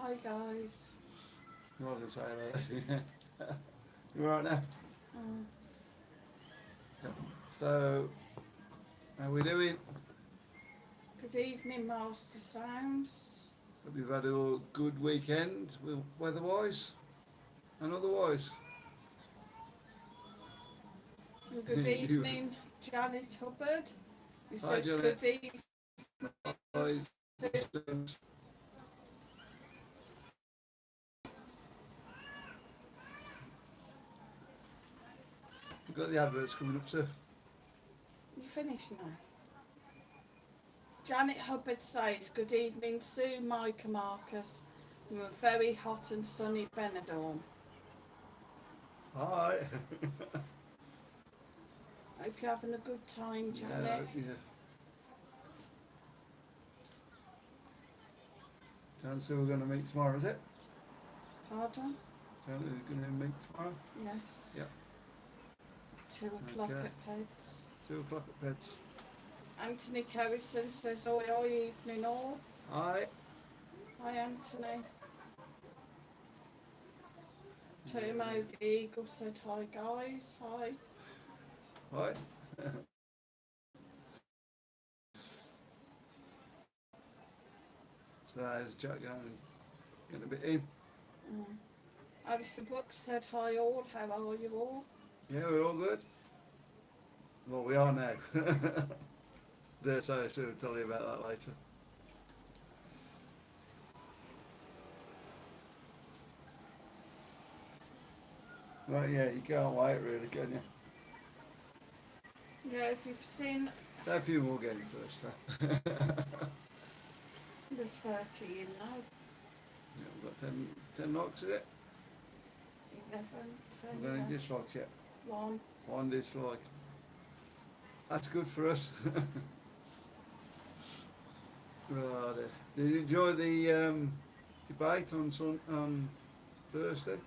Hi guys. I'm not going to say that. You alright now? Mm. So, how we doing? Good evening, Master Sounds. Hope you've had a good weekend, weather-wise and otherwise. And good evening, Janet Hubbard, who Hi, says Janet. good evening. Hi. Sue. We've got the adverts coming up, sir. You finished now? Janet Hubbard says, good evening, Sue, Mike and Marcus, from a very hot and sunny Benidorm. Hi. Hope you're having a good time, Janet. Yeah. That's who we're going to meet tomorrow, is it? Pardon? That's who we're going to meet tomorrow? Yes. Yep. 2 o'clock Okay. at Peds. 2 o'clock at Peds. Anthony Kerrison says, oi, evening all. Hi. Hi, Anthony. Tomo the Eagle said, hi, guys. Hi. Hi. So there's Jack going a bit in. Alison Brooks said, hi, all. How are you all? Yeah, we're all good. Well, we are now. Dare say I should tell you about that later. Right, yeah, you can't wait really, can you? Yeah, if you've seen, Have a few more games first, huh? there's 30 in now. Yeah, we've got 10 knocks in it. 11, We've got 10, any dislikes yet? 1. One dislike. That's good for us. Right, did you enjoy the debate on Thursday?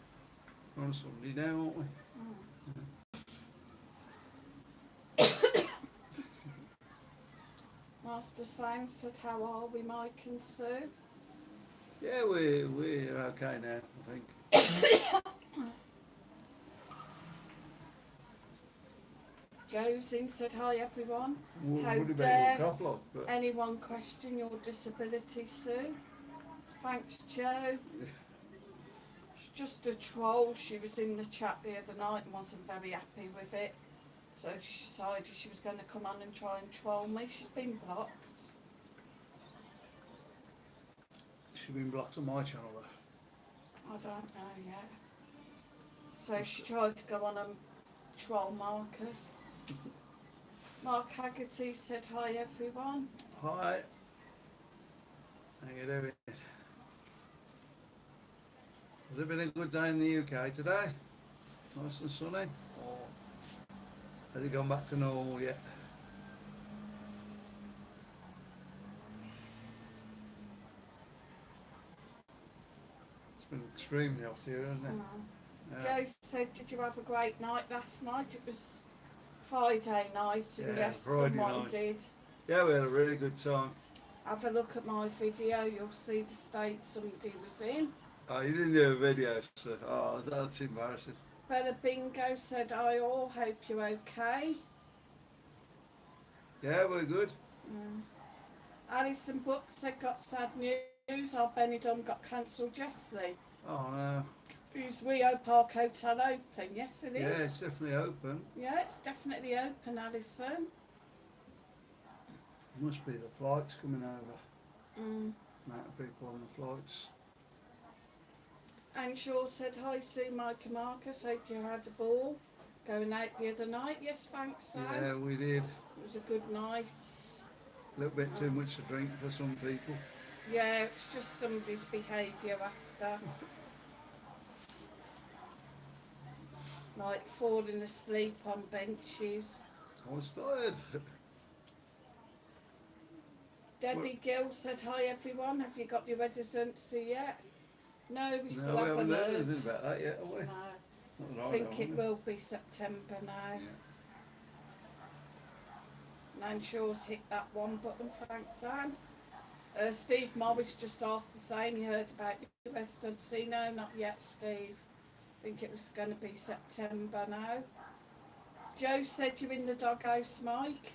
We're on Sunday now, aren't we? Master Sound said, how are we, Mike and Sue? Yeah, we're okay now, I think. Josin said, hi, everyone. How Would have been a dare good cough log, but anyone question your disability, Sue? Thanks, Joe. She's just a troll. She was in the chat the other night and wasn't very happy with it. So she decided she was going to come on and try and troll me. She's been blocked. she's been blocked on my channel though. I don't know yet. So she tried to go on and troll Marcus. Mark Haggerty said, hi, everyone. Hi. How you doing? Has it been a good day in the UK today? Nice and sunny? Or has it gone back to normal yet? It's been extremely hot here, hasn't it? Yeah. Joe said, did you have a great night last night? It was Friday night, and Yeah, yes, Friday someone night. did. Yeah, we had a really good time. Have a look at my video, you'll see the state somebody was in. Oh, you didn't do a video, so that's embarrassing. Bella Bingo said, I all hope you're okay. Yeah, we're good. Alison Brooks said, got sad news, our Benidorm got cancelled yesterday. Oh no. Is Rio Park Hotel open? Yes, it is. Yeah, it's definitely open. Yeah, it's definitely open, Alison. Must be the flights coming over. Amount of people on the flights. Anne Shaw said, hi Sue, Mike and Marcus, hope you had a ball going out the other night. Yes, thanks, Sam. Yeah, we did. It was a good night. A little bit too much to drink for some people. Yeah, it's just somebody's behaviour after. Like falling asleep on benches. I was tired. Debbie Gill said, hi everyone, have you got your residency yet? No, we still No, we haven't haven't heard heard. anything about that yet, have we? No, Not that I think know, it have we? will be September now. Yeah. Nan Shaw's hit that one button, thanks Anne. Steve Morris just asked the same. He heard about your residency. No, not yet, Steve. I think it was going to be September now. Joe said you're in the doghouse, Mike.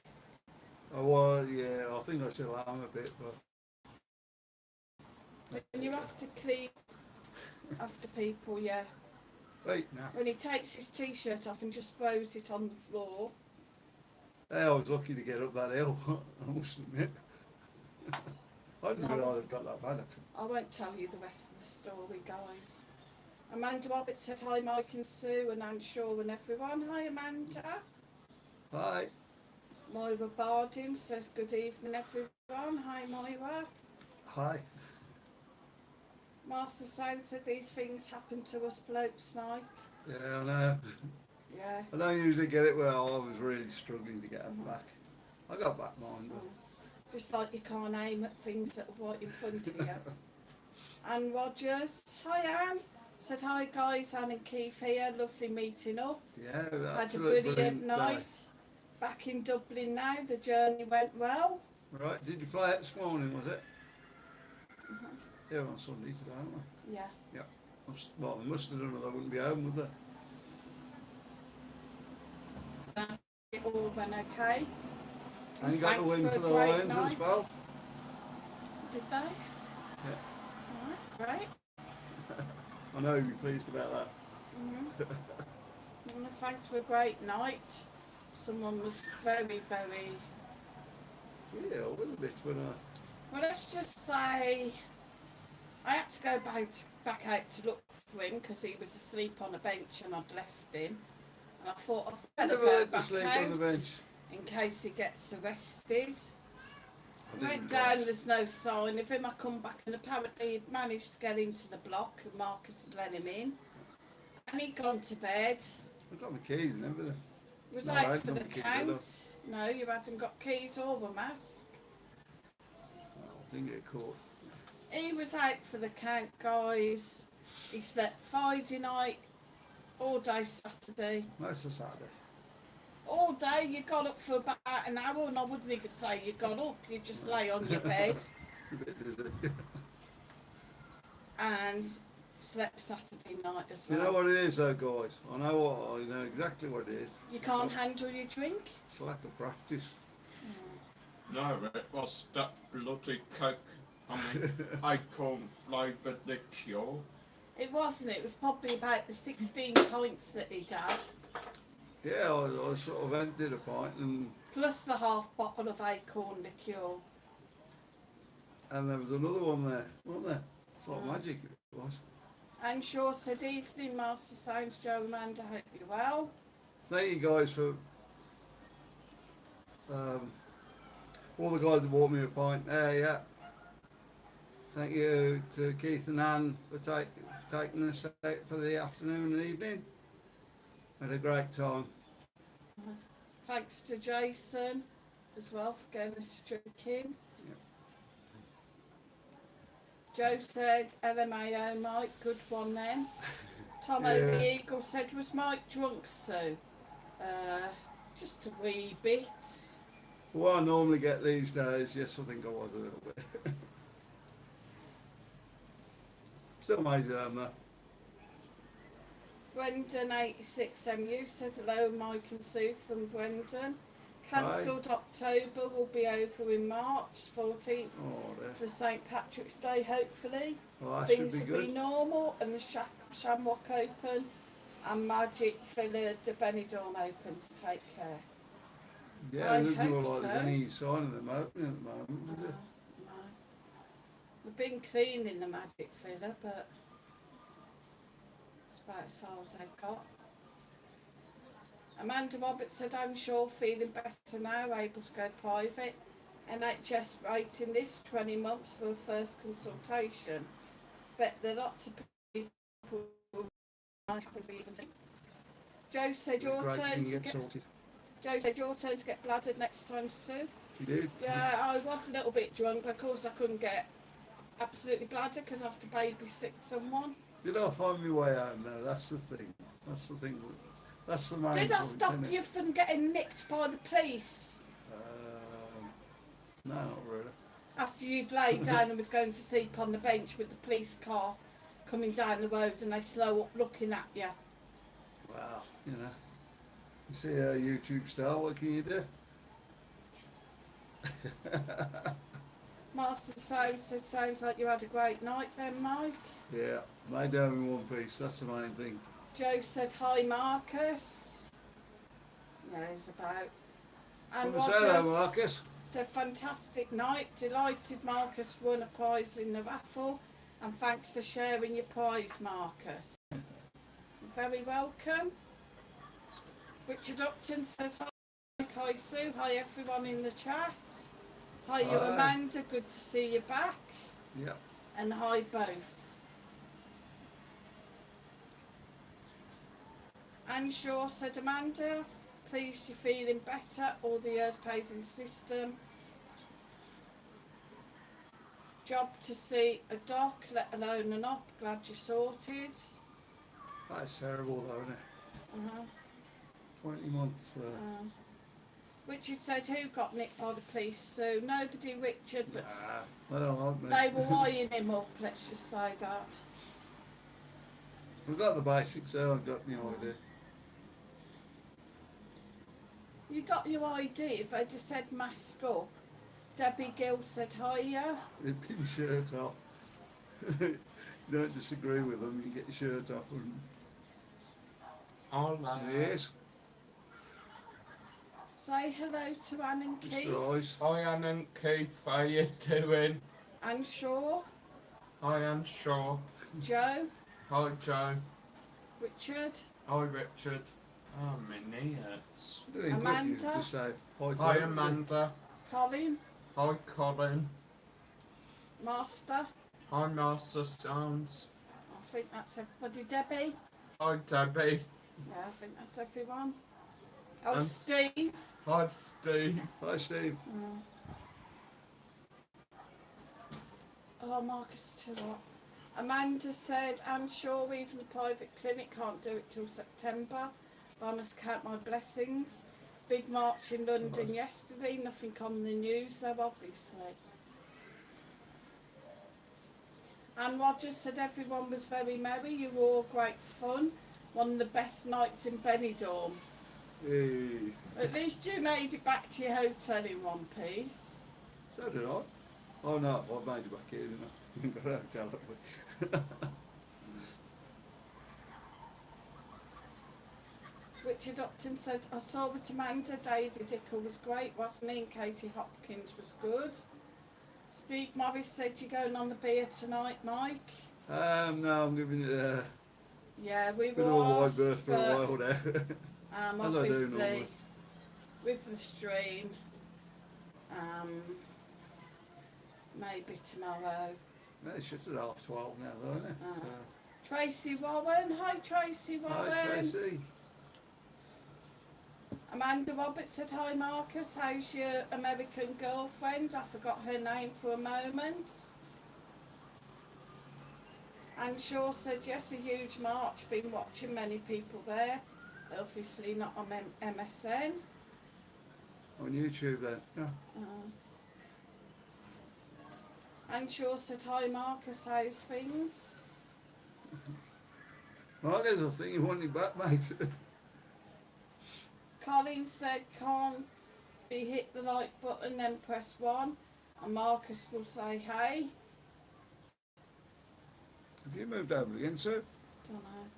Oh, well, yeah, I think I still am a bit, but... And you have to clean after people, yeah. Wait, now. When he takes his t-shirt off and just throws it on the floor. Yeah, I was lucky to get up that hill, I must admit. I didn't realise I'd got that bad, actually. I won't tell you the rest of the story, guys. Amanda Roberts said hi, Mike and Sue and Anne Shaw and everyone. Hi, Amanda. Hi. Moira Bardin says good evening, everyone. Hi, Moira. Hi. Master Sound said these things happen to us blokes, Mike. Yeah, I know. Yeah. I don't usually get it well. I was really struggling to get it back. I got back mine, but... Just like you can't aim at things that are right in front of you. Anne Rogers. Hi, Anne. Said hi, guys. Anne and Keith here. Lovely meeting up. Yeah, Had a brilliant night. Day. Back in Dublin now. The journey went well. Right, did you fly out this morning, was it? Yeah, on Sunday today, aren't we? Yeah. Yeah. Well, they must have done or they wouldn't be home, would they? It all went okay. And you got the Thanks win for for a the great Lions night. as well? Did they? Yeah. Alright, great. I know you'll be pleased about that. Well, thanks for a great night. Someone was very, very... Yeah, I was a bit when I... Well, let's just say I had to go back out to look for him because he was asleep on a bench and I'd left him. And I thought I'd better go back sleep out on the bench. in case he gets arrested. I Went down, there's no sign of him. I come back and apparently he'd managed to get into the block and Marcus had let him in. And he'd gone to bed. I've got my keys and everything. Was No, out I for the hadn't got count. No, you hadn't got keys or a mask. I didn't get caught. He was out for the count, guys. He slept Friday night, all day Saturday. That's a Saturday. All day, you got up for about an hour, and I wouldn't even say you got up, you just lay on your bed A bit dizzy. and slept Saturday night as You well. know what it is though, guys? I know exactly what it is. You can't handle your drink? It's lack of practice. No, it was that bloody Coke. I mean, acorn flavoured liqueur. It wasn't, it was probably about the 16 pints that he'd had, Yeah, I sort of emptied a pint and plus the half bottle of acorn liqueur. there was another one there, wasn't there? It's like magic it was. And Shaw said, evening, Master Sounds, Joe, Amanda, hope you're well. Thank you guys for all the guys that bought me a pint there, yeah. Thank you to Keith and Anne for taking us out for the afternoon and evening. Had a great time. Thanks to Jason as well for getting us drinking. Yep. Joe said, LMAO Mike, good one then. Tom Yeah. O'Eagle Eagle said, was Mike drunk, Sue? Just a wee bit. What I normally get these days, yes, I think I was a little bit. Still made it home though. Brendan 86MU said hello, Mike and Sue from Brendan. Cancelled October, will be over in March 14th Oh, there. for St Patrick's Day, hopefully. Well, that Things should be will be good. normal and the Shamrock Open and Magic Villa de Benidorm Open to take care. Yeah, I it doesn't look hope like there's so. any sign of them opening at the moment, does it? No. We've been cleaning the Magic Villa, but it's about as far as they've got. Amanda Roberts said, I'm sure feeling better now, able to go private. NHS rating this 20 months for a first consultation. Bet there are lots of people who might have even seen. Joe said your Great turn thing to get get sorted. Joe said your turn to get bladdered next time, Sue. You did? Yeah, I was a little bit drunk. Of course, I couldn't get absolutely bladdered because I have to babysit someone. Did I find my way home though? That's the thing. That's the thing. That's the main Did I point, stop isn't it? you from getting nicked by the police? No, not really. After you'd laid down and was going to sleep on the bench with the police car coming down the road and they slow up looking at you. Well, you know, you see a YouTube star, what can you do? Master Sound said, sounds like you had a great night then, Mike. Yeah, lay down in one piece, that's the main thing. Joe said, hi, Marcus. Yeah, he's about. And Come and say hello, Rogers Marcus. said, fantastic night. Delighted Marcus won a prize in the raffle. And thanks for sharing your prize, Marcus. You're very welcome. Richard Upton says, hi, Kaisu. Hi, everyone in the chat. Hi, you Hi. Amanda. Good to see you back. Yeah. And hi, both. Anne Shaw said, Amanda, pleased you're feeling better. All the years paid in the system. Job to see a doc, let alone an op. Glad you sorted. That's terrible though, isn't it? Uh-huh. 20 months for... Richard said, who got nicked by the police? So nobody, Richard, but Nah, they don't like me. they were eyeing him up, let's just say that. We've got the basics there, I've got no idea. You got your ID, if they'd have said mask up. Debbie Gill said, hiya. Rip your shirt off. You don't disagree with them, you get your shirt off and... Hola. Yes, Say hello to Anne and Keith. Mr. Rice. Hi Anne and Keith, how you doing? Anne Shaw. Hi Anne Shaw. Joe. Hi Joe. Richard. Hi Richard. Oh, my knees. Doing good, Amanda. you just say hi to Hi everybody. Amanda. Colin. Hi Colin. Master. Hi Master Sounds. I think that's everybody. Debbie. Hi Debbie. Yeah, I think that's everyone. Oh, And Steve. Hi Steve. Hi Steve. Oh, Marcus, too what? Amanda said, I'm sure even the private clinic can't do it till September, but I must count my blessings. Big march in London yesterday, nothing on the news though, obviously. And Rogers said everyone was very merry, you were all great fun. One of the best nights in Benidorm. Hey. At least you made it back to your hotel in one piece. So did I. Oh no, I made it back here, didn't I? You got a hotel up with. Richard Upton said, I saw with Amanda, David Ickle was great, wasn't he? And Katie Hopkins was good. Steve Morris said, you're going on the beer tonight, Mike? No, I'm giving it a Yeah, we good were old wide asked, berth for a but while there. As I do obviously, normally. with the stream, maybe tomorrow. They shut at 12:30 now though, isn't it? Tracy Warren, hi Tracy Warren. Hi Tracy. Amanda Roberts said, hi Marcus, how's your American girlfriend? I forgot her name for a moment. Anne Shaw said, yes, a huge march, been watching many people there. Obviously not on MSN. On YouTube then. Yeah. Anne Shaw said, hi Marcus, how's things? Marcus, I think you want it back, mate. Colin said, can't be hit the like button, then press 1. And Marcus will say, hey. Have you moved over again, sir? Don't know.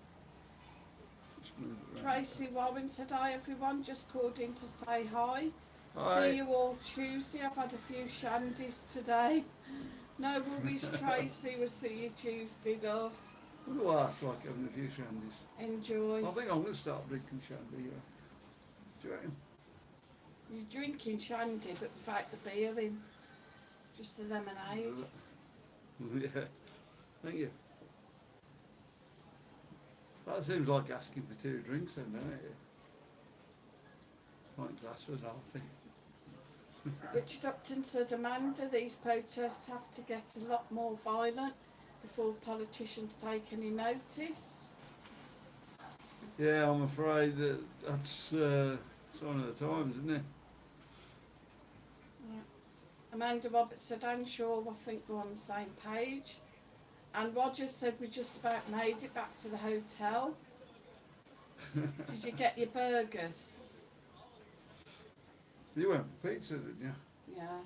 Just moved around. Tracy Warren said, hi everyone, just called in to say hi. Hi. See you all Tuesday. I've had a few shandies today. No worries, Tracy. We'll see you Tuesday, love. What do I ask like having a few shandies? Enjoy. I think I'm going to start drinking shandy. Do you reckon? You're drinking shandy, but without the beer in. Just the lemonade. Yeah. Thank you. That seems like asking for 2 drinks then, doesn't it? Pint glass with half. Richard Upton said, Amanda, these protests have to get a lot more violent before politicians take any notice. Yeah, I'm afraid that's sign of the times, isn't it? Amanda Roberts said, I'm sure I think we're on the same page. And Roger said we just about made it back to the hotel. Did you get your burgers? You went for pizza, didn't you? Yeah.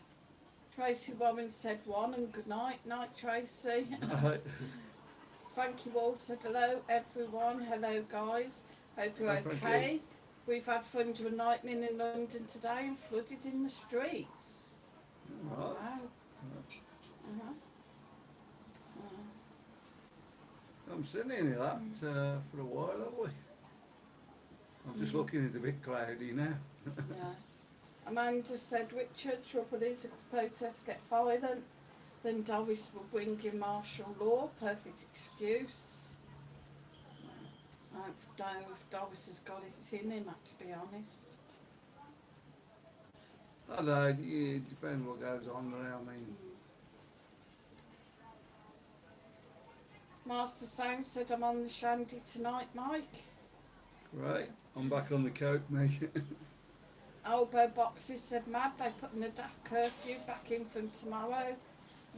Tracy Warren said one and good night. Night, Tracy. Right. Frankie Wall said hello everyone. Hello guys. Hope you're Hello, okay. Frankie. We've had thunder and lightning in London today and flooded in the streets. Right. Wow. Uh-huh. I'm sitting in that for a while, have we? I'm just looking, it's a bit cloudy now. Yeah. Amanda said, Richard, trouble is if the protests get violent, then Doris will bring in martial law. Perfect excuse. I don't know if Doris has got it in him, to be honest. I don't know, it depends what goes on there, I mean. Master Sam said, I'm on the shandy tonight, Mike. Right, I'm back on the coke, mate. Elbow Boxes said, mad, they putting the daft curfew back in from tomorrow.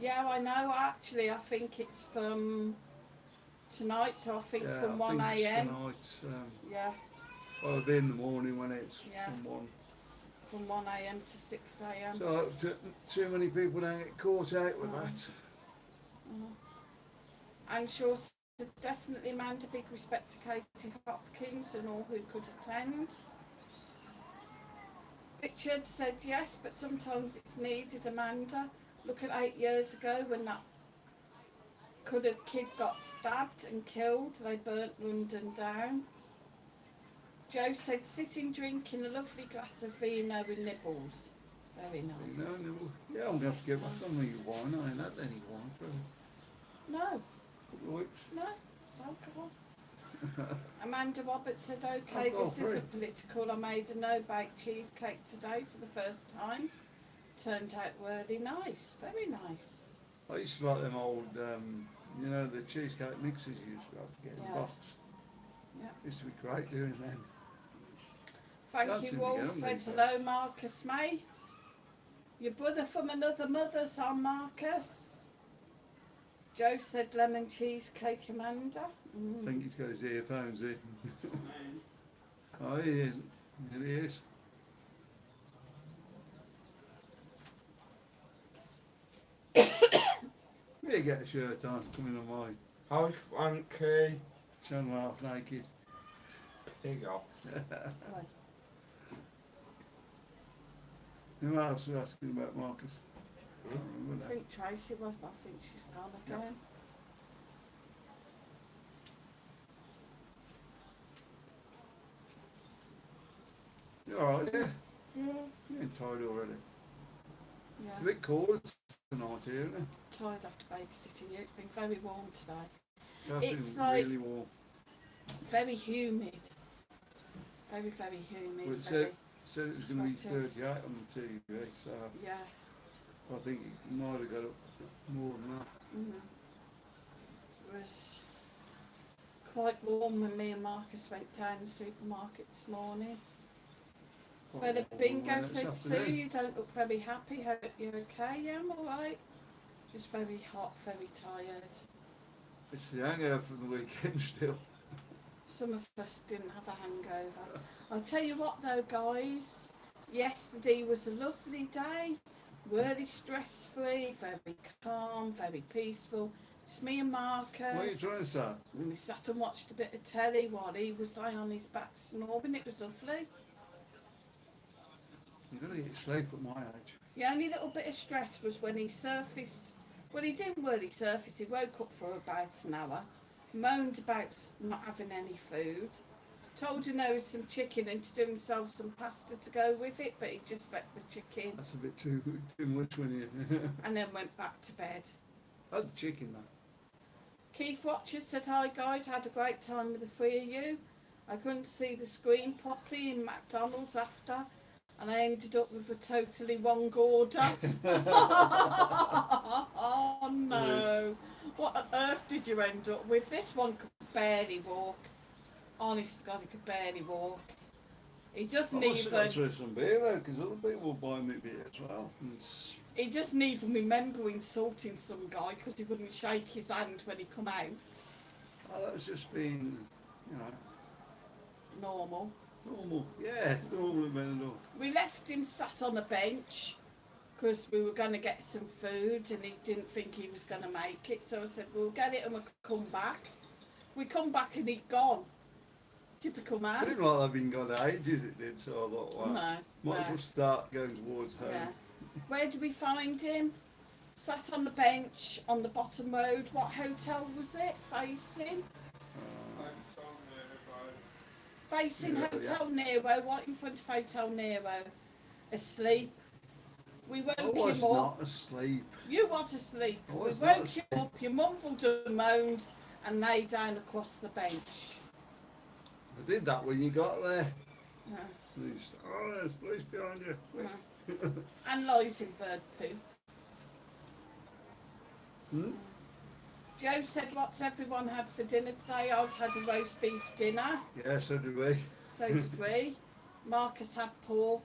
Yeah, I know, actually, I think it's from tonight, so I think Yeah, from I 1 think it's a.m. tonight, Yeah, well, it'll be in the morning when it's Yeah. from 1. from 1 a.m. to 6 a.m. So, too many people don't get caught out with No. that. And sure said, definitely Amanda, big respect to Katie Hopkins and all who could attend. Richard said yes, but sometimes it's needed, Amanda. Look at 8 years ago when that coloured kid got stabbed and killed. They burnt London down. Joe said, sitting drinking a lovely glass of vino with nibbles. Very nice. Yeah, I'm going to have to get back on the wine. I ain't had any wine for a No, couple of weeks. no, it's alcohol. Amanda Roberts said, okay, I've got this three. isn't political. I made a no-bake cheesecake today for the first time. Turned out really nice, very nice. I used to like them old, you know, the cheesecake mixes you used to have to get in Yeah. the box. Yeah. Used to be great doing them. Frankie That's in Wall the said, these hello Marcus mate. Your brother from another mother's on Marcus. Joe said lemon cheesecake, Amanda. I think he's got his earphones in. Oh, he is. Here he is. You get a shirt on, coming on mine. Hi Frankie. Showing half naked. Pig off. Right. Who else was asking about Marcus? I can't I remember now. think Tracy was, but I think she's gone again. You alright, yeah? Yeah. You're getting tired already. Yeah. It's a bit cold tonight here, isn't it? Tired after babysitting you. It's been very warm today. It's It's like- really warm. Very humid. Very, very humid. Well, it very, said it was going to be sweaty. 38 on the TV, so yeah. I think it might have got up more than that. It was quite warm when me and Marcus went down the supermarket this morning. Quite Well, warm Bingo when it's said, Sue, afternoon. you don't look very happy. Hope you're okay. Yeah, I'm alright. Just very hot, very tired. It's the hangover from the weekend still. Some of us didn't have a hangover. I'll tell you what though, guys. Yesterday was a lovely day. Really stress-free, very calm, very peaceful. Just me and Marcus. What are you trying to say? And we sat and watched a bit of telly while he was lying on his back snoring. It was lovely. You've got to get sleep at my age. The only little bit of stress was when he surfaced. Well, he didn't really surface. He woke up for about an hour, moaned about not having any food, told him there was some chicken and to do himself some pasta to go with it, but he just let the chicken That's a bit too much when you... and then went back to bed. I had the chicken though. Keith Watcher said, hi guys, had a great time with the three of you. I couldn't see the screen properly in McDonald's after, and I ended up with a totally wrong order. Oh no. What on earth did you end up with? This one could barely walk. Honest to God, he could barely walk. He doesn't I must have got even... through some beer though, because other people will buy me beer as well. And it's He doesn't even remember insulting some guy because he wouldn't shake his hand when he come out. Oh, that was just being, you know, Normal. normal. Yeah, normal in Benidorm. We left him sat on a bench because we were going to get some food and he didn't think he was going to make it. So I said, we'll get it and we'll come back. We come back and he'd gone. Typical man. Seemed like they'd been gone ages, it did, so I thought, wow, might as well start going towards home. Yeah. Where did we find him? Sat on the bench on the bottom road. What hotel was it facing? Facing Yeah, Hotel Nero, right in front of Hotel Nero. Asleep. We woke I him was up. not asleep. You was asleep. I We was not woke you asleep. up, you mumbled and moaned and lay down across the bench. I did that when you got there. Yeah. And you just, oh, there's police behind you. Yeah. And lies in bird poo. Hmm? Joe said, what's everyone had for dinner today? I've had a roast beef dinner. Yeah, so did we. So did we. Marcus had pork.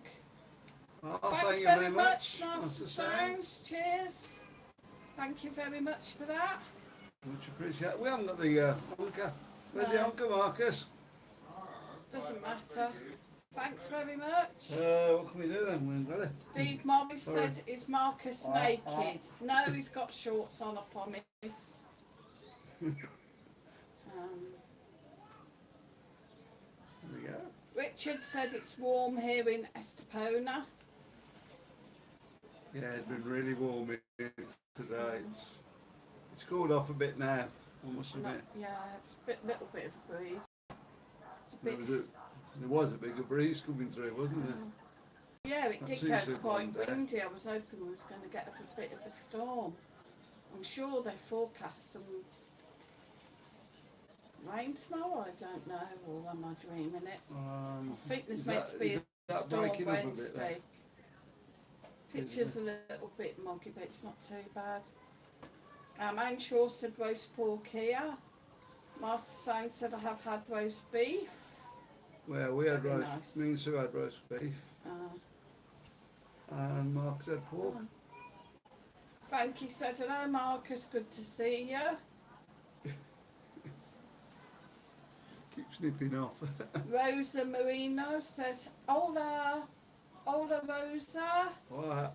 Oh, Thanks thank you very much, Master Master Sounds. Cheers. Thank you very much for that. Much appreciated. We haven't got the anchor. Where's the No. anchor, Marcus? Doesn't matter. Thanks very much. What can we do then? We ain't got it. Steve Morris Sorry. said, is Marcus naked? No, he's got shorts on, I promise. There we go. Richard said it's warm here in Estepona. Yeah, it's been really warm here today. It's cooled off a bit now, I must admit. Yeah, it's a little bit of a breeze. It's a bit, There was a bigger breeze coming through, wasn't there? yeah, it That did seems go to have quite gone down. windy. I was hoping we was going to get a bit of a storm. I'm sure they forecast some rain tomorrow. I don't know, or am I dreaming it? I think there's meant to be is a that storm breaking up a bit Wednesday. then? Picture's a little bit muggy, but it's not too bad. Anshaw said roast pork here. Master Sang said I have had roast beef. Well, we had Very roast, nice. me and Sue had roast beef, and Mark had pork. Frankie said, hello Marcus, good to see you. Keep snipping off. Rosa Marino says, hola, hola Rosa, What?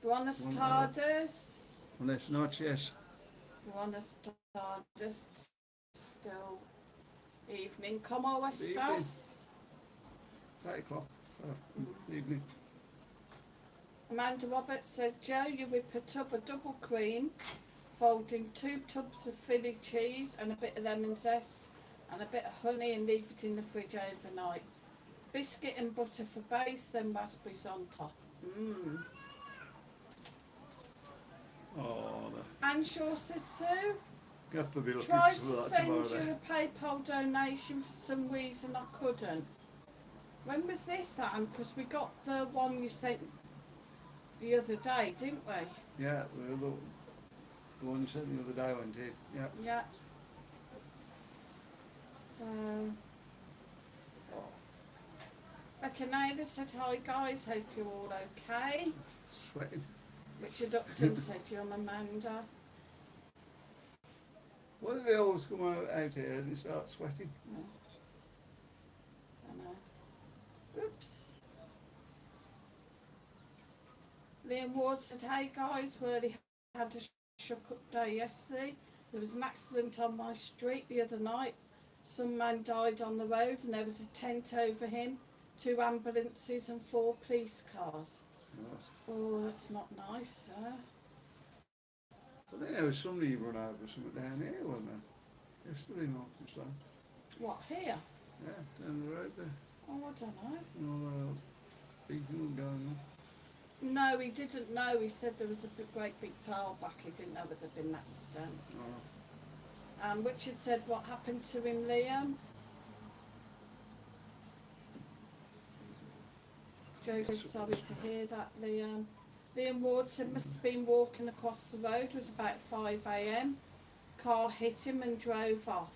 buenas tardes, Buenas noches. buenas tardes, still evening, como Evening. estas? 8 o'clock, so evening. Amanda Roberts said, Joe, you whip a tub of double cream, folding 2 tubs of Philly cheese and a bit of lemon zest and a bit of honey and leave it in the fridge overnight. Biscuit and butter for base, then raspberries on top. Oh, Anshaw says, Sue, you have to be looking tried for to that send tomorrow. you Then. a PayPal donation for some reason I couldn't. When was this, Anne? Because we got the one you sent the other day, didn't we? Yeah, the one you said the other day went in. Yeah. Yeah. So, Canada said, hi guys, hope you're all okay. Sweating. Richard Upton said, you're Amanda. Why do they always come out here and they start sweating? No. Don't know. Oops. Liam Ward said, hey guys, really had a shook up day yesterday. There was an accident on my street the other night. Some man died on the road and there was a tent over him, 2 ambulances and 4 police cars. Nice. Oh, that's not nice, sir. I think there was somebody run over something down here, wasn't there? Yesterday, Marcus. What, here? Yeah, down the road there. Oh, I don't know. All big thing going on. No, he didn't know. He said there was a great big tile back. He didn't know whether there'd been an accident. Oh. Richard said, what happened to him, Liam? Joe said, sorry to hear that, Liam. Liam Ward said, must have been walking across the road. It was about 5 a.m. Car hit him and drove off.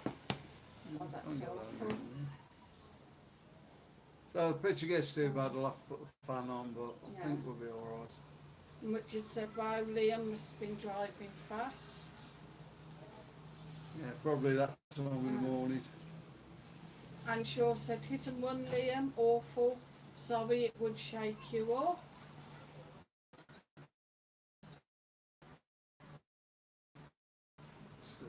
Oh, that's awful. So the picture gets too bad, I'll have to put the fan on, but I Yeah. think we'll be alright. And Richard said, wow, Liam must have been driving fast. Yeah, probably that time in the morning. And Shaw said, hit and run, Liam, awful. Sorry, it would shake you up. So,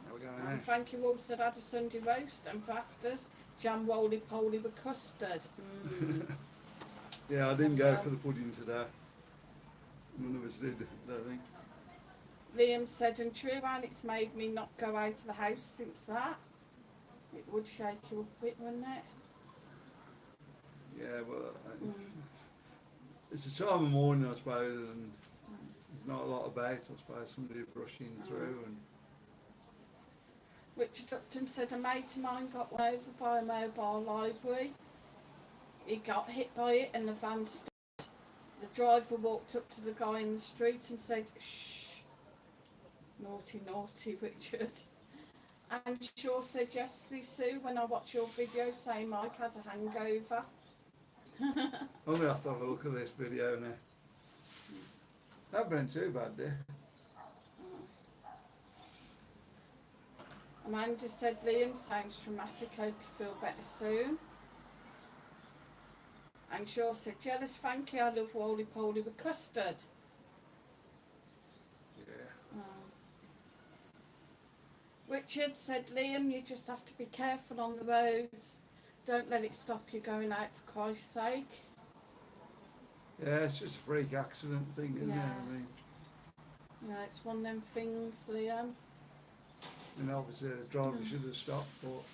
there we go now. And Frankie Wolf said, had a Sunday roast and for afters, jam roly-poly with custard. Yeah, I didn't go for the pudding today. None of us did, I don't think. Liam said, and true, and it's made me not go out of the house since that. It would shake you up a bit, wouldn't it? Yeah, well, it's a time of morning, I suppose, and there's not a lot about, I suppose, somebody brushing through and... Richard Upton said, a mate of mine got run over by a mobile library. He got hit by it and the van stopped. The driver walked up to the guy in the street and said, shh, naughty, naughty, Richard. And Shaw said, yesterday, Sue, when I watched your video saying Mike had a hangover. I'm going to have to have a look at this video now. That been too bad, dear. Amanda said, Liam sounds traumatic, hope you feel better soon. And Shaw said, jealous Frankie, I love roly-poly with custard. Yeah. Richard said, Liam, you just have to be careful on the roads. Don't let it stop you going out, for Christ's sake. Yeah, it's just a freak accident thing, isn't it? Yeah. I mean, It's one of them things, Liam. and obviously the driver should have stopped, but...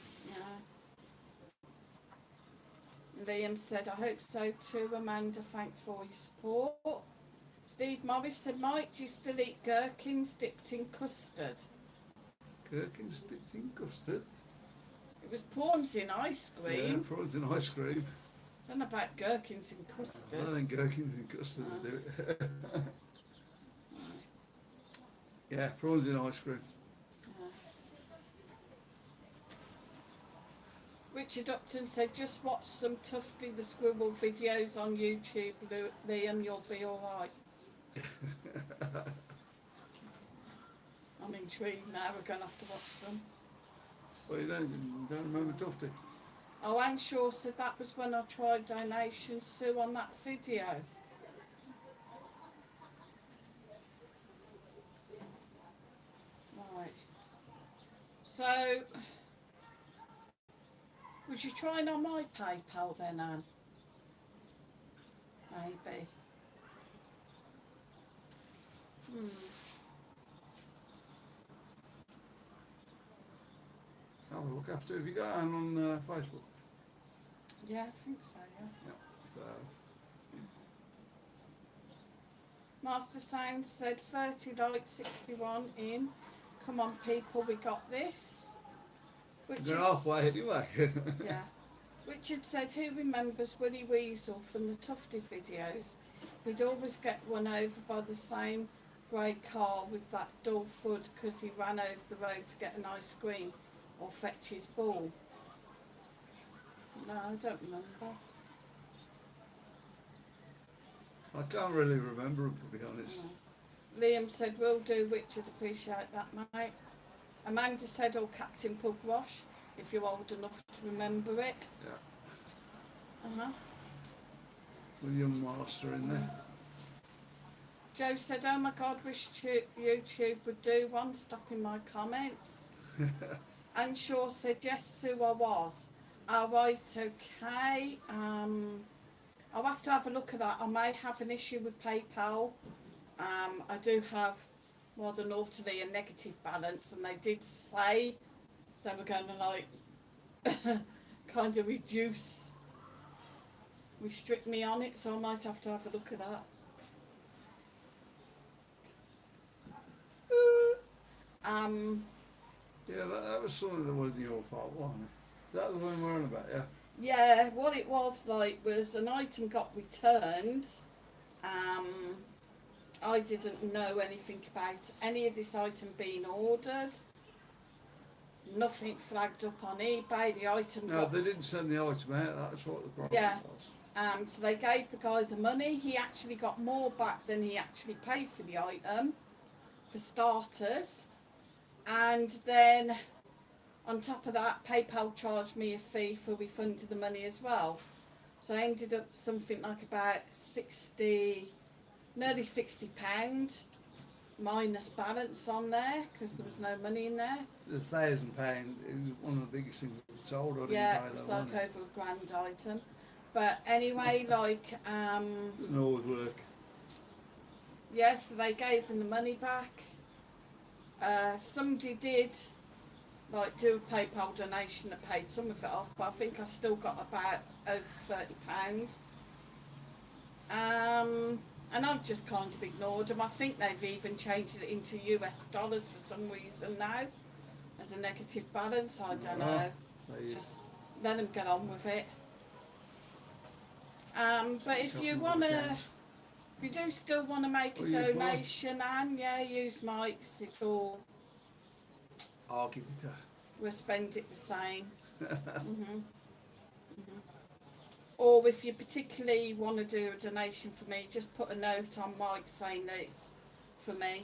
Liam said, I hope so too, Amanda, thanks for your support. Steve Morris said, Mike, do you still eat gherkins dipped in custard? Gherkins dipped in custard? It was prawns in ice Yeah, cream. prawns in ice cream. I don't know about gherkins in custard. I don't think gherkins in custard would do it. Yeah, prawns in ice cream. Richard Upton said, just watch some Tufty the Squirrel videos on YouTube, Liam, you'll be alright. I'm intrigued now, we're going to have to watch them. Well, you don't remember Tufty? Oh, Anne Shaw said that was when I tried donation, Sue, on that video. Right. So, was you trying on my PayPal then, Anne? Maybe. Have a look after. Have you got Anne on Facebook? Yeah, I think so, yeah. Yeah. So, Master Sound said 30 likes, 61 in. Come on, people, we got this. you're halfway anyway. Yeah. Richard said, who remembers Willie Weasel from the Tufty videos? He'd always get run over by the same grey car with that dull foot because he ran over the road to get an ice cream or fetch his ball. No, I don't remember. I can't really remember him, to be honest. No. Liam said, will do, Richard, appreciate that, mate. Amanda said, oh, Captain Pugwash, if you're old enough to remember it. Yeah. The young master in there. Joe said, oh my God, wish YouTube would do one, stopping my comments. And Shaw said, yes, Sue, I was. Alright, okay. I'll have to have a look at that. I may have an issue with PayPal. I do have more than ordinarily a negative balance, and they did say they were going to like kind of restrict me on it, so I might have to have a look at that. Yeah, that was something that wasn't your fault, wasn't it? Is that the one we're on about, yeah? Yeah, what it was like was an item got returned. I didn't know anything about any of this item being ordered. nothing flagged up on eBay. The item No, got... they didn't send the item out. That's what the problem Yeah. was. So they gave the guy the money. He actually got more back than he actually paid for the item, for starters. And then, on top of that, PayPal charged me a fee for refunding the money as well. So I ended up something like about 60, nearly £60 minus balance on there, because there was no money in there. The £1,000, it was one of the biggest things we sold. I didn't Yeah, pay it was that like money. over a grand item. But anyway, like, Didn't always work. yeah, so they gave them the money back. Somebody did, like, do a PayPal donation that paid some of it off, but I think I still got about over £30. And I've just kind of ignored them. I think they've even changed it into US dollars for some reason now, as a negative balance. I don't know. So you Just let them get on with it. But if you Something want to, change. if you do still want to make a Well, use mine. donation, Anne, yeah, use Mike's. It'll, I'll give it we'll spend it the same. Or if you particularly want to do a donation for me, just put a note on Mike saying that it's for me,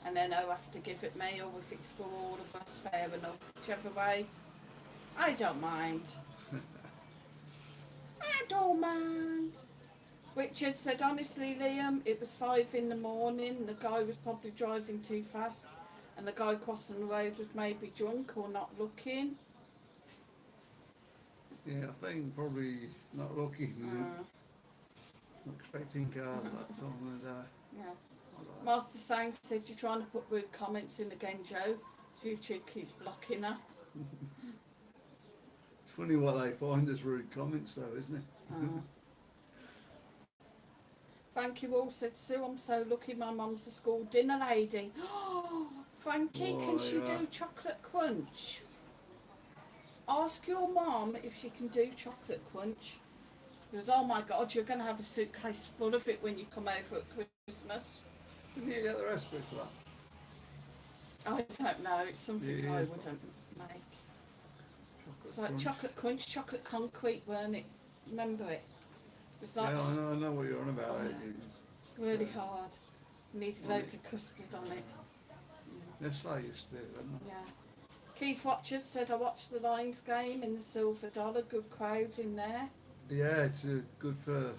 and then I'll have to give it me, or if it's for all of us, fair enough, whichever way. I don't mind. I don't mind. Richard said, honestly, Liam, it was 5 in the morning. The guy was probably driving too fast, and the guy crossing the road was maybe drunk or not looking. Yeah, I think probably not looking. Not expecting cars at that time of the day. Yeah. Like that. Master Sang said, you're trying to put rude comments in again, Joe. YouTube keeps blocking her. It's funny what they find as rude comments though, isn't it? Thank you all, said Sue. I'm so lucky my mum's a school dinner lady. Frankie, can she do chocolate crunch? Ask your mum if she can do chocolate crunch. Because, oh my God, you're going to have a suitcase full of it when you come over at Christmas. Didn't you get the recipe for that? I don't know. It's something Yeah, I it's wouldn't make. Chocolate It's like crunch. chocolate crunch, chocolate concrete, weren't it? Remember it? It's like Yeah, I know what you're on about. really hard. Needed loads of custard on it. Nestle used to do it, didn't Yeah. Keith Watchard said, I watched the Lions game in the Silver Dollar. Good crowd in there. they? Yeah, it's good for...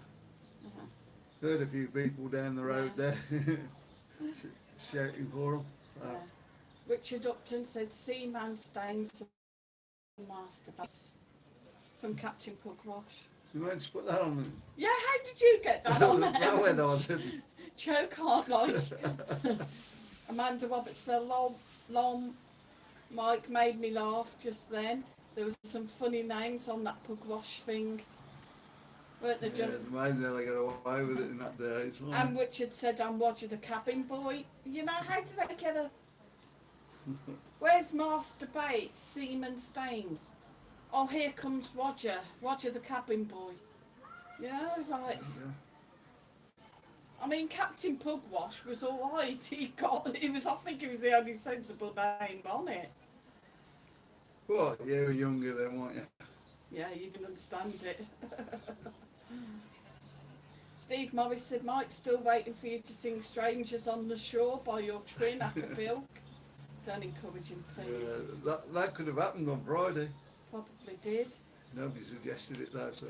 Heard a few people down the road there shouting for them. So. Yeah. Richard Upton said, Seaman Stains and Masterpiece from Captain Pugwash. You might just put that on them. Yeah, how did you get that on there? That went on. Joe can't like. Amanda Roberts said, long Mike made me laugh just then. There was some funny names on that Pugwash thing. Weren't they? Yeah, Just... it's amazing how they got away with it in that day as well. And Richard said, I'm Roger the cabin boy. You know, how did they get a... Where's Master Bates, Seaman Staines? Oh, here comes Roger the cabin boy. You know, like... Yeah. I mean, Captain Pugwash was alright. I think he was the only sensible name on it. What? You were younger then, weren't you? Yeah, you can understand it. Steve Morris said, Mike's still waiting for you to sing Strangers on the Shore by your twin, Acapulco. Don't encourage him, please. That could have happened on Friday. Probably did. Nobody suggested it though, so...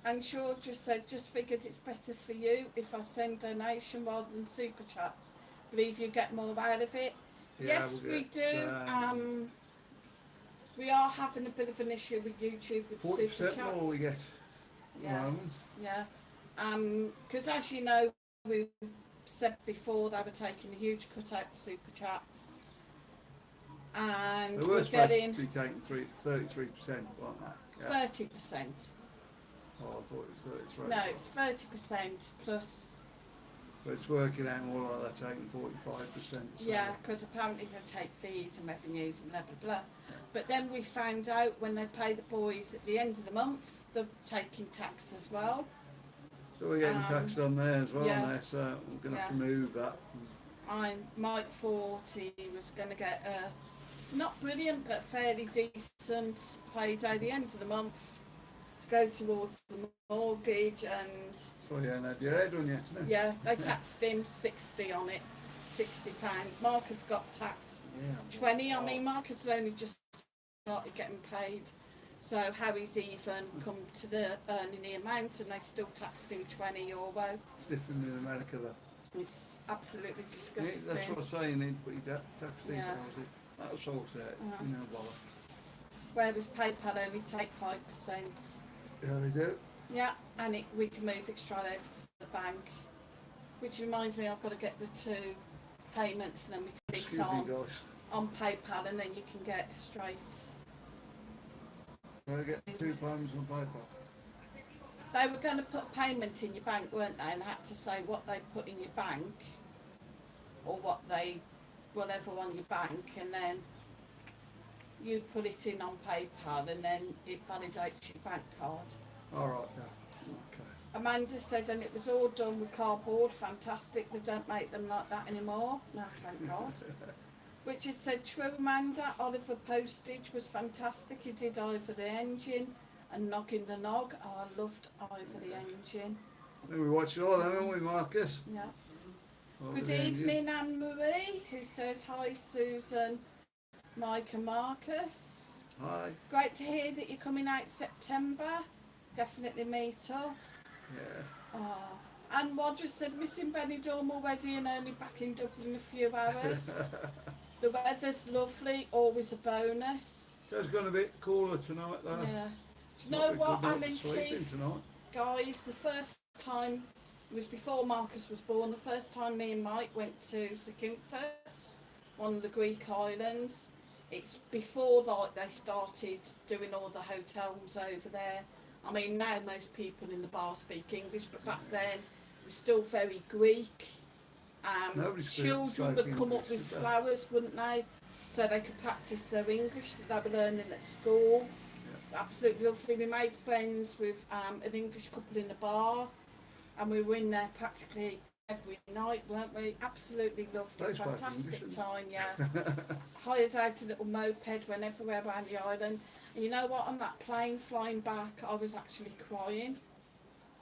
And Shaw just said, just figured it's better for you if I send donation rather than super chats. Believe you get more out of it. Yeah, Yes, we'll we get, do. We are having a bit of an issue with YouTube with super 40% chats. more we get at the Yeah. moment. Yeah. Because as you know, we said before they were taking a huge cut out of super chats. And They we're were supposed getting to be taking 33%, weren't they? Yeah. 30%. Oh, I thought it was 33. No, it's 30% plus. But it's working out more like they're taking 45%. So. Yeah, because apparently they take fees and revenues and blah blah blah. But then we found out when they pay the boys at the end of the month, they're taking tax as well. So we're getting taxed on there as well, yeah. now, so we're going to have to move that. Mike 40 was going to get a Not brilliant, but fairly decent payday. The end of the month to go towards the mortgage, and So you ain't had your head on yet, isn't it? yeah, they taxed him 60 on it, £60. Marcus got taxed Yeah. 20. I mean, Marcus has only just started getting paid, so Harry's even come to the earning the amount, and they still taxed him €20. It's different in America though. It's absolutely Yeah, disgusting. that's what I'm saying, you need to put your tax details Yeah. in. That'll sort it out, Uh-huh. you know, bother. Whereas PayPal only take 5%. Yeah, they do. Yeah, and we can move it straight over to the bank. Which reminds me, I've got to get the 2 payments, and then we can put Excuse it me, on guys. PayPal, and then you can get straight. Can I get 2 pounds on PayPal? They were going to put payment in your bank, weren't they? And had to say what they put in your bank, or whatever on your bank, and then you put it in on PayPal, and then it validates your bank card. Alright, yeah. Okay. Amanda said, and it was all done with cardboard. Fantastic. They don't make them like that anymore. No, thank God. Richard said, true, Amanda. Oliver Postage was fantastic. He did Ivor the Engine and Noggin the Nog. Oh, I loved Ivor the Engine. Then we watched all them, haven't we, Marcus? Yeah. Over Good the engine. evening, Anne-Marie, who says, hi, Susan, Mike and Marcus. Hi. Great to hear that you're coming out September. Definitely meet up. Yeah. Oh. And Roger said, missing Benidorm already and only back in Dublin a few hours. The weather's lovely, always a bonus. So it's gone a bit cooler tonight though. Yeah. Do you know what, Alan Sleeping Keith? tonight. Guys, the first time, it was before Marcus was born, the first time me and Mike went to Zakynthos, one of the Greek islands. It's before they started doing all the hotels over there. I mean, now most people in the bar speak English, but back then it was still very Greek. Nobody Children spoke would come up English, with did they? flowers, wouldn't they? So they could practice their English that they were learning at school. Absolutely lovely. We made friends with an English couple in the bar, and we were in there practically every night, weren't we? Absolutely loved it. They spoke Fantastic English, time, yeah. Hired out a little moped, went everywhere around the island. And you know what? On that plane flying back, I was actually crying.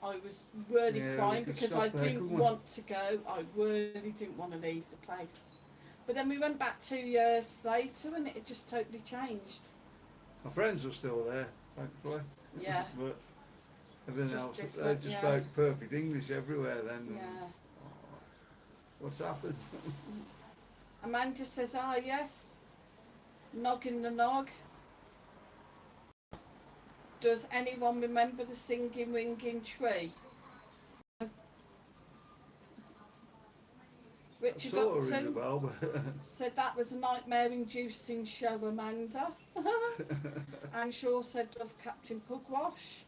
I was really Yeah, we crying could because stop I there, didn't couldn't we? want to go. I really didn't want to leave the place. But then we went back 2 years later, and it had just totally changed. My friends are still there, thankfully. Yeah. But everything Just else, they different, just yeah. spoke perfect English everywhere then. Yeah. What's happened? Amanda says, yes, Noggin the Nog. Does anyone remember the singing, ringing tree? I Richard sort of ring the Upton bell, but said that was a nightmare-inducing show, Amanda. Anne Shaw said, love Captain Pugwash.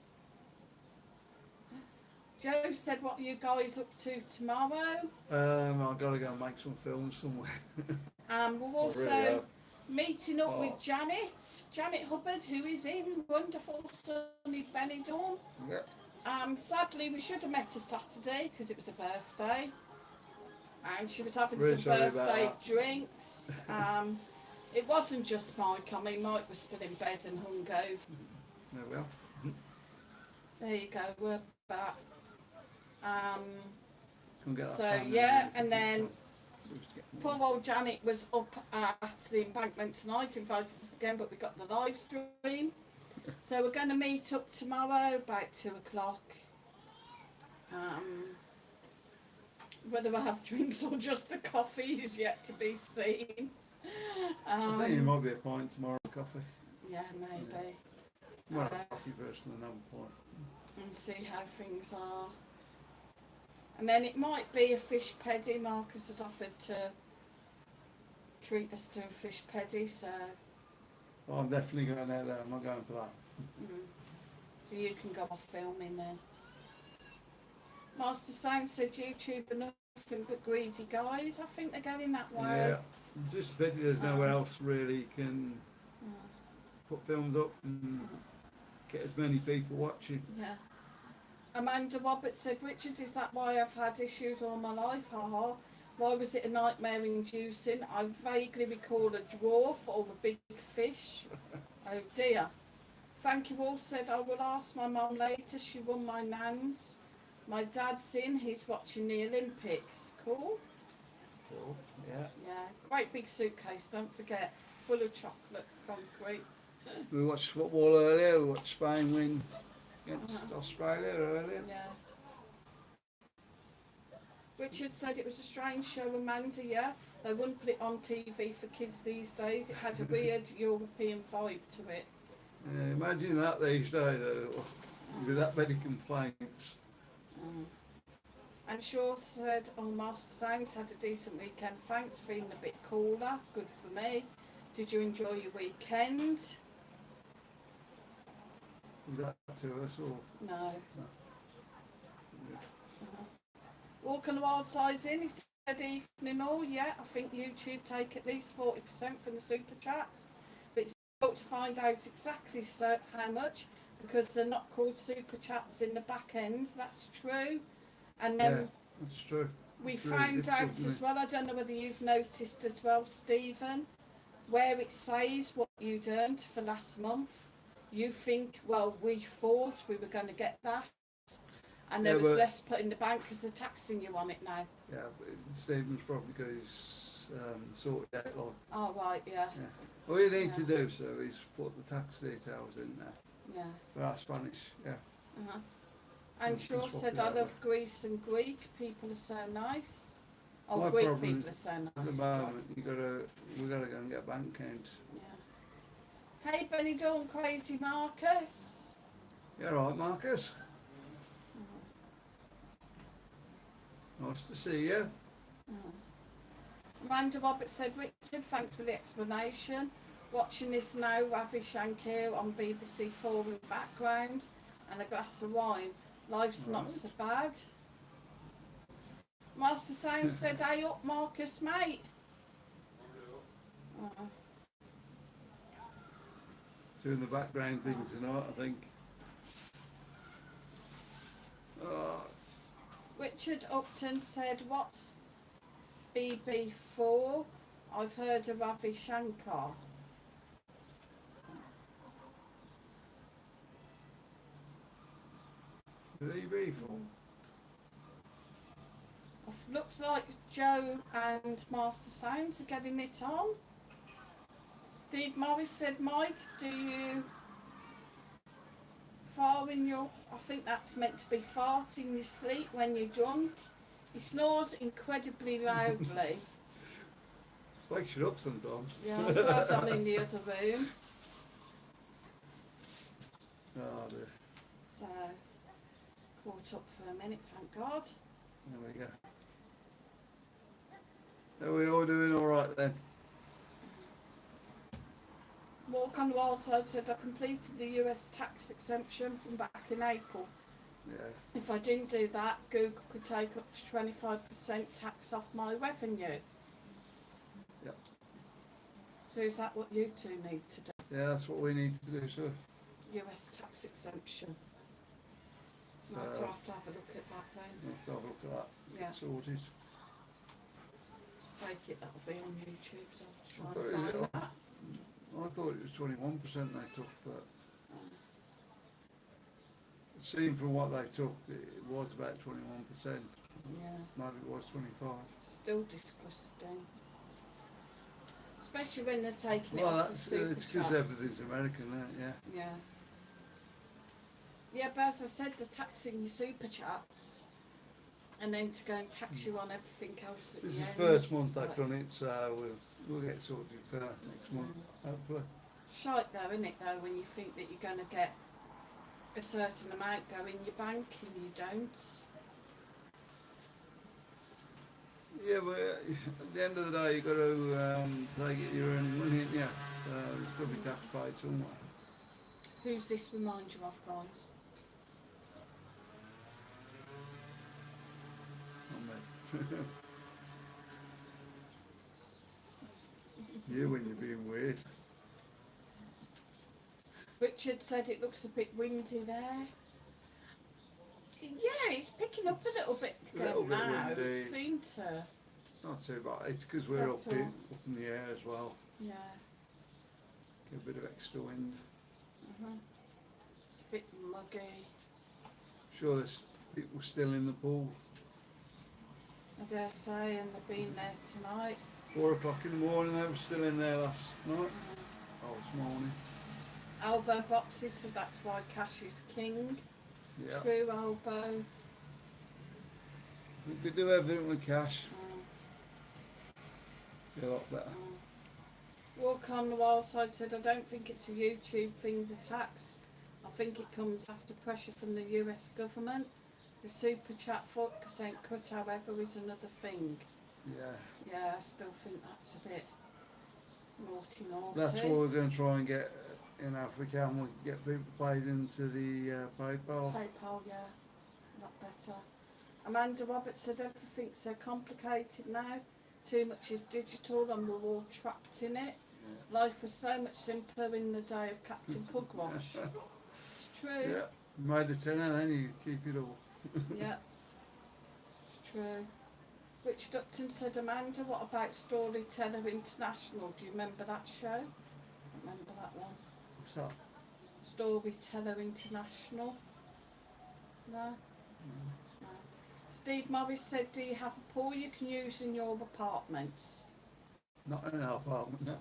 Joe said, what are you guys up to tomorrow? I've got to go and make some films somewhere. We're also really have. meeting up Oh. with Janet Hubbard, who is in wonderful sunny Benidorm. Yeah. Sadly, we should have met her Saturday because it was her birthday. And she was having Really some sorry about birthday that. drinks. It wasn't just Mike. I mean, Mike was still in bed and hungover. There we are. There you go, we're back. Come get that So, family yeah, reunion. and then So it's getting- poor old Janet was up at the embankment tonight, invited us again, but we got the live stream. So we're going to meet up tomorrow about 2 o'clock. Whether I have drinks or just a coffee is yet to be seen. I think it might be a pint tomorrow, coffee. Yeah, maybe. Might have coffee first and then have a pint. And see how things are. And then it might be a fish peddy. Marcus has offered to treat us to a fish peddy, so Well, I'm definitely going out there. I'm not going for that. so you can go off filming then. Master Sound said YouTube are nothing but greedy guys. I think they're going that way. Yeah. It's just a pity there's nowhere else really you can put films up and get as many people watching. Yeah. Amanda Roberts said, Richard, is that why I've had issues all my life? Haha. Why was it a nightmare inducing? I vaguely recall a dwarf or a big fish. Oh dear. Thank you all said I will ask my mum later. She won my nans. My dad's in, he's watching the Olympics. Cool. Cool. Yeah. Yeah. Great big suitcase, don't forget. Full of chocolate concrete. We watched football earlier. We watched Spain win against Australia earlier. Yeah. Richard said it was a strange show, Amanda, yeah. They wouldn't put it on TV for kids these days. It had a weird European vibe to it. Yeah, imagine that these days, with that many complaints. And Shaw said, oh, Master Sounds had a decent weekend. Thanks, feeling a bit cooler. Good for me. Did you enjoy your weekend? Was that to us or? No. Yeah. Walk on the wild side's in. He said, evening all. Yeah, I think YouTube take at least 40% from the super chats. But it's difficult to find out exactly how much because they're not called super chats in the back ends. That's true. And then Yeah, that's true. we It's really found out difficult, as well, I don't know whether you've noticed as well, Stephen, where it says what you'd earned for last month. You think, well, we thought we were going to get that. And there Yeah, was but- less put in the bank because they're taxing you on it now. Yeah, but Stephen's probably got his sorted out like. Oh, right, yeah. All you need Yeah. to do, so, is put the tax details in there Yeah. for our Spanish. Yeah. Uh-huh. And You can Shaw swap said, it I out love with- Greece and Greek. People are so nice. Oh, My Greek problem people are so nice. At the moment, we gotta go and get a bank account. Yeah. Hey, Benidorm, crazy Marcus. Yeah, right, Marcus. Nice to see you. Amanda Roberts said, Richard, thanks for the explanation. Watching this now, Ravi Shankar on BBC 4 in the background and a glass of wine. Life's not Right. so bad. Master Sam said, hey up Marcus, mate. Doing the background thing tonight, I think. Richard Upton said, what's BB4? I've heard of Ravi Shankar. Who'd he be for? Looks like Joe and Master Sounds are getting it on. Steve Morris said, Mike, do you fart in your... I think that's meant to be fart in your sleep when you're drunk. He snores incredibly loudly. Wakes you up sometimes. Yeah, I'm glad I'm in the other room. Oh dear. So, caught up for a minute, thank God. There we go. Are we all doing alright then? Walk on the Wild Side said, I completed the US tax exemption from back in April. Yeah. If I didn't do that, Google could take up to 25% tax off my revenue. Yep. So is that what you two need to do? Yeah, that's what we need to do, so. US tax exemption. Might So- have to have a look at that then. We'll have to have a look at that. Yeah, Sorted. take it, that'll be on YouTube, so I'll I try and thought find it- that. I thought it was 21% they took, but it seemed from what they took, it was about 21%. Yeah, Maybe it was 25. still disgusting. Especially when they're taking it Well, off the that's super it's because chats. everything's American, isn't it? Yeah. Yeah. Yeah, but as I said, they're taxing your super chats and then to go and tax you on everything else at This the is end. the first month It's they've like- done it, so we'll get sorted for that next month, hopefully. Shite though, isn't it though, when you think that you're going to get a certain amount go in your bank and you don't. Yeah, but at the end of the day, you've got to take it, you're earning money, ain't you? So it's got to be tax paid somewhere. Who's this remind you of, guys? Not me. You when you're being weird. Richard said it looks a bit windy there. Yeah, it's picking up a little bit A little again bit now. windy. It seemed to. It's not too bad. It's because we're up Settle. up in the air as well. Yeah. Get a bit of extra wind. It's a bit muggy. Sure, there's people still in the pool. I dare say, and they've been there tonight. 4 o'clock in the morning, they were still in there last night. Oh, this morning. Elbow boxes, so that's why cash is king. Yeah. True elbow. We could do everything with cash. Be a lot better. Walk on the Wild Side said, I don't think it's a YouTube thing, the tax. I think it comes after pressure from the US government. The super chat 40% cut, however, is another thing. Yeah. Yeah, I still think that's a bit naughty. That's what we're going to try and get in Africa, and we'll get people paid into the PayPal. PayPal, yeah, a lot better. Amanda Roberts said everything's so complicated now. Too much is digital and we're all trapped in it. Yeah. Life was so much simpler in the day of Captain Pugwash. It's true. Yeah. Made a tenner, then you keep it all. Yeah, it's true. Richard Upton said, Amanda, what about Storyteller International? Do you remember that show? I remember that one. What's that? Storyteller International? No? No. Steve Morris said, do you have a pool you can use in your apartments? Not in an apartment, no.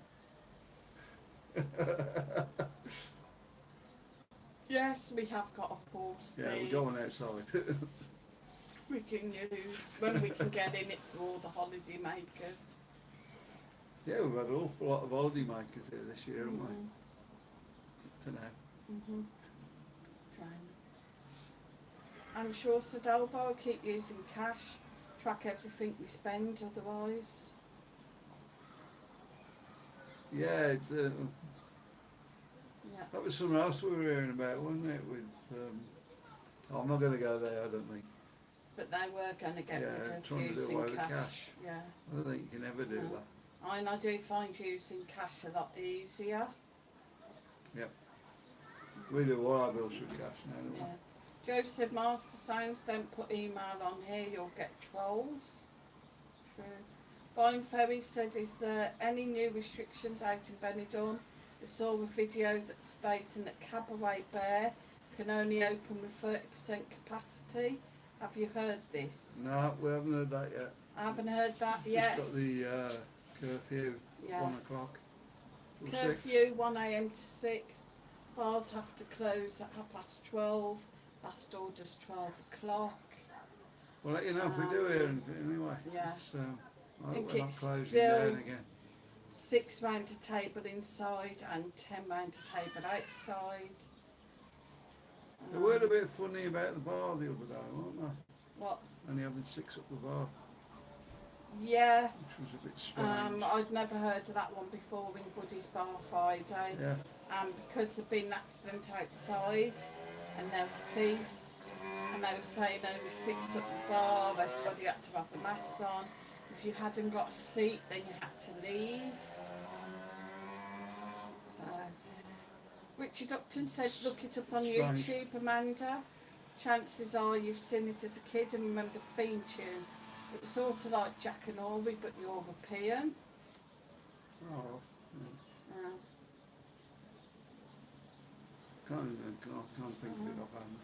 Yes, we have got a pool, Steve. Yeah, we're going outside. We can use when we can get in it for all the holiday makers. Yeah, we've had an awful lot of holiday makers here this year, haven't we? To now. I'm sure said Elbow, I keep using cash, track everything we spend otherwise. Yeah, Yeah. that was something else we were hearing about, wasn't it? With, I'm not going to go there, I don't think. But they were going to get rid of trying to do using away with cash. cash. Yeah. I don't think you can ever do No. that. And I do find using cash a lot easier. Yep. We do all our bills with cash now, don't we? Yeah. Joe said, Master Sounds, don't put email on here, you'll get trolls. True. Brian Ferry said, is there any new restrictions out in Benidorm? I saw a video that stating that Cabaret Bear can only open with 30% capacity. Have you heard this? No, we haven't heard that yet. I haven't heard that yet. Just got the curfew, Yeah. 1 o'clock. till 6. Curfew 1 AM to 6. Bars have to close at 12:30. Last order's 12 o'clock. We'll let you know if we do hear anything anyway. Yeah. It's, I I hope think we're not it's closing still down again. 6 round a table inside and 10 round a table outside. They were a bit funny about the bar the other day, weren't they? What? Only having 6 up the bar, Yeah. which was a bit strange. I'd never heard of that one before in Buddy's Bar Friday. Yeah. Because there'd been an accident outside and there were police and they were saying only 6 up the bar, everybody had to have the masks on. If you hadn't got a seat, then you had to leave. So, Richard Upton said, look it up on Strange. YouTube, Amanda. Chances are you've seen it as a kid and remember the theme tune. It's sort of like Jack and Orby, but European. Oh, yeah. Can't think of it offhand.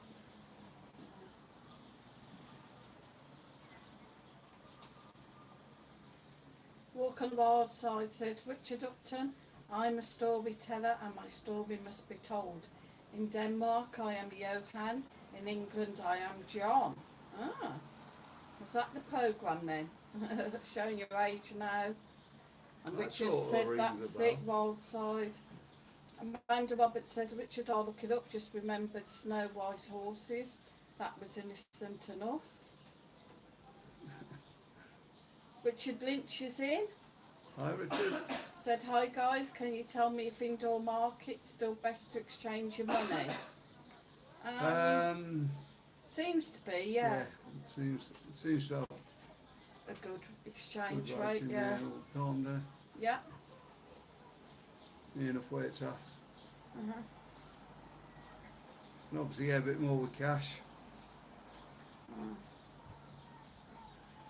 Walk on the Wild Side says, Richard Upton, I'm a storyteller and my story must be told. In Denmark I am Johan, in England I am John. Ah, was that the programme then? Showing your age now. And That Richard sort of said, rings that's a bell. it, Wild Side. Amanda Roberts said, Richard, I'll look it up, just remembered Snow White horses. That was innocent enough. Richard Lynch is in. Hi, Richard. Said, hi guys, can you tell me if indoor market's still best to exchange your money? Seems to be, yeah. It seems to have A good exchange good rate, rating yeah. there all the time there. Yeah. Near enough where it's at. Uh-huh. And obviously, yeah, a bit more with cash.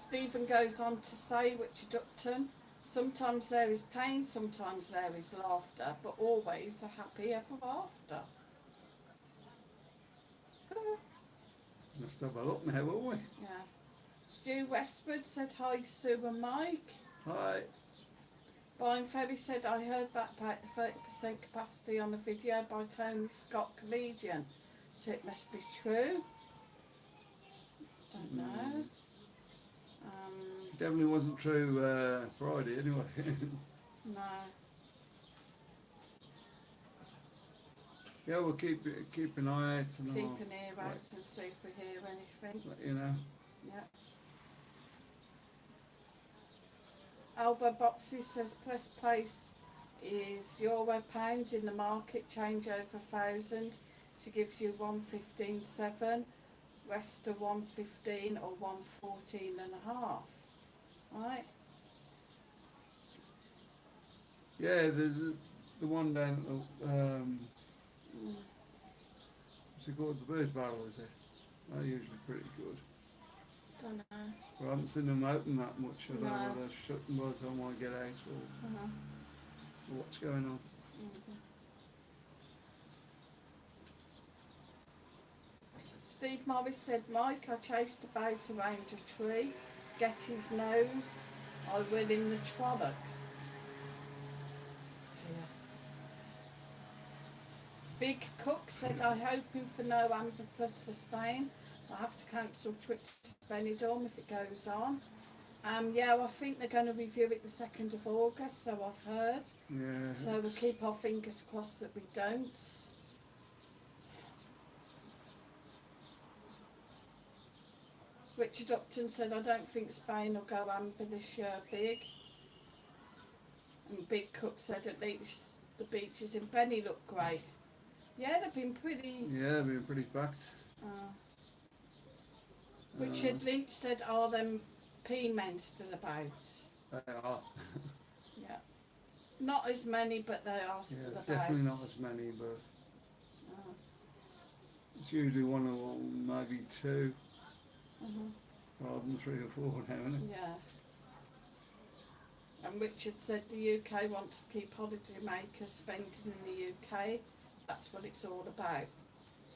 Stephen goes on to say, Richard Upton, sometimes there is pain, sometimes there is laughter, but always a happy ever after. Let's have a look now, won't we? Yeah. Stu Westwood said, hi Sue and Mike. Hi. Brian Ferry said, I heard that about the 30% capacity on the video by Tony Scott, comedian. So it must be true. Don't know. Definitely wasn't true Friday anyway. No. Yeah, we'll keep an eye out and Keep I'll an ear out and see if we hear anything. let you know. Yeah. Alba Boxy says press place is euro pound in the market, change over 1,000. She gives you 115.7, rest of 115 or 114.5. Right? Yeah, there's the one down at the, what's it called, the Birds Barrel, is it? They're usually pretty good. Don't know. Well, I haven't seen them open that much. I don't know No. whether they're shut by the time I get out or what's going on. Steve Morris said, Mike, I chased about around a tree, get his nose, I will in the trollocs. Dear. Big Cook said, I'm hoping for no Amber Plus for Spain. I have to cancel trip to Benidorm if it goes on. Yeah, I think they're going to review it the 2nd of August, so I've heard. Yeah. So we'll keep our fingers crossed that we don't. Richard Upton said, I don't think Spain will go amber this year, big. And Big Cook said, at least the beaches in Benny look great. Yeah, they've been pretty... Yeah, they've been pretty packed. Richard Lynch said, are them P-men still about? They are. Yeah. Not as many, but they are still Yeah, it's about. definitely not as many, but Oh. it's usually one or maybe two, rather than 3 or 4 now, isn't it? Yeah. And Richard said the UK wants to keep holiday makers spending in the UK. That's what it's all about.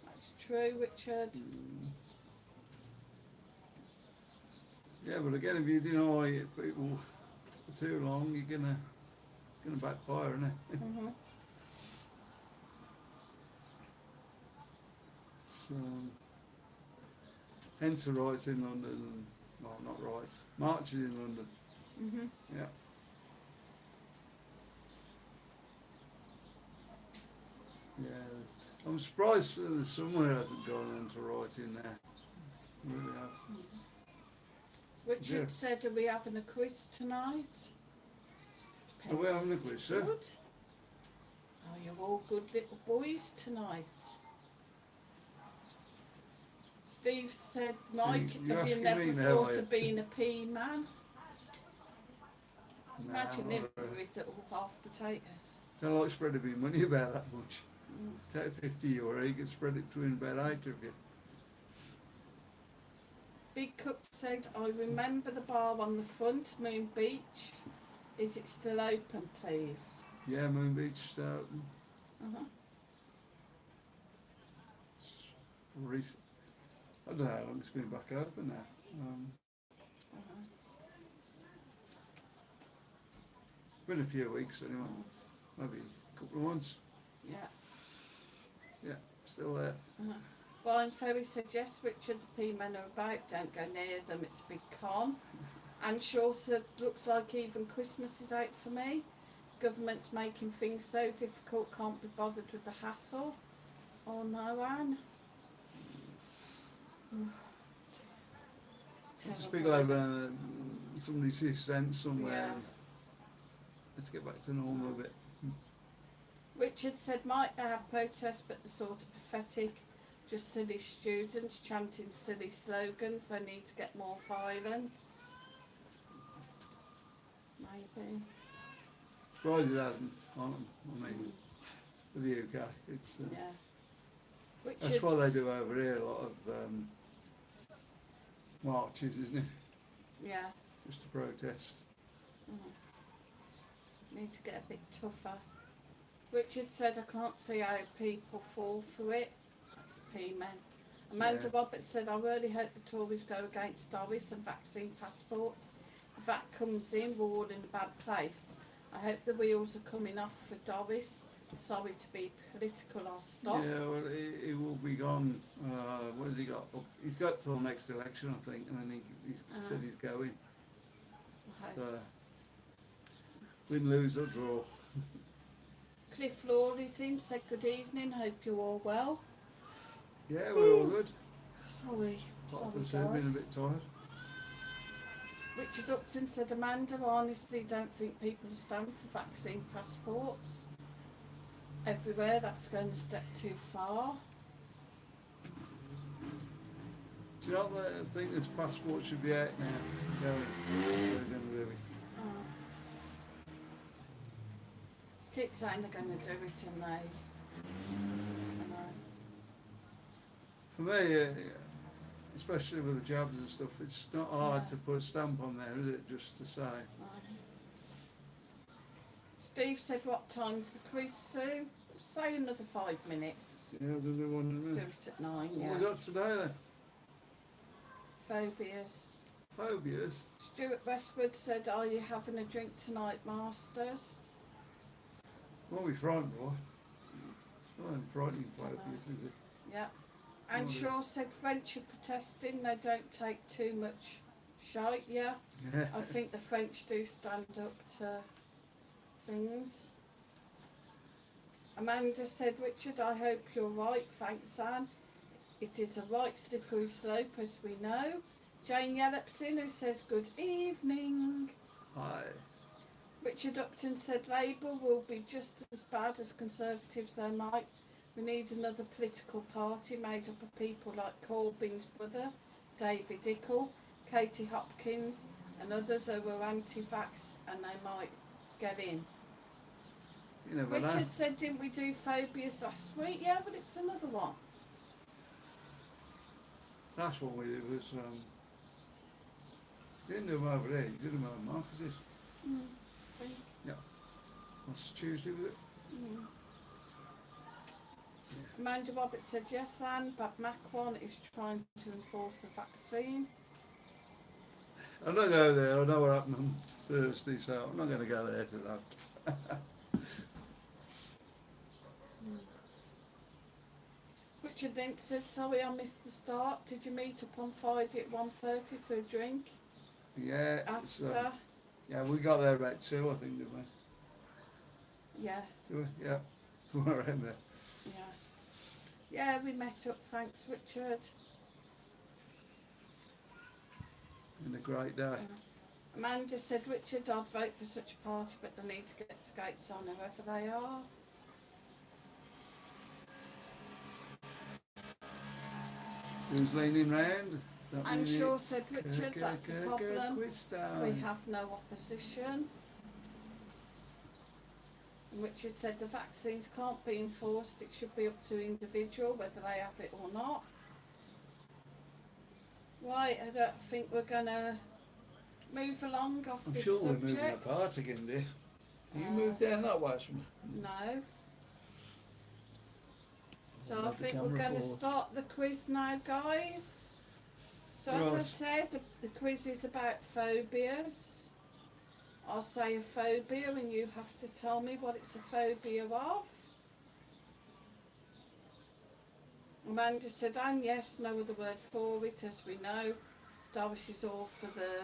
That's true, Richard. Yeah, but again, if you deny people for too long, you're gonna backfire, isn't it? It's, hence the riots in London. Well, not riots, marches in London. Yeah. Yeah, I'm surprised the summer hasn't gone into rioting there. Really have. Richard Yeah. said, are we having a quiz tonight? Are we having a quiz, sir? Good. Oh, you're all good little boys tonight. Steve said, Mike, You're have you asking never me now, thought are you? of being a pea man? Nah, Imagine not him really. with his little half potatoes. Don't like spreading me money about that much. Take 50 euro, you can spread it between about 8 of you. Big Cook said, I remember the bar on the front, Moon Beach. Is it still open, please? Yeah, Moon Beach start. Recent. I don't know how long it's been back open now. It's been a few weeks anyway. Maybe a couple of months. Yeah. Yeah, still there. Brian Ferry said, yes, Richard, the P-men are about, don't go near them, it's a big con. And Shaw said, looks like even Christmas is out for me. Government's making things so difficult, can't be bothered with the hassle. Oh no, Anne. It's terrible. Speak like somebody sees sense somewhere. Yeah. And let's get back to normal a bit. Richard said, might they have protests, but they're sort of pathetic. Just silly students chanting silly slogans. They need to get more violence. Maybe. Surprised it hasn't on them. I mean, for the UK, it's Yeah. that's Richard, what they do over here. A lot of marches, isn't it? Yeah. just to protest. Need to get a bit tougher. Richard said I can't see how people fall for it. That's P-men. Amanda Yeah. Roberts said I really hope the Tories go against Doris and vaccine passports. If that comes in, we're all in a bad place. I hope the wheels are coming off for Doris. Sorry to be political, I'll stop. Yeah, well, he will be gone. What has he got? Oh, he's got till next election, I think, and then he said he's going. Okay. So, win, lose or draw. Cliff Laurising said good evening, hope you're all well. Yeah, we're all good. Sorry, Apart sorry from Sue being a guys. bit tired. Richard Upton said Amanda, I honestly don't think people stand for vaccine passports. Everywhere, that's going a step too far. Do you not think this passport should be out now? Going, they're going to do it. Keep saying they're going to do it and they... I know. For me, especially with the jabs and stuff, it's not hard Yeah. to put a stamp on there, is it? Just to say. Steve said what time's the quiz, Sue? Say another 5 minutes. Yeah, we'll do one in a Do minute. it at 9, What yeah. we got today then? Phobias. Phobias. Stuart Westwood said, are you having a drink tonight, Masters? What are we frightened for? It's not them frightening phobias, is it? Yeah. And Oh, Shaw said French are protesting, they don't take too much shite, yeah. Yeah. I think the French do stand up to things. Amanda said, Richard, I hope you're right, thanks Anne. It is a right slippery slope, as we know. Jane Yellepson, who says good evening. Aye. Richard Upton said Labour will be just as bad as Conservatives they might. We need another political party made up of people like Corbyn's brother, David Ickle, Katie Hopkins and others who were anti-vax, and they might get in. You never know. Richard said, didn't we do phobias last week? Yeah, but it's another one. Last one we did was, you didn't do them over there, you did them over Marcus's. I think. What's Tuesday, was it? Amanda Roberts said, yes, Anne, but Macron is trying to enforce the vaccine. I'm not going there, I know what happened on Thursday, so I'm not going to go there to that. Richard Dent said, sorry I missed the start. Did you meet up on Friday at 1:30 for a drink? Yeah, After? yeah, we got there about 2, I think, didn't we? Yeah, Did we? Yeah, somewhere around there. yeah. Yeah, we met up, thanks Richard. And a great day. Amanda said, Richard, I'd vote for such a party, but they need to get skates on whoever they are. Who's leaning round? And Shaw said, Richard, that's a problem. Quiz We time. have no opposition. And Richard said the vaccines can't be enforced, it should be up to individual whether they have it or not. Right, I don't think we're going to move along off I'm this sure subject. we're moving apart again, dear. You Uh, moved down that way from No. So I'll I have the think we're camera going to forward. start the quiz now, guys. So as I Right. said, the quiz is about phobias. I'll say a phobia and you have to tell me what it's a phobia of. Amanda said, and yes, no other word for it, as we know. Doris is all for the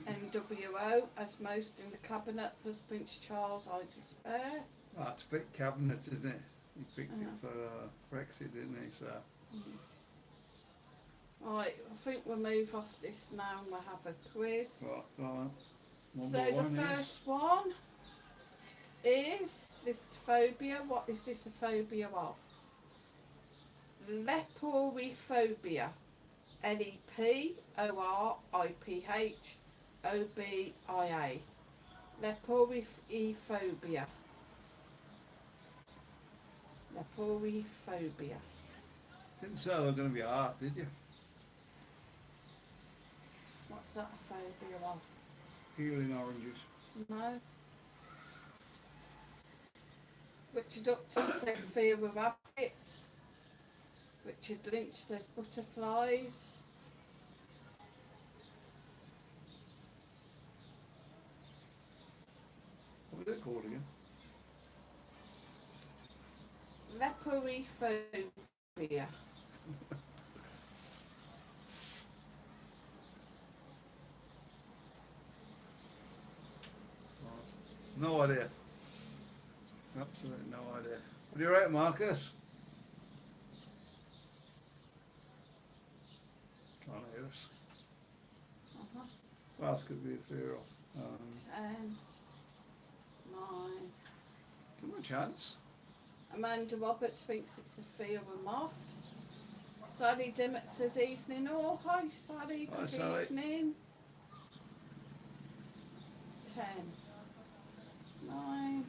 NWO, as most in the cabinet, plus Prince Charles, I despair. That's a bit cabinet, isn't it? He picked Yeah. it for Brexit, didn't he? So Right, I think we'll move off this now and we'll have a quiz. right, right. So the first one is this phobia. What is this a phobia of? Leporophobia. Leporophobia. Leporophobia. Leporophobia. Didn't say they were going to be hard, did you? What's that a phobia of? Peeling oranges. No. Richard Upton said fear of rabbits. Richard Lynch says butterflies. What was it called again? Leperophobia. No idea. Absolutely no idea. What do you reckon, Marcus? Can't hear us. Uh-huh. What else could be a fear of? 10, 9. Give him a chance. Amanda Roberts thinks it's a fear of moths. Sally Dimmock says evening all. Hi Sally, Hi, good Sally. evening. 10, 9.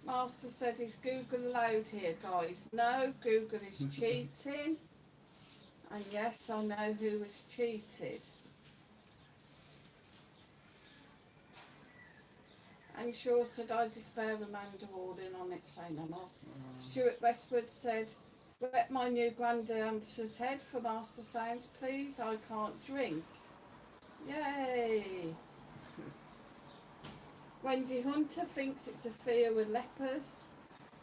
Master said is Google allowed here guys? No, Google is cheating. And yes, I know who was cheated. And Shaw said I despair Amanda Warden on it, say no more. Stuart Westwood said, wet my new granddancer's head for Master Sounds please, I can't drink. Yay! Wendy Hunter thinks it's a fear with lepers.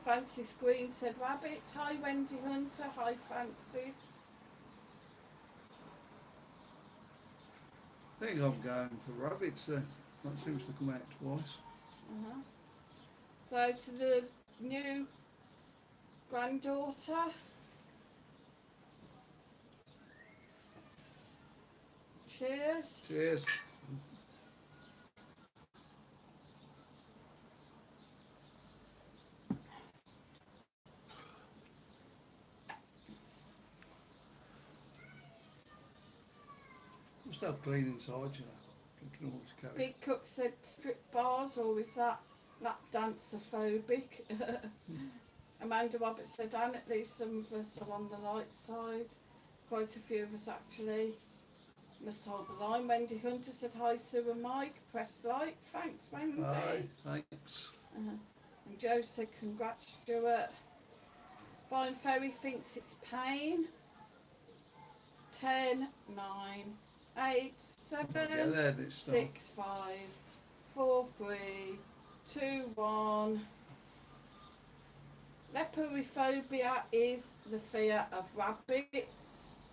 Francis Green said rabbits. Hi Wendy Hunter, hi Francis. I think I'm going for rabbits then. That seems to come out twice. So to the new granddaughter. Cheers. Cheers. Must have clean inside, you know. Drinking all this carry. Big Cook said strip bars, or is that lap dancer phobic? Amanda Roberts said, and at least some of us are on the light side. Quite a few of us actually. Must hold the line. Wendy Hunter said, hi Sue and Mike, press like. Thanks Wendy. Aye, thanks. And Joe said, congrats Stuart. Brian Ferry thinks it's pain. 10, 9, 8, 7, Get there, this stuff. 6, 5, 4, 3, 2, 1. Leperophobia is the fear of rabbits.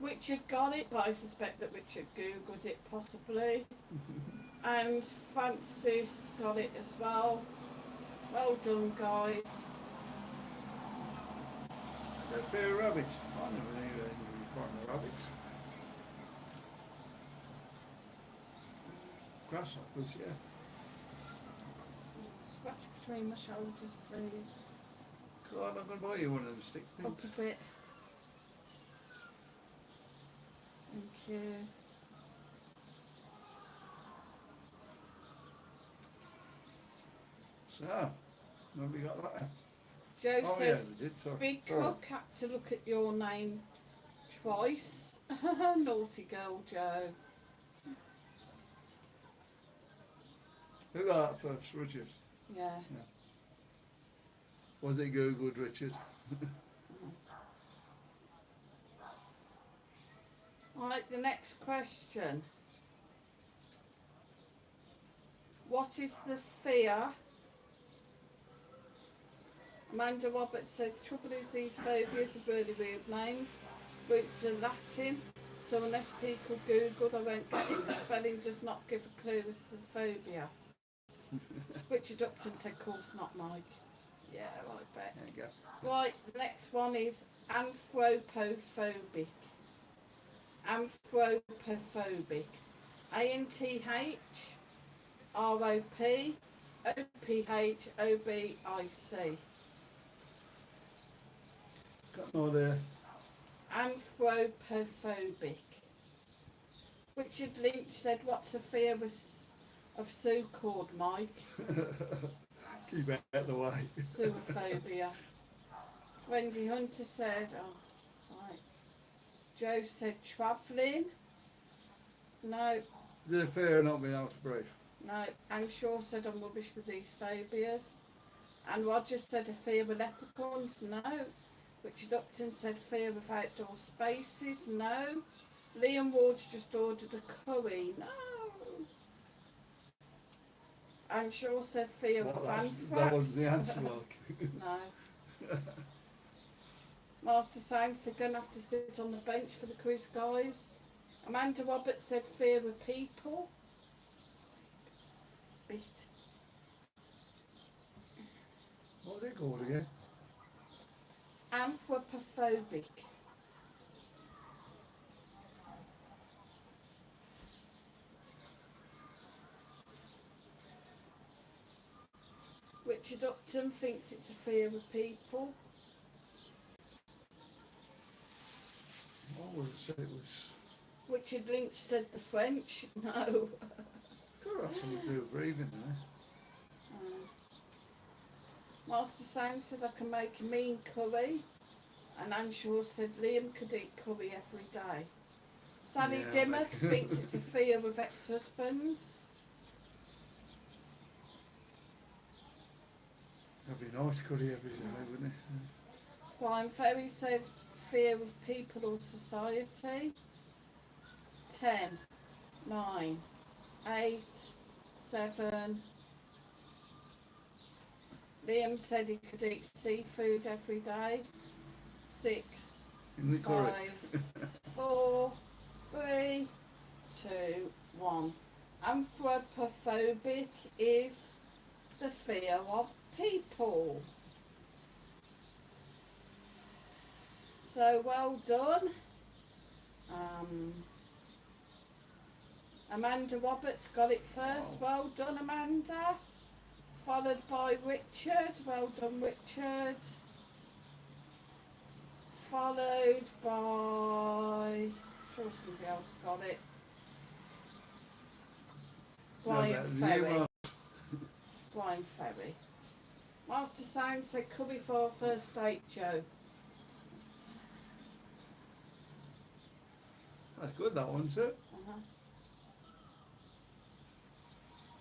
Richard got it, but I suspect that Richard googled it possibly. And Francis got it as well. Well done guys. They're fear of rabbits. I never knew anything frightened of rabbits. Grasshoppers, yeah. Scratch between my shoulders please. God, I'm going to buy you one of them stick Up things. a bit. Thank you. So, when we got that? Joe Oh says, yeah, we did. Sorry. Big Oh. Cook had to look at your name twice. Naughty girl, Joe. Who got that first, Richard? Yeah. Was it googled, Richard? Right, the next question. What is the fear? Amanda Roberts said, the trouble is these phobias are really weird names. Roots are Latin, so unless people Googled, I won't get it. The spelling does not give a clue as to the phobia. Richard Upton said, course not, Mike. Yeah, I bet. There you go. Right, the next one is anthropophobic. Anthropophobic. ANTH ROP OPH OBIC. Got no idea. Anthropophobic. Richard Lynch said, what's a fear of Sue called, Mike? Keep it out of the way. Suophobia. Wendy Hunter said, oh, Joe said travelling. No, The fear of not being able to breathe. no. Anshaw said I'm rubbish with these phobias. And Roger said a fear of leprechauns. No. Richard Upton said fear of outdoor spaces. No. Liam Ward's just ordered a curry. No. Anshaw said fear Well, of that anthrax. was the answer, like. No. Master Sound said gonna have to sit on the bench for the quiz, guys. Amanda Roberts said fear of people. Bit. What was it called again? Anthropophobic. Richard Upton thinks it's a fear of people. What was it? Said it was. Richard Lynch said the French. No. Could have something to do with breathing there. Master Sound said I can make a mean curry. And Anshaw said Liam could eat curry every day. Sally Yeah, Dimmock mate. thinks it's a fear of ex-husbands. That'd be nice curry every day, wouldn't it? Brian Ferry said fear of people or society. 10, 9, 8, 7. Liam said he could eat seafood every day. 6, In the curry. 5, 4, 3, 2, 1. Anthropophobic is the fear of people. So well done. Amanda Roberts got it first. Well done, Amanda. Followed by Richard. Well done, Richard. Followed by... sure somebody else got it. Brian Ferry. Brian Ferry. Master Sound said curry for a first date, Joe. That's good, that one, sir.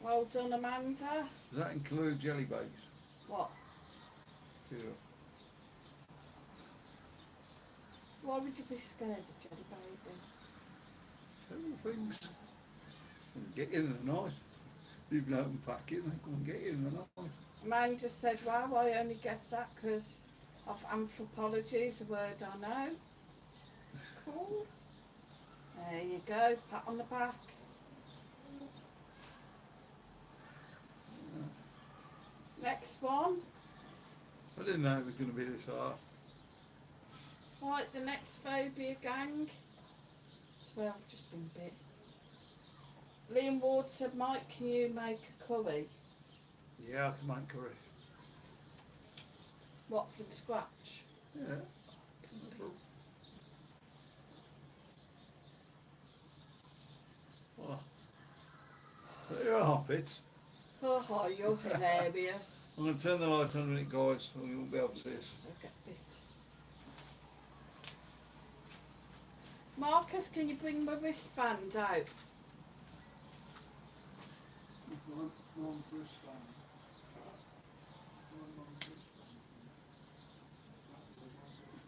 Well done, Amanda. Does that include jelly bags? What? Yeah. Why would you be scared of jelly babies? Several things. Get in the night. You can open pack it and they come and get you in the night. Amanda said, wow, I only guessed that because of anthropology is a word I know. Cool. There you go, pat on the back. Next one. I didn't know it was going to be this hard. Right, the next phobia gang. That's where I've just been bit. Liam Ward said, Mike, can you make a curry? Yeah, I can make curry. What, from scratch? Yeah. Oh. So you're a hobbit. Oh, you're hilarious. I'm going to turn the light on a minute, guys, so you won't be able to see us. So get bit. Marcus, can you bring my wristband out?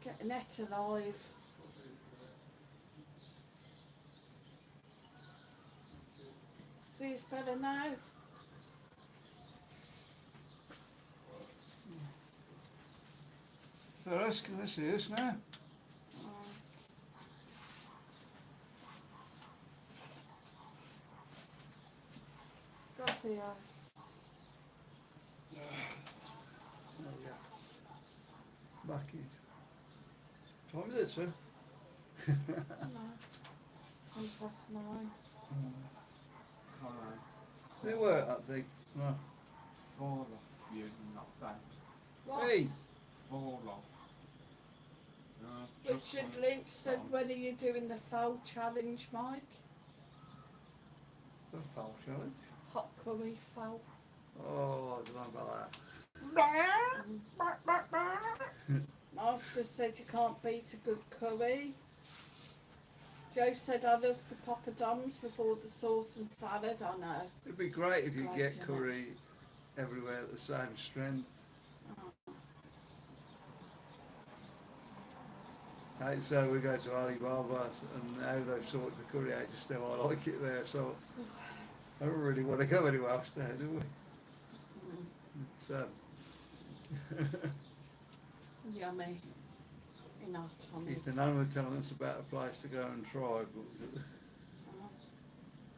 Get the net alive. See, it's better now. So let's can this see us now. Got the ice. Oh yeah. Back in. What time is it, sir? No. 9:20. Come They work, I think. No. fall off you, not bad. What? Hey. Fall off. Just Richard on Lynch said, some- when are you doing the foul challenge, Mike? The foul challenge. Hot curry foul. Oh, I don't know about that. Master said you can't beat a good curry. Joe said I love the poppadoms with all the sauce and salad. I know. It'd be great It's if you great, get isn't it? curry everywhere at the same strength. Like, so we go to Alibaba's and now they've sorted the curry out just how I like it there, so I don't really want to go anywhere else there, do we? It's, Yummy. In our tummy. Ethan and Anne were telling us about a place to go and try, but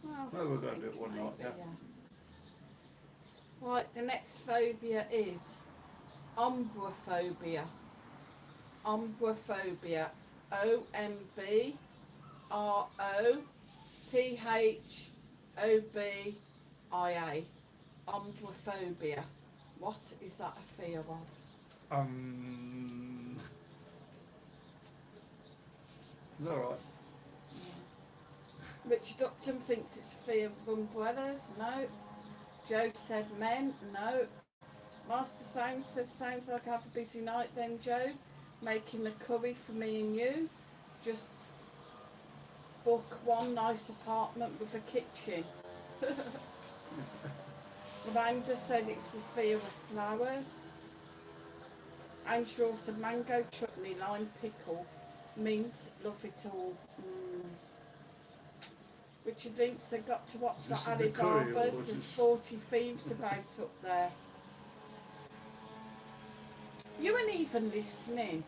well, we're going to do it one night, yeah. Right, the next phobia is ombraphobia. Ombraphobia. OMBROPHOBIA. Ombraphobia. What is that a fear of? Is that right? Richard Upton thinks it's fear of umbrellas. No. Joe said men. No. Master Sounds said sounds like I have a busy night then, Joe. Making the curry for me and you. Just book one nice apartment with a kitchen. Amanda said it's the fear of flowers. Angela said mango chutney, lime pickle, mint, love it all. Richard Lynch said got to watch Is that this the curry or Alibaba's. was There's this- 40 thieves about up there. You weren't even listening.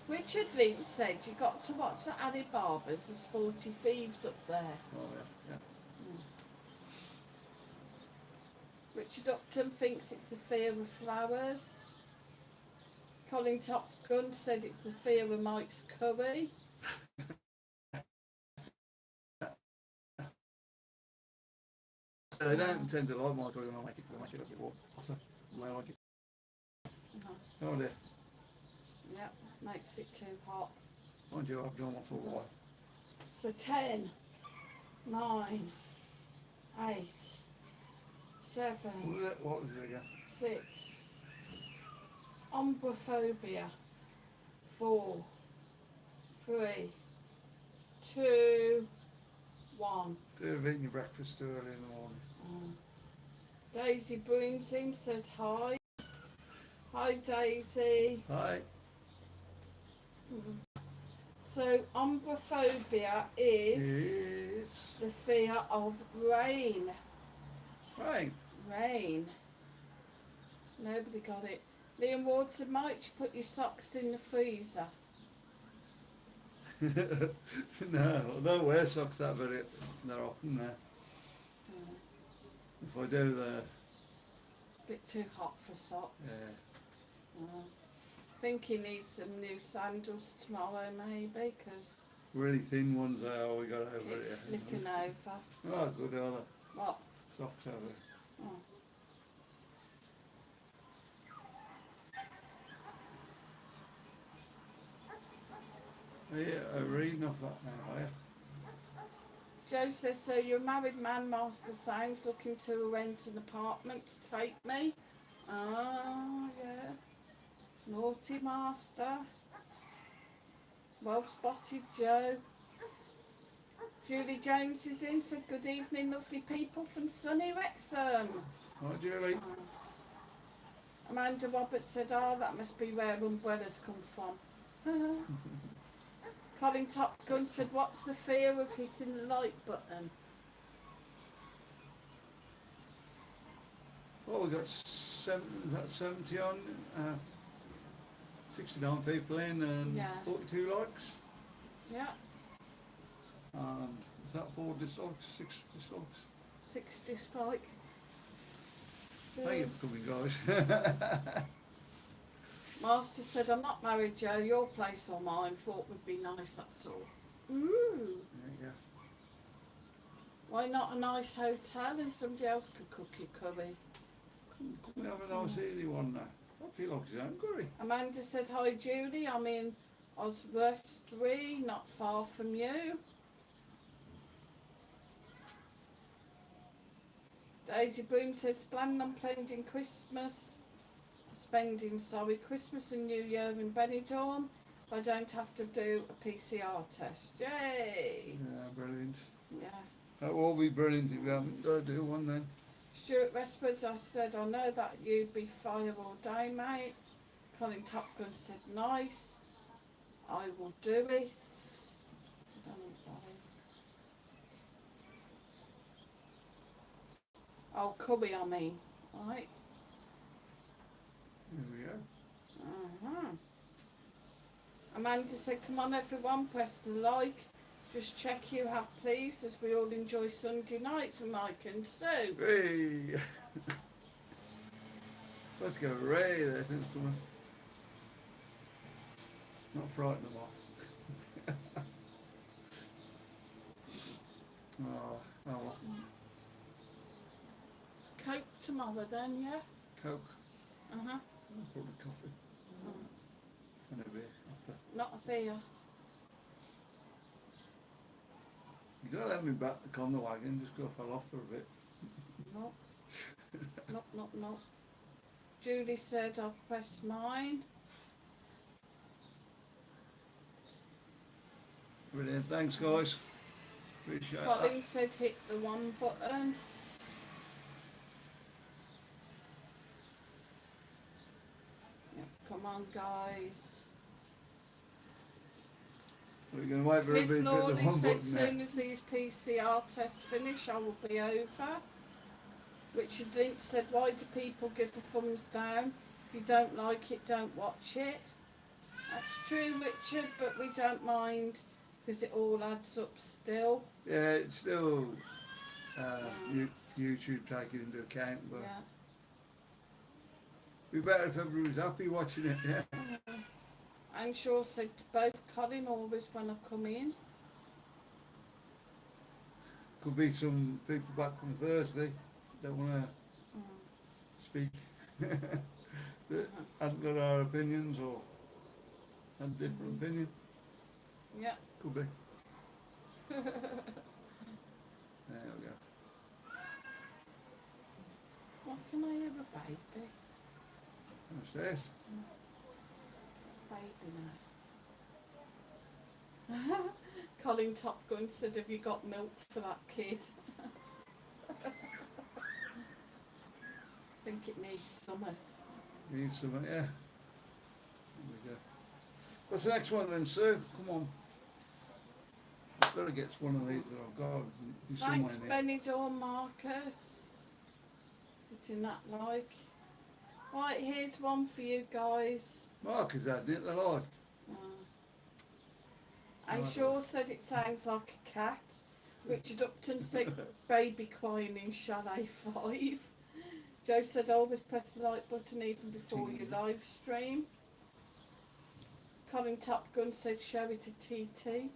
Richard Lynch said you got to watch the Alibaba's. There's 40 thieves up there. Oh, yeah. Richard Upton thinks it's the fear of flowers. Colin Top Gun said it's the fear of Mike's curry. They don't tend to like my curry when I make it a bit warm. Awesome. I like it. Oh dear. Yep, makes it too hot. Mind you, I've done one for a while. So 10, 9, 8, 7, What was it again? 6. Ombraphobia. 4, 3, 2, 1. Fear of eating your breakfast too early in the morning. Daisy Broomsing says hi. Hi Daisy. Hi. So ombraphobia is It's the fear of rain. rain. Rain. Nobody got it. Liam Ward said, Mike, you put your socks in the freezer. No, I don't wear socks that very they're often there. If I do, they're Bit too hot for socks. yeah. Think he needs some new sandals tomorrow maybe, because Really thin ones are we got over it's here. slipping over. Oh, good, are they? What? Socks over here. Oh. Yeah, I'm reading off that now, are you? Joe says, so you're a married man, Master Sounds, looking to rent an apartment to take me? Oh, yeah. Naughty Master. Well spotted, Joe. Julie James is in, said, good evening, lovely people from sunny Wrexham. Right, Julie? Amanda Roberts said, oh, that must be where umbrellas come from. Colin Top Gun said, what's the fear of hitting the like button? Well, we've got 70 on, 69 people in and Yeah. 42 likes. Yeah, Is that 4 dislikes, 6 dislikes? 6 dislike. Thank you for coming, guys. Master said, I'm not married, Joe. Your place or mine. Thought would be nice, that's all. Ooh. There you go. Why not a nice hotel and somebody else could cook your curry? Come and have a nice easy one now. I feel like he's hungry. Amanda said, hi, Julie. I'm in Oswestry, not far from you. Daisy Broom said, planning on spending Christmas and New Year in Benidorm. I don't have to do a PCR test. Yay! Yeah, brilliant. Yeah. That will be brilliant if you haven't got to do one then. Stuart Westwood, I said, I know that you'd be fire all day, mate. Colin Top Gun said, nice. I will do it. I don't know what that is. Oh, cubby, I mean. Right. Here we go. Uh-huh. Amanda said, come on everyone, press the like. Just check you have please, as we all enjoy Sunday nights with Mike and Sue. Hey! Let's go Ray there, didn't someone? Not frighten them off. Oh, well. Coke tomorrow then, yeah? Coke. Uh-huh. Probably coffee. And a beer after. Not a beer. You gotta let me back on the wagon, just go fell off for a bit. No. No. Julie said, I'll press mine. Brilliant, thanks guys. Appreciate Colin that. said, hit the one button. Yep, come on, guys. We're going to wait for Cliff everybody to hit Lawley the one said, button soon there. as these PCR tests finish, I will be over. Richard Lynch said, why do people give a thumbs down? If you don't like it, don't watch it. That's true, Richard, but we don't mind because it all adds up still. Yeah, it's still YouTube taken into account, but Yeah. it'd be better if everybody was happy watching it, yeah. I'm sure said to both Colin always when I come in. Could be some people back from Thursday don't want to speak, that haven't got our opinions or have a different opinion. Yeah. Could be. There we go. Why can I have a baby? Upstairs. Baby now. Colin Top Gun said, have you got milk for that kid? I think it needs summers. Need some, yeah. There we go. What's the next one then, Sue? Come on. I've got to get one of these that I've got. Be somewhere Thanks, in here. Benidorm Marcus. It's in that like. Right, here's one for you guys. Mark is that, didn't they like? And Right. Shaw said it sounds like a cat. Richard Upton said baby crying in Chalet 5. Joe said always press the like button even before you live stream. Colin Top Gun said show it to TT.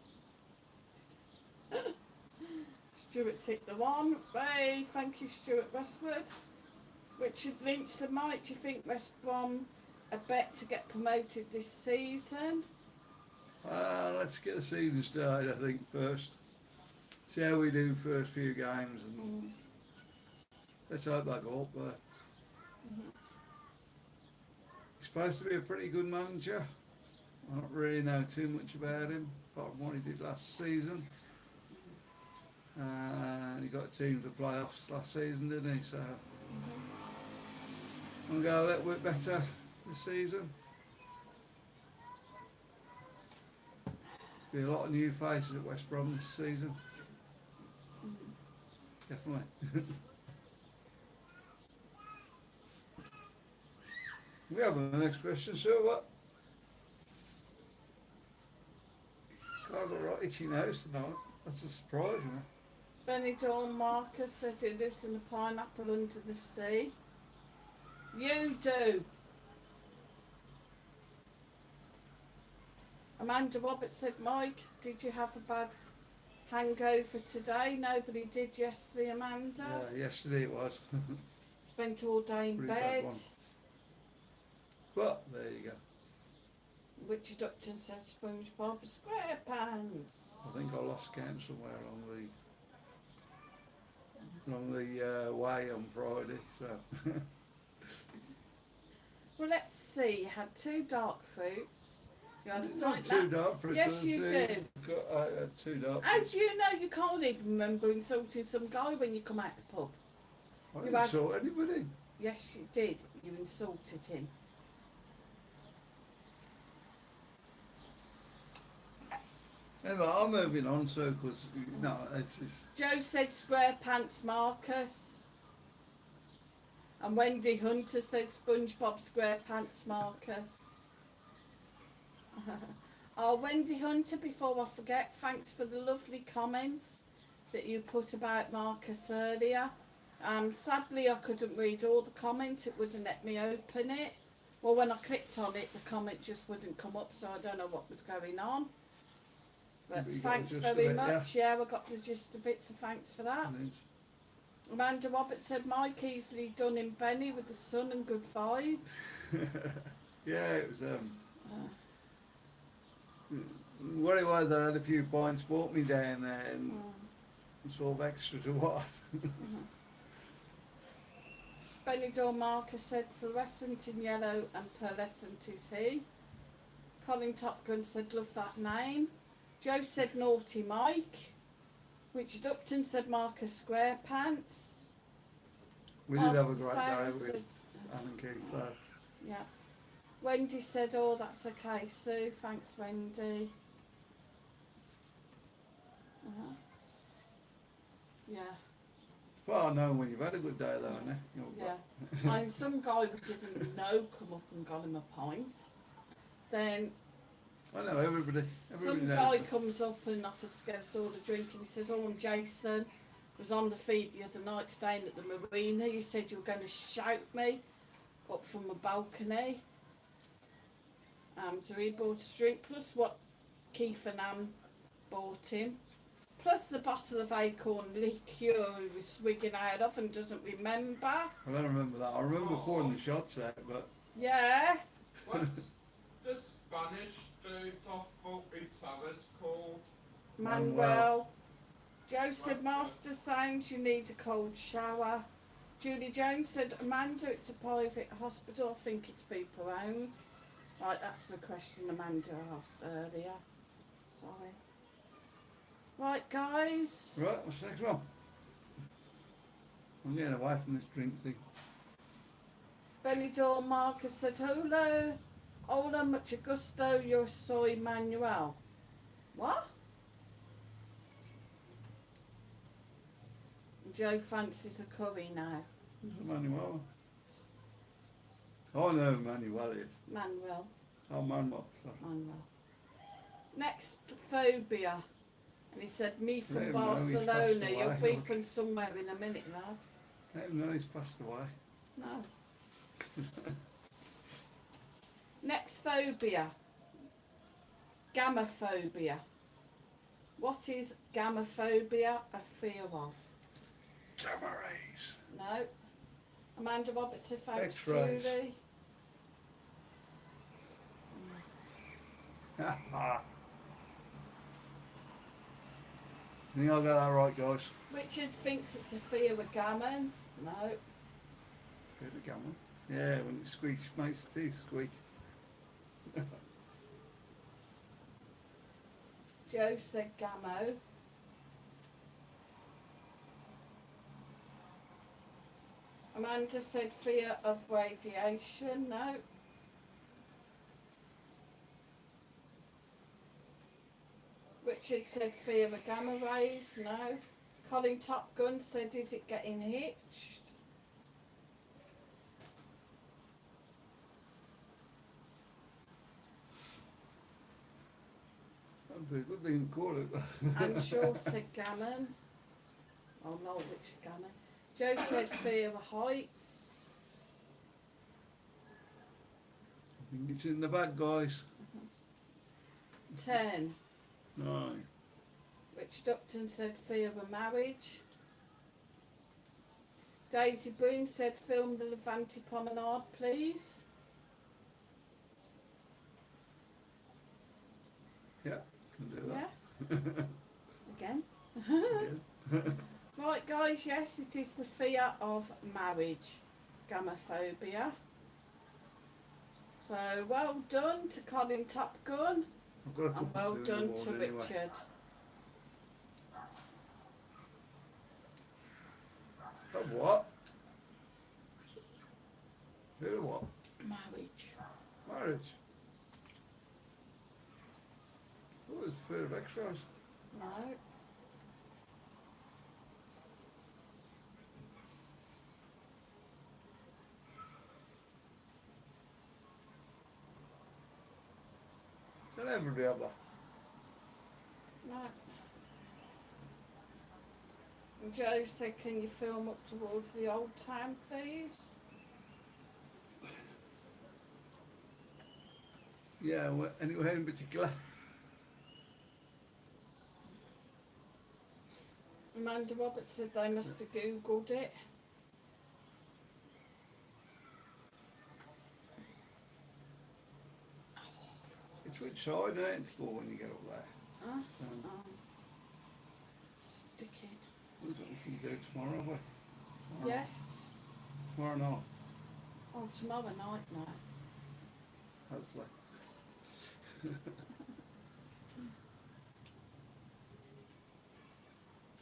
Stuart's hit the one. Hey, thank you Stuart Westwood. Richard Lynch said, Mike, do you think West Brom are bet to get promoted this season? Let's get the season started, I think, first. See how we do first few games, and let's hope they go up. But he's supposed to be a pretty good manager. I don't really know too much about him, apart from what he did last season. He got a team for playoffs last season, didn't he? So I'm going to go a little bit better this season. Be a lot of new faces at West Brom this season. Definitely. We have the next question, so what? I've got right itchy nose tonight. That's a surprise, isn't it? Benidorm Marcus said he lives in a pineapple under the sea. You do. Amanda Roberts said, Mike, did you have a bad hangover today? Nobody did yesterday, Amanda. Yeah, yesterday it was. Spent all day in Pretty bad bed. one. But there you go. Richard Upton said SpongeBob SquarePants. I think I lost count somewhere along the way on Friday. So Well, let's see. Had 2 dark fruits, You had a Not pint too nap. dark for a Yes, you Thursday. do. I had too dark. How do you know you can't even remember insulting some guy when you come out the pub? I you didn't had- insult anybody. Yes, you did. You insulted him. Anyway, I'm moving on, so because no, it's just Joe said square pants Marcus. And Wendy Hunter said SpongeBob SquarePants Marcus. Oh, Wendy Hunter, before I forget, thanks for the lovely comments that you put about Marcus earlier. Sadly, I couldn't read all the comments. It wouldn't let me open it. Well, when I clicked on it, the comment just wouldn't come up, so I don't know what was going on. But But you got thanks the gist of very it, much. Yeah, I got the gist of it, so thanks for that. and it's- Amanda Roberts said Mike easily done in Benny with the sun and good vibes. yeah, it was what it was. I had a few pints, brought me down there, and it's all extra to what. Benidorm Marcus said fluorescent in yellow and pearlescent is he. Colin Top Gun said love that name. Joe said naughty Mike. Richard Upton said Marcus Squarepants. We did have a great Sarah day said- with Anne and Keith. So. Yeah. Wendy said, oh, that's okay, Sue. Thanks, Wendy. Yeah. Well, I know when you've had a good day, though, isn't it? Yeah. And some guy we didn't know come up and got him a pint. Then I know everybody. Everybody some knows. guy that. comes up and offers to get us all a drink and he says, oh, I'm Jason. Was on the feed the other night staying at the marina. You said you were going to shout me up from a balcony. So he bought a drink plus what Keith and Anne bought him. Plus the bottle of acorn liqueur he was swigging out of and doesn't remember. I don't remember that. I remember pouring the shots out, but Yeah. What's the Spanish dude off Faulty Towers called? Manuel. Joe said, Master Sounds, you need a cold shower. Julie Jones said, Amanda, it's a private hospital. I think it's people owned. Right, that's the question Amanda asked earlier. Sorry. Right, guys. right. What's the next one? I'm getting away from this drink thing. Benidorm Marcus said, hola, hola, mucho gusto, yo soy Manuel. What? Joe fancies a curry now. Manuel. I know who Manuel is. Manuel. Oh, Manuel. Sorry. Manuel. Next, phobia. And he said, me from Let him know he's passed Barcelona. away, You'll be look. from somewhere in a minute, lad. Let him know he's passed away. No. Next phobia. Gamophobia. What is gamophobia? A fear of? Gamma rays. No. Amanda Roberts said thanks, X-rays. Julie. I think I got that right, guys. Richard thinks it's a fear of gammon. No. Fear the gamma. Yeah, when it squeaks, makes the teeth squeak. Joe said gammo. Amanda said fear of radiation. No. Richard said fear of gamma rays. No. Colin Top Gun said, is it getting hitched? That'd be a good thing to call it. And Shaw said gammon. Oh no, Richard gammon. Joe said fear of heights. I think it's in the bag, guys. 10. 9. Richard Upton said fear of marriage. Daisy Broom said film the Levante Promenade, please. Yeah, can do that. Yeah. Again. Yeah. Right, guys, yes, it is the fear of marriage. Gamophobia. So well done to Colin Top Gun I've got a and couple well to done in the to morning anyway. Richard. Of what? Fear of what? Marriage. Marriage. I thought it was fear of extras. No. Don't everybody have that? No. And Joe said, can you film up towards the old town, please? Yeah, anywhere in particular? Amanda Roberts said they must have Googled it. It's which side, ain't it, for when you get up there? Huh? So, Oh. Sticking. we've got anything to do tomorrow, have we? Tomorrow- Yes. Tomorrow night, Oh, tomorrow night now. hopefully.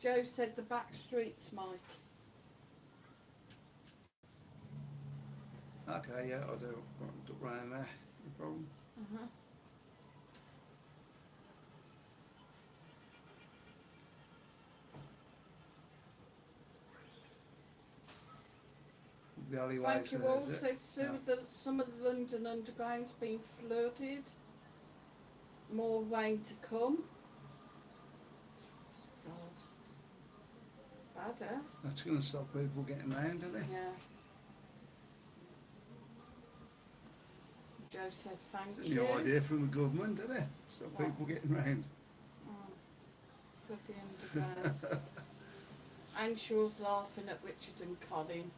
Joe said the back streets, Mike. Okay, yeah, I'll do it round there, no problem. Uh-huh. The alleyways Thank you there, all. is it? Said Sue Yeah. that some of the London Underground's been flooded. More rain to come. God. Bad, eh? That's going to stop people getting round, isn't it? Yeah. Joe said thank It's a you. new idea from the government, isn't it? Stop What? people getting round. Oh, for the undergrounds. And she was laughing at Richard and Colin.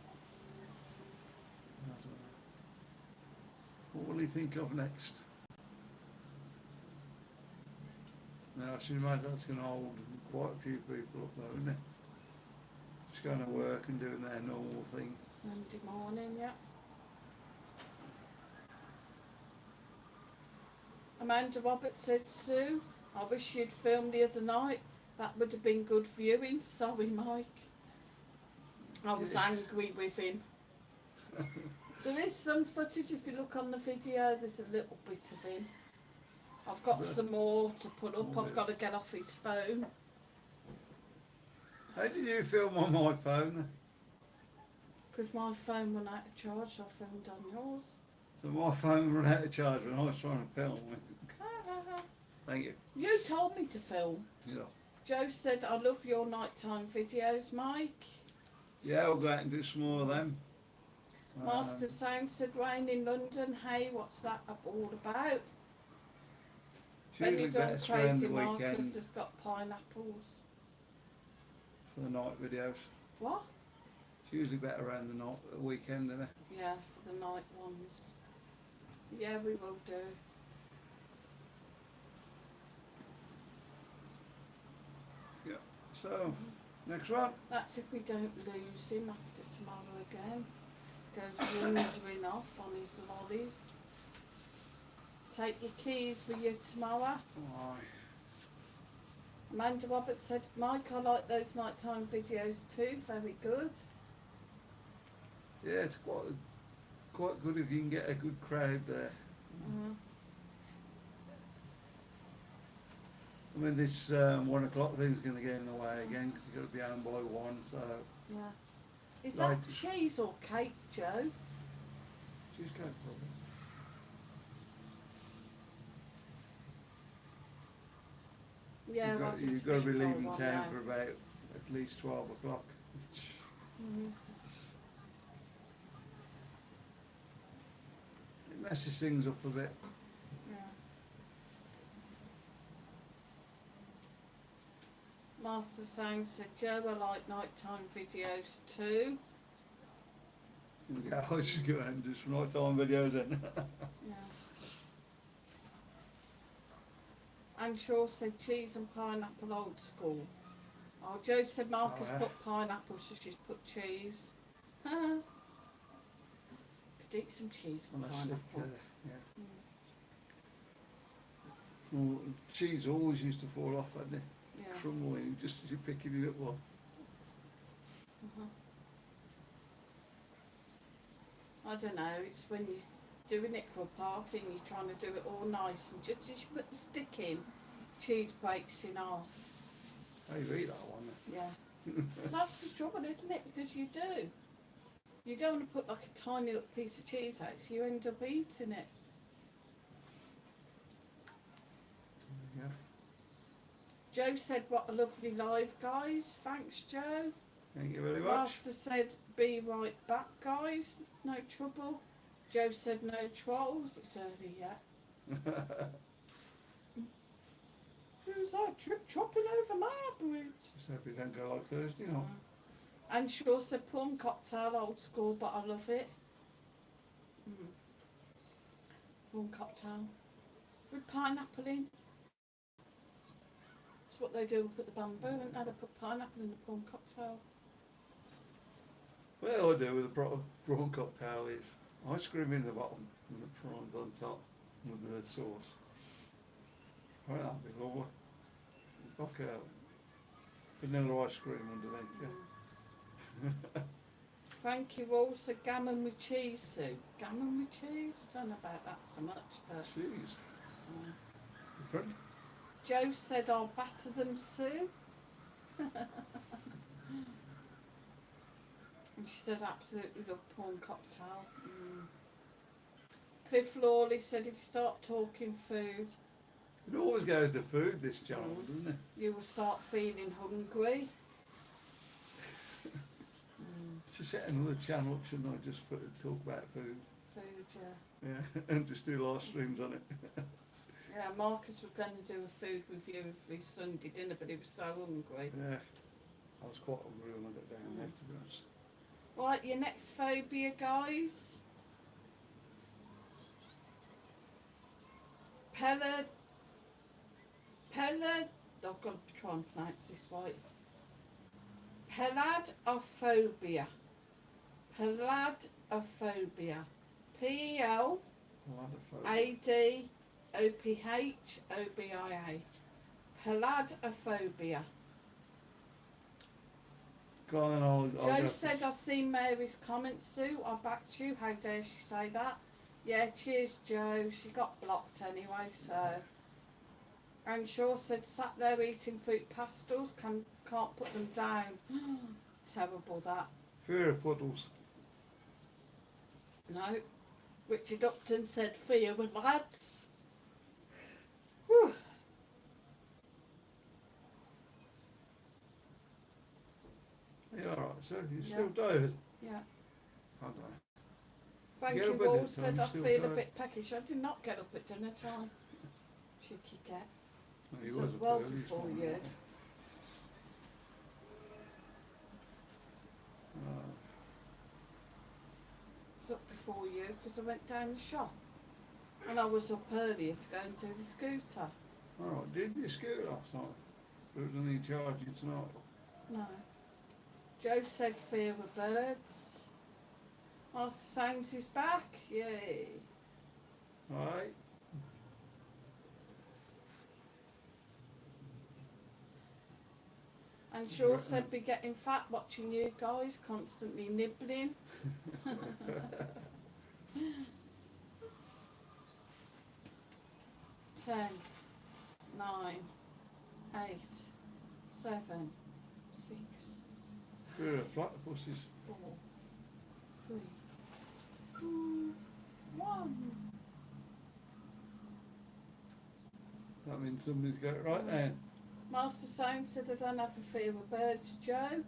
I don't know. What will he think of next? Now, I should imagine that's going to hold quite a few people up though, isn't it? Just going to work and doing their normal thing. Monday morning, yeah. Amanda Roberts said, Sue, I wish you'd filmed the other night. That would have been good viewing. Sorry, Mike. I was Yeah. angry with him. There is some footage, if you look on the video, there's a little bit of him. I've got Yeah. some more to put up. Oh, I've yeah. got to get off his phone. How did you film on my phone? Because my phone went out of charge, I filmed on yours. So my phone ran out of charge when I was trying to film. Thank you. You told me to film. Yeah. Joe said, I love your nighttime videos, Mike. Yeah, we'll go out and do some more of them. Master Sound said, rain in London. Hey, what's that all about? It's usually Benidorm better around Crazy the Marcus weekend has got pineapples. for the night videos. What? It's usually better around the night, the weekend, isn't it? Yeah, for the night ones. Yeah, we will do. Yeah. So, next one. That's if we don't lose him after tomorrow again. Goes wandering off on his lollies. Take your keys with you tomorrow. Aye. Amanda Roberts said, Mike, I like those nighttime videos too. Very good. Yeah, it's quite good if you can get a good crowd there. I mean, this 1 o'clock thing's going to get in the way again because you've got to be home by 1, so Yeah. Is Right. that cheese or cake, Joe? cheesecake probably. Yeah, you've got, I've you've got to be eaten leaving all town one for about at least 12 o'clock. Which Mhm. it messes things up a bit. Yeah. Master Sang said, Joe, I like nighttime videos too. Yeah, I should go out and do some nighttime videos then. Yeah. And Shaw said cheese and pineapple old school. Oh, Joe said Marcus Oh, yeah. put pineapple, so she's put cheese. Could eat some cheese and Well, that's pineapple. Yeah. Well, cheese always used to fall off, hadn't it? Yeah. Crumbling just as you're picking it up. Well, Uh-huh. I don't know, it's when you're doing it for a party and you're trying to do it all nice and just as you put the stick in, cheese breaks in half. how you eat that one? Yeah. That's the trouble, isn't it? Because you do. You don't want to put like a tiny little piece of cheese out, so you end up eating it. Yeah. Joe said, what a lovely live, guys. Thanks, Joe. Thank you very much. Master said, be right back, guys. No trouble. Joe said, no trolls. It's early yet. Who's that? Trip chopping over my bridge. Just hope it don't go like Thursday night. And she also plum cocktail, old school, but I love it. Plum cocktail. With pineapple in. That's what they do with the bamboo, and they put pineapple in the plum cocktail. Well, I do with a prawn cocktail is ice cream in the bottom and the prawns on top with the sauce. Right that before. Like a vanilla ice cream underneath, yeah. Thank you all. So gammon with cheese soup. Gammon with cheese? I don't know about that so much, but Cheese. Different. Joe said I'll batter them, Sue. And she says absolutely love prawn cocktail. Cliff Lawley said if you start talking food, It always goes to food, this channel, doesn't it? you will start feeling hungry. Should set another channel up, shouldn't I? Just talk about food. Food, yeah. Yeah, and just do live streams on it. Yeah, Marcus was going to do a food review of his Sunday dinner, but he was so hungry. Yeah, I was quite hungry when I got down there, to be honest. Right, your next phobia, guys. I've got to try and pronounce this right. Peladophobia. Peladophobia. Peladophobia. Peladophobia. Go on, I'll Joe said, I've seen Mary's comments, Sue. I backed you. How dare she say that? Yeah, cheers, Joe. She got blocked anyway, so. And Shaw said, sat there eating fruit pastels, can't put them down. Terrible, that. Fear of puddles. No. Richard Upton said, fear with lads. Whew. Yeah, alright, so you still tired? Yeah. I don't know. Thank Get up you at all. dinner Said time, I still feel a tired? bit peckish. I did not get up at dinner time. Cheeky cat. No, he So was up well early, he's before fine. you. I was up before you because I went down the shop. And I was up earlier to go and do the scooter. Alright, did you scoot last night? So it was only charging tonight. No. Joe said fear with birds. Master Sounds is back. Yay. Alright. And Shaw said be getting fat watching you guys constantly nibbling. 10, 9, 8, 7, 6, Fear of platypuses. 4, 3, 2, 1. That means somebody's got it right then. Master Sound said I don't have a fear of birds, Joe.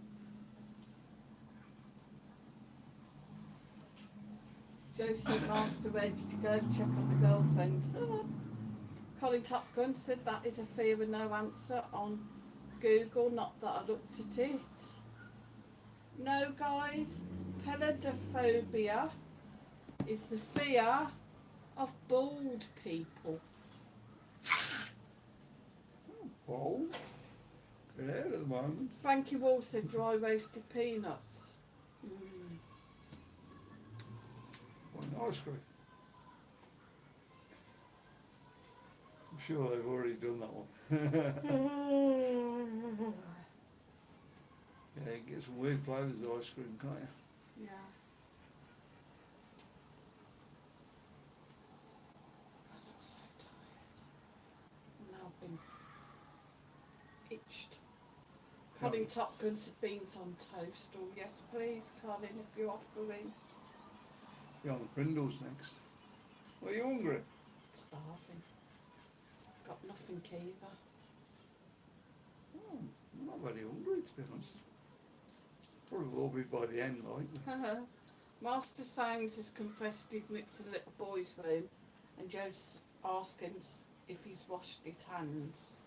Joe said Master ready to go check on the girlfriend. Colin Top Gun said that is a fear with no answer on Google, not that I looked at it. No guys, peladophobia is the fear of bald people. Bold. Good air at the moment. Frankie Wall said dry roasted peanuts. Want ice cream? I'm sure they've already done that one. Yeah, you can get some weird flavours of ice cream, can't you? Yeah. God, I'm so tired. Now I've been itched. Colin Top Gun said beans on toast. Oh yes please, Colin, if you're offering. You're on the Prindles next. Are you hungry? Starving. Got nothing either. Oh, I'm not very hungry, to be honest. Probably will be by the end, like. Master Sounds has confessed he'd nipped to the little boy's room and Joe's asking if he's washed his hands.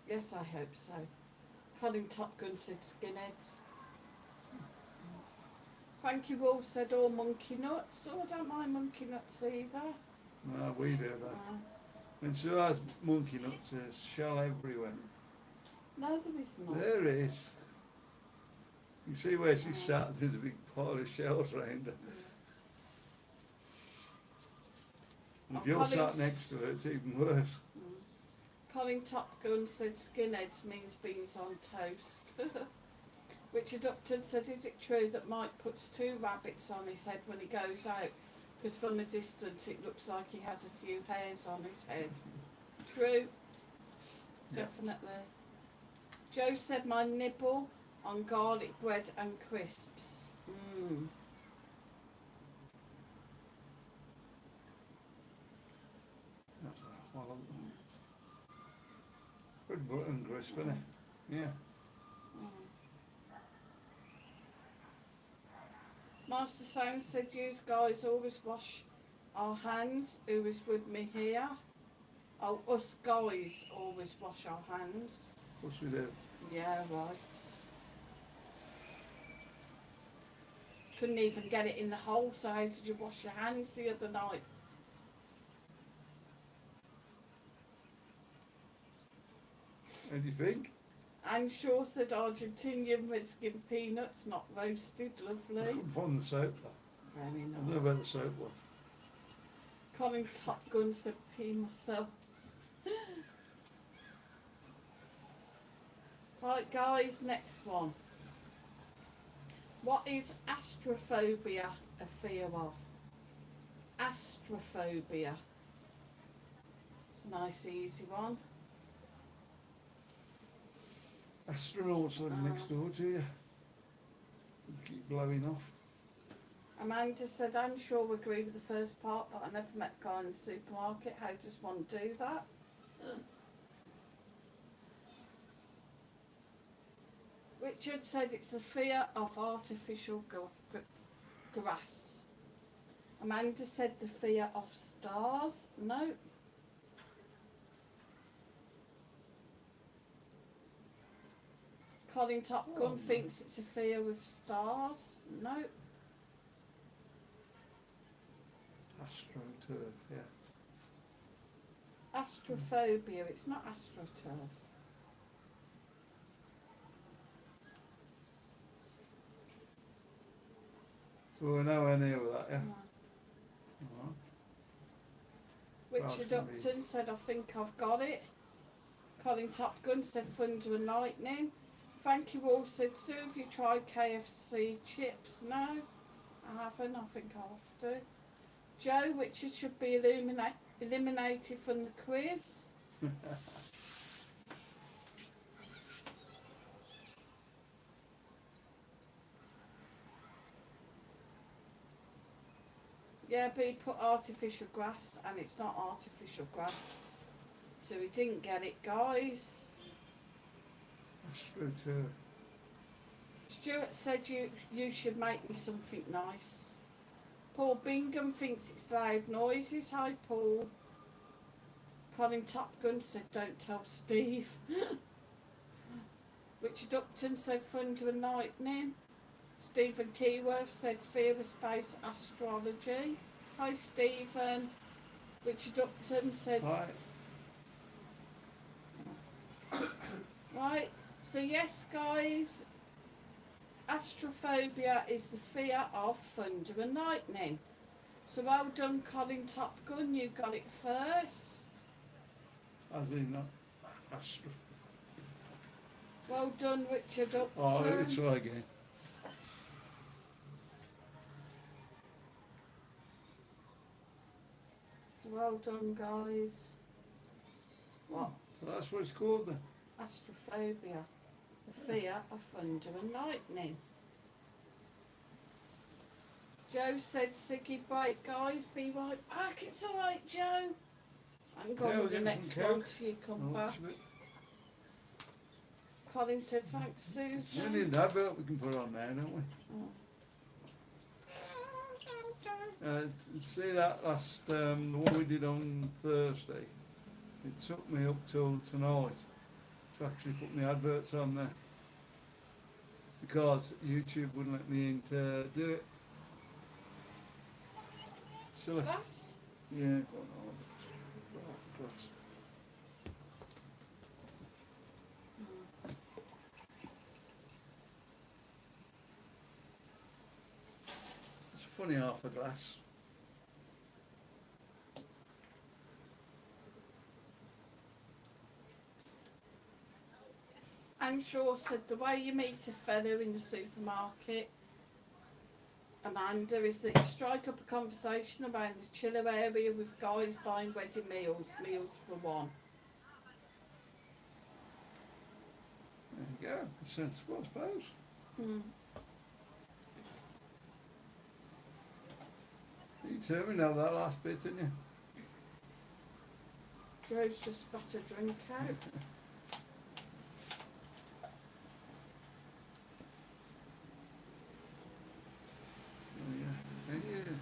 Yes, I hope so. Colin Top Gun said skinheads. Thank you all said all monkey nuts. Oh, I don't mind monkey nuts either. No, we do that. When Sue has monkey nuts, there's shell everywhere. No, there is not. There is. You see where she sat, there's a big pile of shells around her. And if you're sat next to her, it's even worse. Colin Top Gun said skinheads means beans on toast. Richard Upton said, is it true that Mike puts 2 rabbits on his head when he goes out? Because from the distance it looks like he has a few hairs on his head. True. Yeah. Definitely. Joe said my nibble on garlic bread and crisps. Well, good button crisp, isn't it? Yeah. Master Sound said, you guys always wash our hands. Who is with me here? Oh, us guys always wash our hands. Of course we do. Yeah, right. Couldn't even get it in the hole, so how did you wash your hands the other night? How do you think? Anne Shaw said Argentinian red skin peanuts, not roasted, I lovely. couldn't find the soap though. Very I nice. don't know where the soap was. Colin Top Gun said pee myself. Right guys, next one. What is astrophobia a fear of? Astrophobia. It's a nice easy one. Astronauts live next door to you. They keep blowing off. Amanda said, I'm sure we agree with the first part, but I never met a guy in the supermarket. How does one do that? Richard said it's the fear of artificial grass. Amanda said the fear of stars. No. Colin Top Gun thinks it's a fear of stars. No. AstroTurf, yeah. Astrophobia, it's not astroturf. So we're nowhere near with that, yeah? No. Alright. Richard Well, it's Upton said, I think I've got it. Colin Top Gun said, thunder and lightning. Thank you all said, Sue, have you tried KFC chips? No, I haven't. I think I'll have to. Joe, Richard should be eliminated from the quiz. Yeah, but he put artificial grass and it's not artificial grass. So he didn't get it, guys. AstroTurf. Stuart said you should make me something nice. Paul Bingham thinks it's loud noises. Hi Paul. Colin Top Gun said don't tell Steve. Richard Upton said thunder and lightning. Stephen Keyworth said fear of space astrology. Hi Stephen. Richard Upton said Hi. right. So yes guys, astrophobia is the fear of thunder and lightning. So well done Colin Top Gun, you got it first. as in Astro. Well done, Richard Upton. Oh, let's try again. Well done, guys. What? So that's what it's called then. Astrophobia. The fear of thunder and lightning. Joe said, Siggy break, guys, be right back. It's alright, Joe. I'm going Yeah, with the we'll get next some one Coke. till you come Oh, back. it's a bit- Colin said, thanks, We need Susan. an advert we can put on there, don't we? See that last, the one we did on Thursday? It took me up till tonight to actually put my adverts on there. Because YouTube wouldn't let me in to do it. Silly. Glass? Yeah, got a glass. It's a funny half a glass. Anne Shaw said, the way you meet a fellow in the supermarket, Amanda, is that you strike up a conversation around the chiller area with guys buying wedding meals for one. There you go. It's sensible, I suppose. You determined to have that last bit, didn't you? Joe's just spat a drink out. Oh, yeah. Yeah.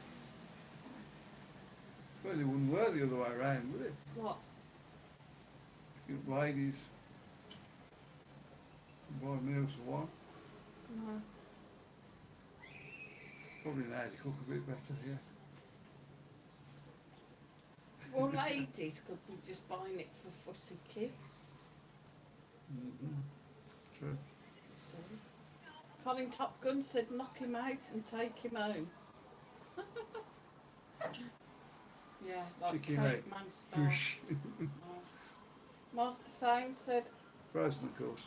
Suppose it wouldn't work the other way around, would it? What? If ladies buy meals for one. No. Probably know how to cook a bit better, yeah. Well, ladies could be just buying it for fussy kids. Mm-hmm. True. See? Colin Top Gun said, knock him out and take him home. Yeah, like Chicken leg. caveman style. Goosh. Master Sam said, Frozen, of course.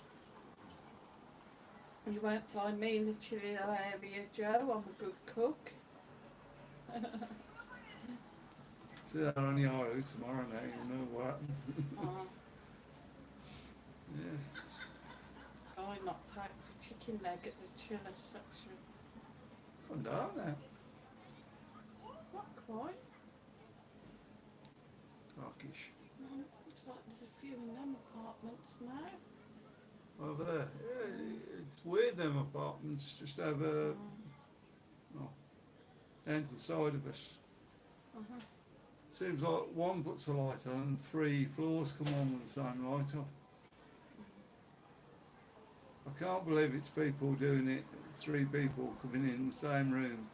you won't find me in the chilly area, Joe. I'm a good cook. See that on the IO tomorrow now, you'll know what happened. Oh, Yeah. guy knocked out for chicken leg at the chiller section. Fun dark now. Not quite. Darkish. No, looks like there's a few in them apartments now. Over there. Yeah, it's weird them apartments just over down to the side of us. Uh-huh. Seems like one puts a light on and 3 floors come on with the same light on. I can't believe it's people doing it, 3 people coming in the same room,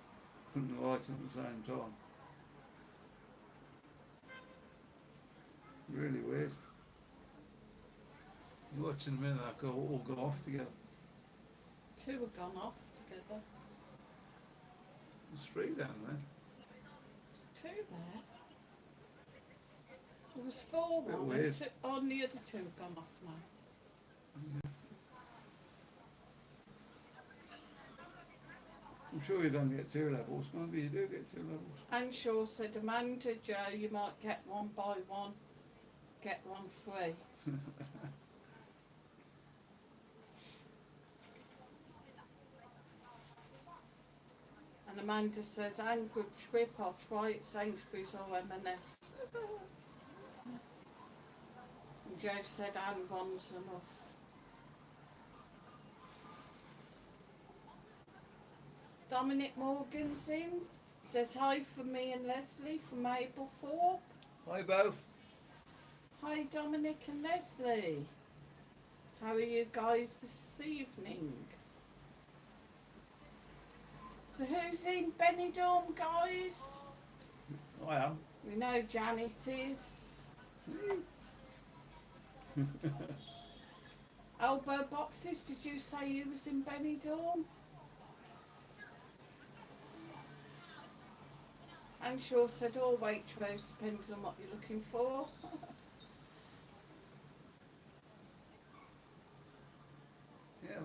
putting the light on at the same time. Really weird. You watch in a minute, they all go off together. 2 have gone off together. There's 3 down there. There's 2 there. There was 4 Bit one weird. and 2. Oh, and the other 2 have gone off now. I'm sure you don't get 2 levels. Maybe you do get 2 levels. Anne Shaw said, Amanda, Joe, you might get 1 buy 1, get 1 free. And Amanda says, Anne, good trip, I'll try it, Sainsbury's or M&S. And Joe said, Anne, 1's enough. Dominic Morgan's in, says hi from me and Leslie from Mablethorpe. Hi both. Hi Dominic and Leslie. How are you guys this evening? So who's in Benidorm, guys? I am. We know Janet is. Elbow boxes, did you say you was in Benidorm? I'm sure said all Waitrose depends on what you're looking for.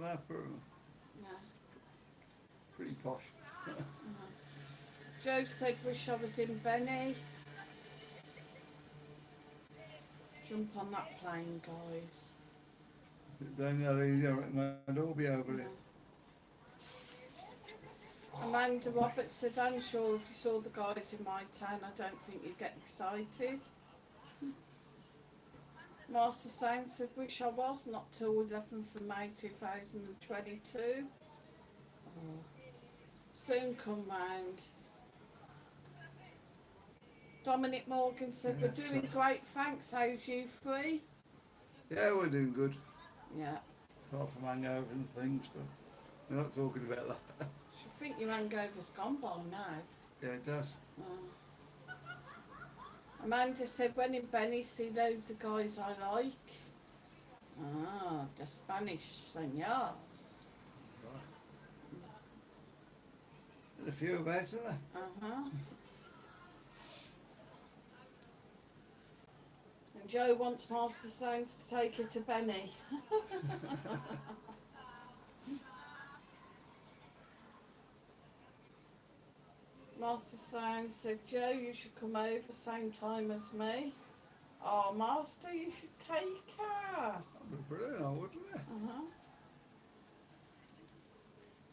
that, but Yeah. pretty posh. Joe said, wish I was in Benny. Jump on that plane, guys. Then it might all be over Yeah. it. Amanda Roberts said, I'm sure if you saw the guys in my town, I don't think you'd get excited. Master Sang said, wish I was, not till 11th of May 2022. Oh. Soon come round. Dominic Morgan said, Yeah, we're doing so- great, thanks. How's you three? Yeah, we're doing good. Yeah. Apart from hangover and things, but we're not talking about that. I think your hangover's gone by now. Yeah, it does. Amanda said, when in Benny, see loads of guys I like. Ah, the Spanish senors. Right. There's a few about, isn't there? Uh-huh. And Joe wants Master Sounds to take her to Benny. Master Sounds said, Joe, you should come over same time as me. Oh, Master, you should take her. That'd be brilliant, wouldn't it? Uh-huh.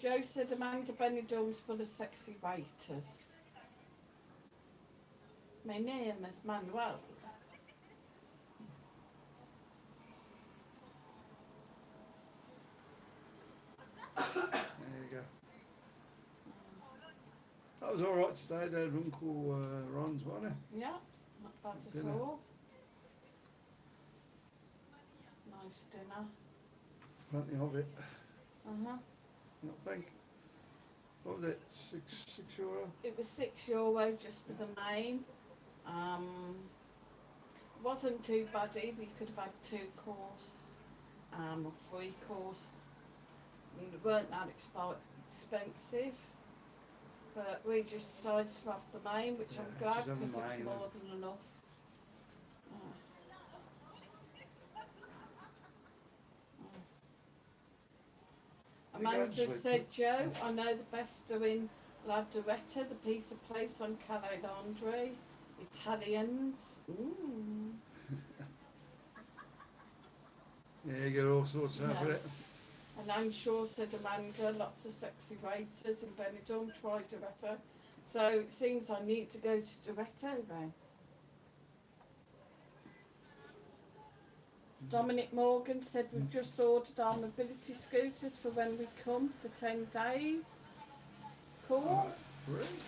Joe said Amanda Benidorm's full of sexy waiters. My name is Manuel. There you go. That was alright today, Dad. Uncle Ron's, wasn't it? Yeah, not bad at Dinner. all. Nice dinner. Plenty of it. Uh-huh. I think. What was it? €6? It was €6 just for the main. Wasn't too bad either. You could have had 2 course, or 3 course. And they weren't that expensive. But we just decided to have the main, which I'm Yeah, glad just have the because it's main more then. than enough. Amanda said, Joe, I know the best are in La Duetta, the pizza place on Calais Laundry. Italians. Mm. Yeah, you get all sorts out of Yeah. it. And I'm sure, said Amanda, lots of sexy waiters in Benidorm, try Duetta. So it seems I need to go to Duetta then. Dominic Morgan said we've just ordered our mobility scooters for when we come for 10 days. Cool. Alright, brilliant.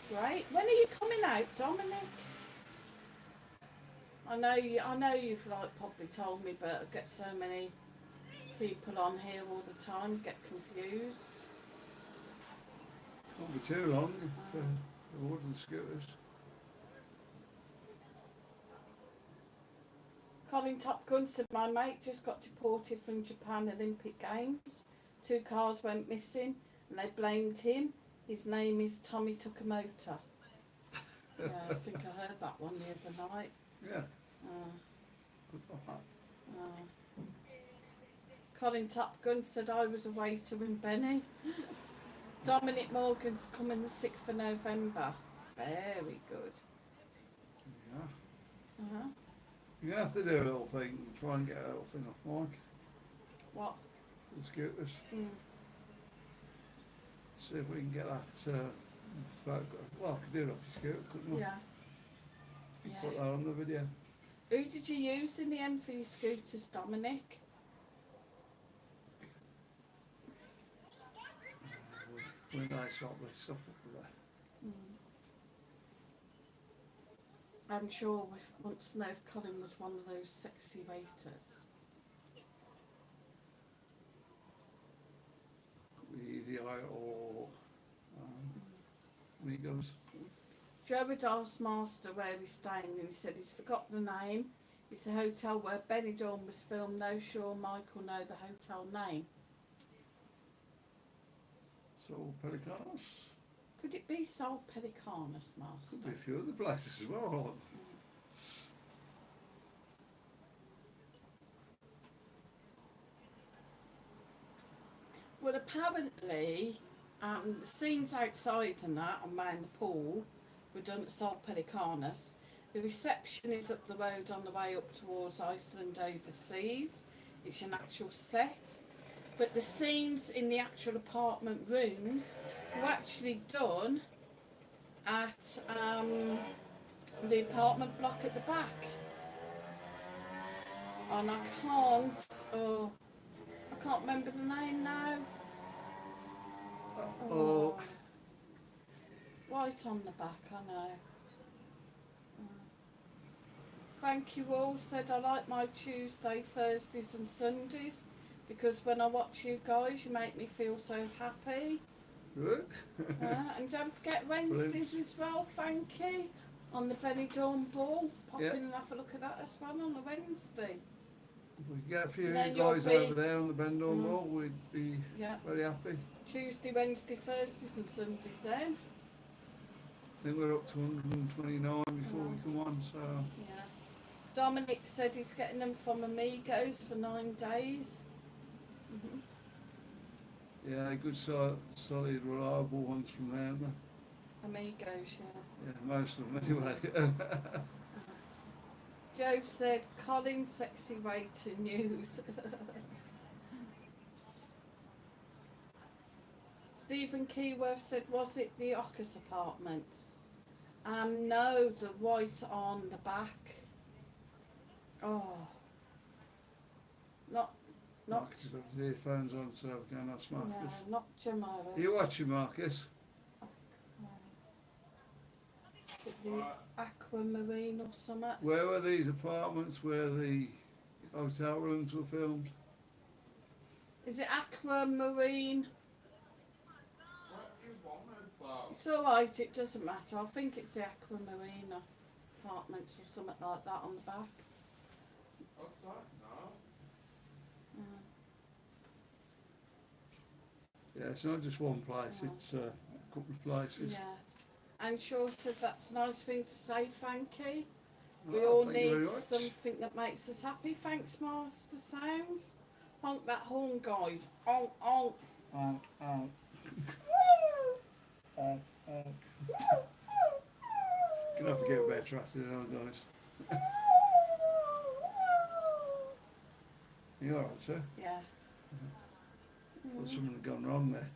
Great. When are you coming out, Dominic? I know you've like probably told me, but I get so many people on here all the time, get confused. Won't be too long for the wooden scooters. Colin Top Gun said my mate just got deported from Japan Olympic Games. 2 cars went missing and they blamed him. His name is Tommy Tukamoto. Yeah, I think I heard that one the other night. Yeah, Uh, good for that. Colin Top Gun said I was a waiter in Benny. Dominic Morgan's coming the 6th of November. Very good. Yeah. Uh-huh. You're going to have to do a little thing, try and get a little thing off Mike, What? for the scooters. Mm. See if we can get that photograph. Well, I could do it off your scooter, couldn't we? Yeah. Put Yeah. that on the video. Who did you use in the end for your scooters, Dominic? We nice up this stuff up there. I'm sure we want to know if Colin was one of those sexy waiters. Could be Easy Eye or Amigos. Joe had asked Master where he's staying and he said he's forgotten the name. It's a hotel where Benidorm was filmed. No sure Michael know the hotel name. So Pelicanos. Could it be Sol Pelicanus, Master? Could be a few other places as well. Well, apparently, the scenes outside and that, and round the pool, were done at Sol Pelicanus. The reception is up the road on the way up towards Iceland overseas. It's an actual set. But the scenes in the actual apartment rooms were actually done at the apartment block at the back. And I can't remember the name now. Oh, Right on the back, I know. Thank you all said I like my Tuesday, Thursdays and Sundays because when I watch you guys you make me feel so happy. good. And don't forget Wednesdays as well, thank you. On the Benidorm ball. Pop Yeah. in and have a look at that as well on a Wednesday. If we get a few So of then you guys you'll be- over there on the Benidorm Ball, we'd be Yeah. very happy. Tuesday, Wednesday, Thursdays and Sundays then. I think we're up to 129 before we come on, so Yeah. Dominic said he's getting them from Amigos for 9 days. yeah, good solid, reliable ones from there. Aren't Amigos, yeah. they? Yeah, most of them anyway. Joe said, Colin, sexy way to nude. Stephen Keyworth said, was it the Ockers apartments? No, the white on the back. Oh. Not, Marcus has got his earphones on, so we can ask Marcus. no, not Jamara. Are you watching, Marcus? The Aquamarine or something. Where were these apartments where the hotel rooms were filmed? Is it Aquamarine? What you want about? It's alright, it doesn't matter. I think it's the Aquamarine apartments or something like that on the back. What's that now? Yeah, it's not just one place, it's a couple of places. Yeah. And Shaw said that's a nice thing to say, thank you. We Oh, all thank you very need much. something that makes us happy. Thanks, Master Sounds. Honk that horn, guys. Honk, honk. Gonna have to get better at it, aren't I, guys? You alright, sir? Yeah. Thought something had gone wrong there.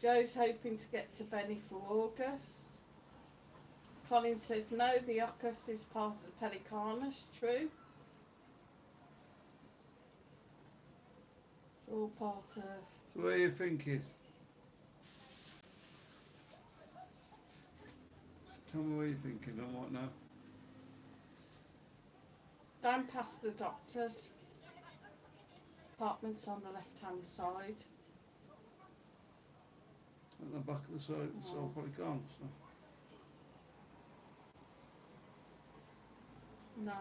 Joe's hoping to get to Benny for August. Colin says no, the Ocus is part of the Pelicanus, true. It's all part of... So what are you thinking? Tell me what you're thinking and what now. Down past the doctor's. Apartments on the left-hand side. At the back of the side, so probably can't. So. No,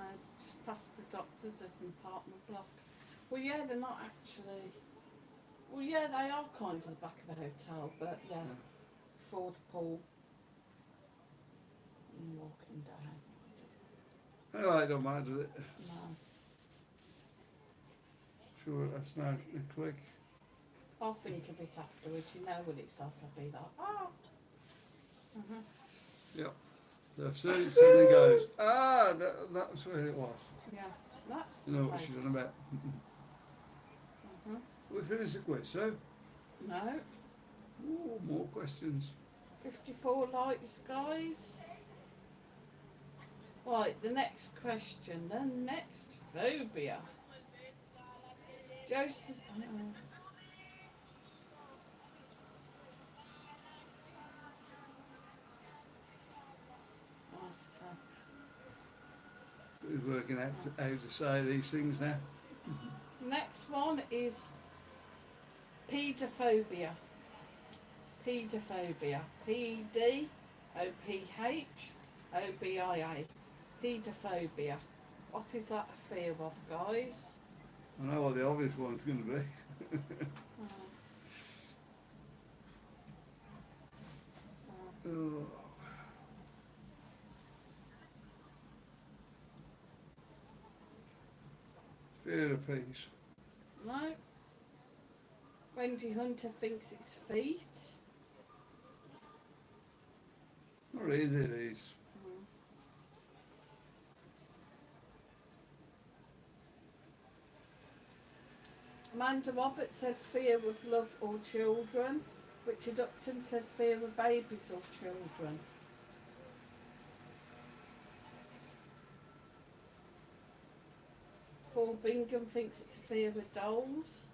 just past the doctor's, there's an apartment block. Well, yeah, they're not actually... Well, yeah, they are kind of the back of the hotel, but yeah, before the pool. And walking down. Anyway, it don't matter, does it? No. Sure, that's now quick. I'll think of it afterwards, you know what it's like, I'll be like, oh. Yep. So if suddenly goes, that was where it was. Yeah, that's You know the what place. she's on about. We finished the quiz, so. No, Ooh, more questions. 54 likes, guys. Right, the next question, the next phobia. Joseph... Who's working out how to say these things now? Next one is paedophobia. Paedophobia. P-D-O-P-H-O-B-I-A. Paedophobia. What is that a fear of, guys? I know what the obvious one's going to be. Oh. Fear of peace. No. Wendy Hunter thinks it's feet. Not either of these. Amanda Roberts said fear of love or children. Richard Upton said fear of babies or children. Paul Bingham thinks it's a fear of dolls.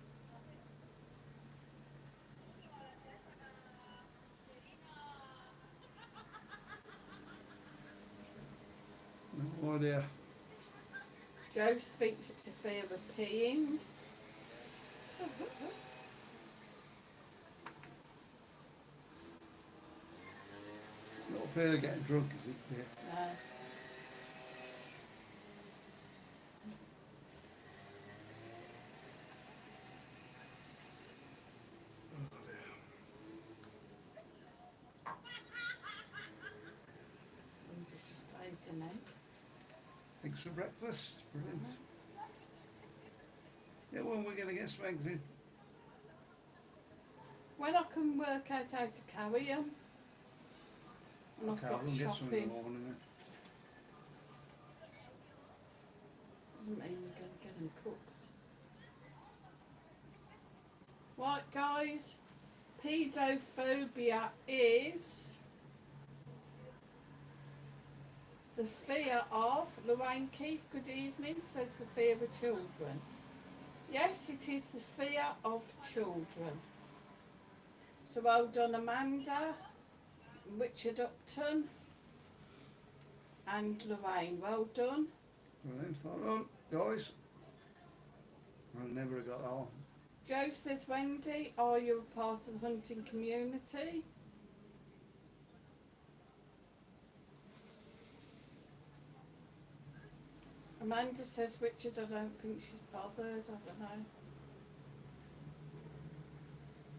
No idea. Jose thinks it's a fear of peeing. Not fear of getting drunk, is it? Yeah. No. Somebody's just laid an egg. Eggs for breakfast. Brilliant. Yeah, when we're going to get some eggs in. When I can work out how to carry them. And Okay, I've I'll got go and get some in the shopping. morning then. Doesn't mean you're going to get them cooked. Right, guys. Paedophobia is the fear of, Lorraine Keith, good evening, says the fear of children. Yes, it is the fear of children. So well done, Amanda, Richard Upton, and Lorraine. Well done. Brilliant. Well done, guys. I never have got that one. Joe says, Wendy, are you a part of the hunting community? Amanda says, Richard, I don't think she's bothered. I don't know.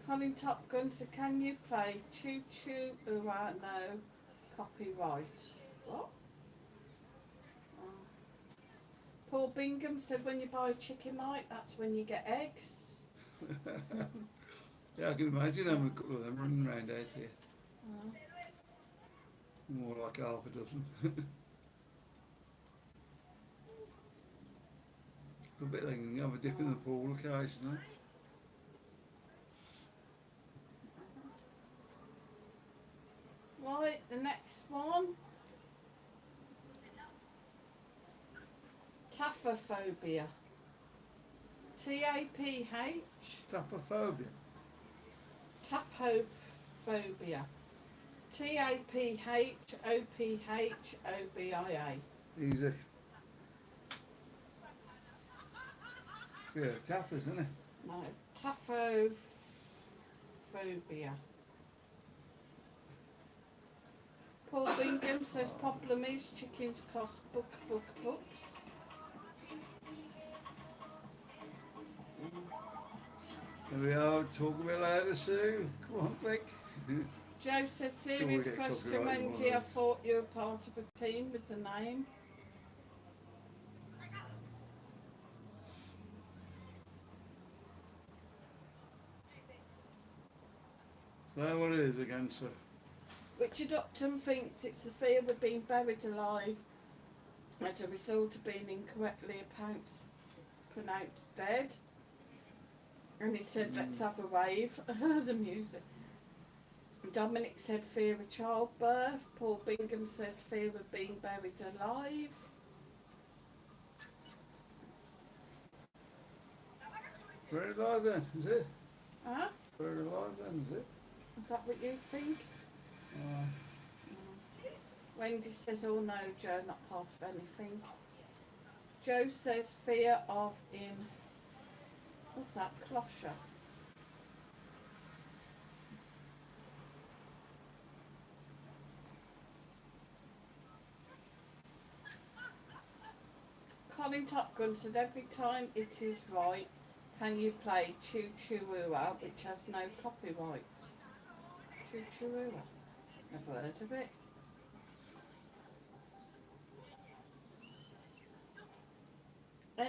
Colin Top Gun said, can you play Choo Choo Ooh Ah No copyright? What? Oh. Paul Bingham said, when you buy chicken, Mike, that's when you get eggs. Yeah, I can imagine having a couple of them running around out here. Oh. More like half a dozen. I bet they can have a dip in the pool occasionally. Right, the next one. Taphophobia. T-A-P-H. Tapophobia. Taphophobia. T-A-P-H-O-P-H-O-B-I-A. Easy. Fear of tappers, isn't it? No, taphophobia. Paul Bingham says problem is chickens cost books. There we are, talk a bit later, Sue. Come on, quick. Joe said we serious get question, copyright in one Wendy, of I those. thought you were part of a team with the name. So what it is again, sir? Richard Upton thinks it's the fear of being buried alive as a result of being incorrectly pronounced dead. And he said, let's have a wave. The music. Dominic said fear of childbirth. Paul Bingham says fear of being buried alive. Buried alive then, is it? Huh? Buried alive then, is it? Is that what you think? Wendy says, oh no, Joe, not part of anything. Joe says fear of what's that, closure? Colin Top Gun said every time it is right, can you play Choo Choo Ooh Ah, which has no copyrights? Choo Choo Ooh Ah. Never heard of it.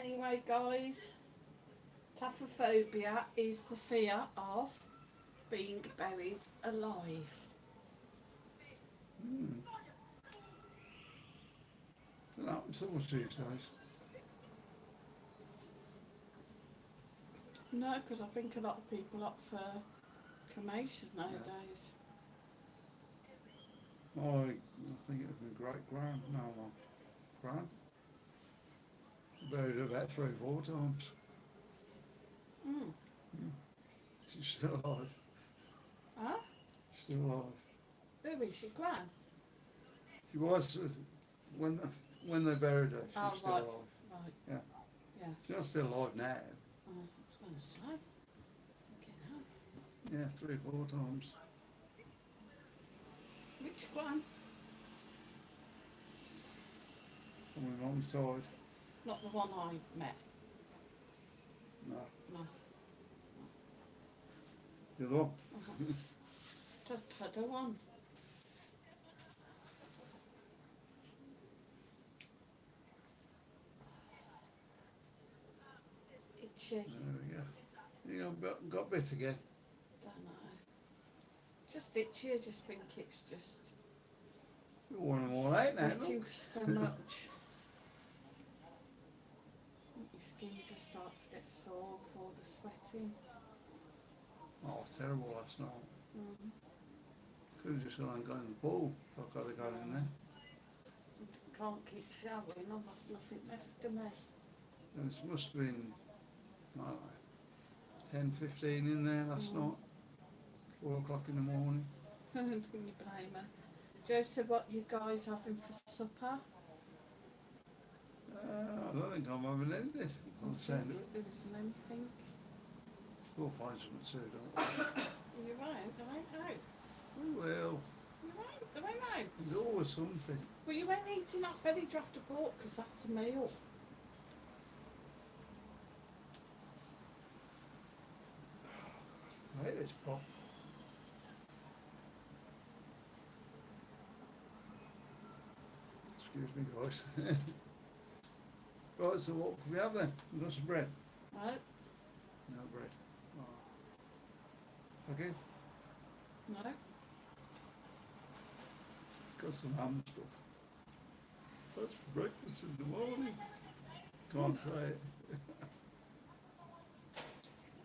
Anyway, guys, taphophobia is the fear of being buried alive. Doesn't happen so much these days. No, because I think a lot of people opt for cremation nowadays. I think it was my great grand, no, my grand. Buried her about 3 or 4 times. Mm. She's still alive. Huh? Still alive. Who is your gran? She was, when they buried her, she Oh, was still right. alive. Right. Yeah. Yeah. She's not still alive now. Oh, I was going to say. Okay, now. Yeah, 3 or 4 times. Which gran? On my mum's side. Not the one I met. No. No. The other one. Just had a one. Itchy. There we go. You got bit again. Don't know. Just itchy. I just think it's just You're one of them all out now, sweating look. so much. Your skin just starts to get sore with all the sweating. Oh, terrible last night. Mm. Could have just gone and got in the pool. I've got to go in there. Can't keep showering. I've got nothing left to me. And it must have been, I don't know, 10, 15 in there last night. 4 o'clock in the morning. Can you blame her? Joe said, what you guys having for supper? I don't think I'm having anything. I'll send it. There isn't anything. We'll find something soon, don't we? You're right, there ain't no. We will. You're right, there ain't no. There's always something. Well, you ain't eating that belly draft of pork because that's a meal. I hate this pot. Excuse me, guys. Right, so what can we have then? We've got some bread. Right? No bread. Oh. Okay, No? got some ham stuff. That's for breakfast in the morning. Can't say it.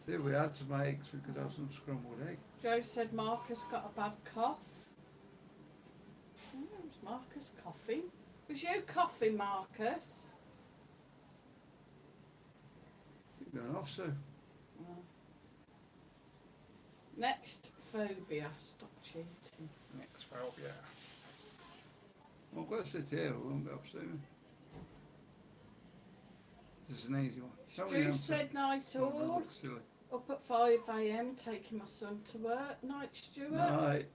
See, if we had some eggs, we could have some scrambled egg. Joe said Marcus got a bad cough. Was Marcus coughing? Was you coughing, Marcus? You're going off soon. Next phobia. Stop cheating. Next phobia. Well, I've got to sit here, we won't go off soon. This is an easy one. Tell me the Stu answer. said night Don't all. look silly. Up at 5 AM taking my son to work. Night, Stuart. Right.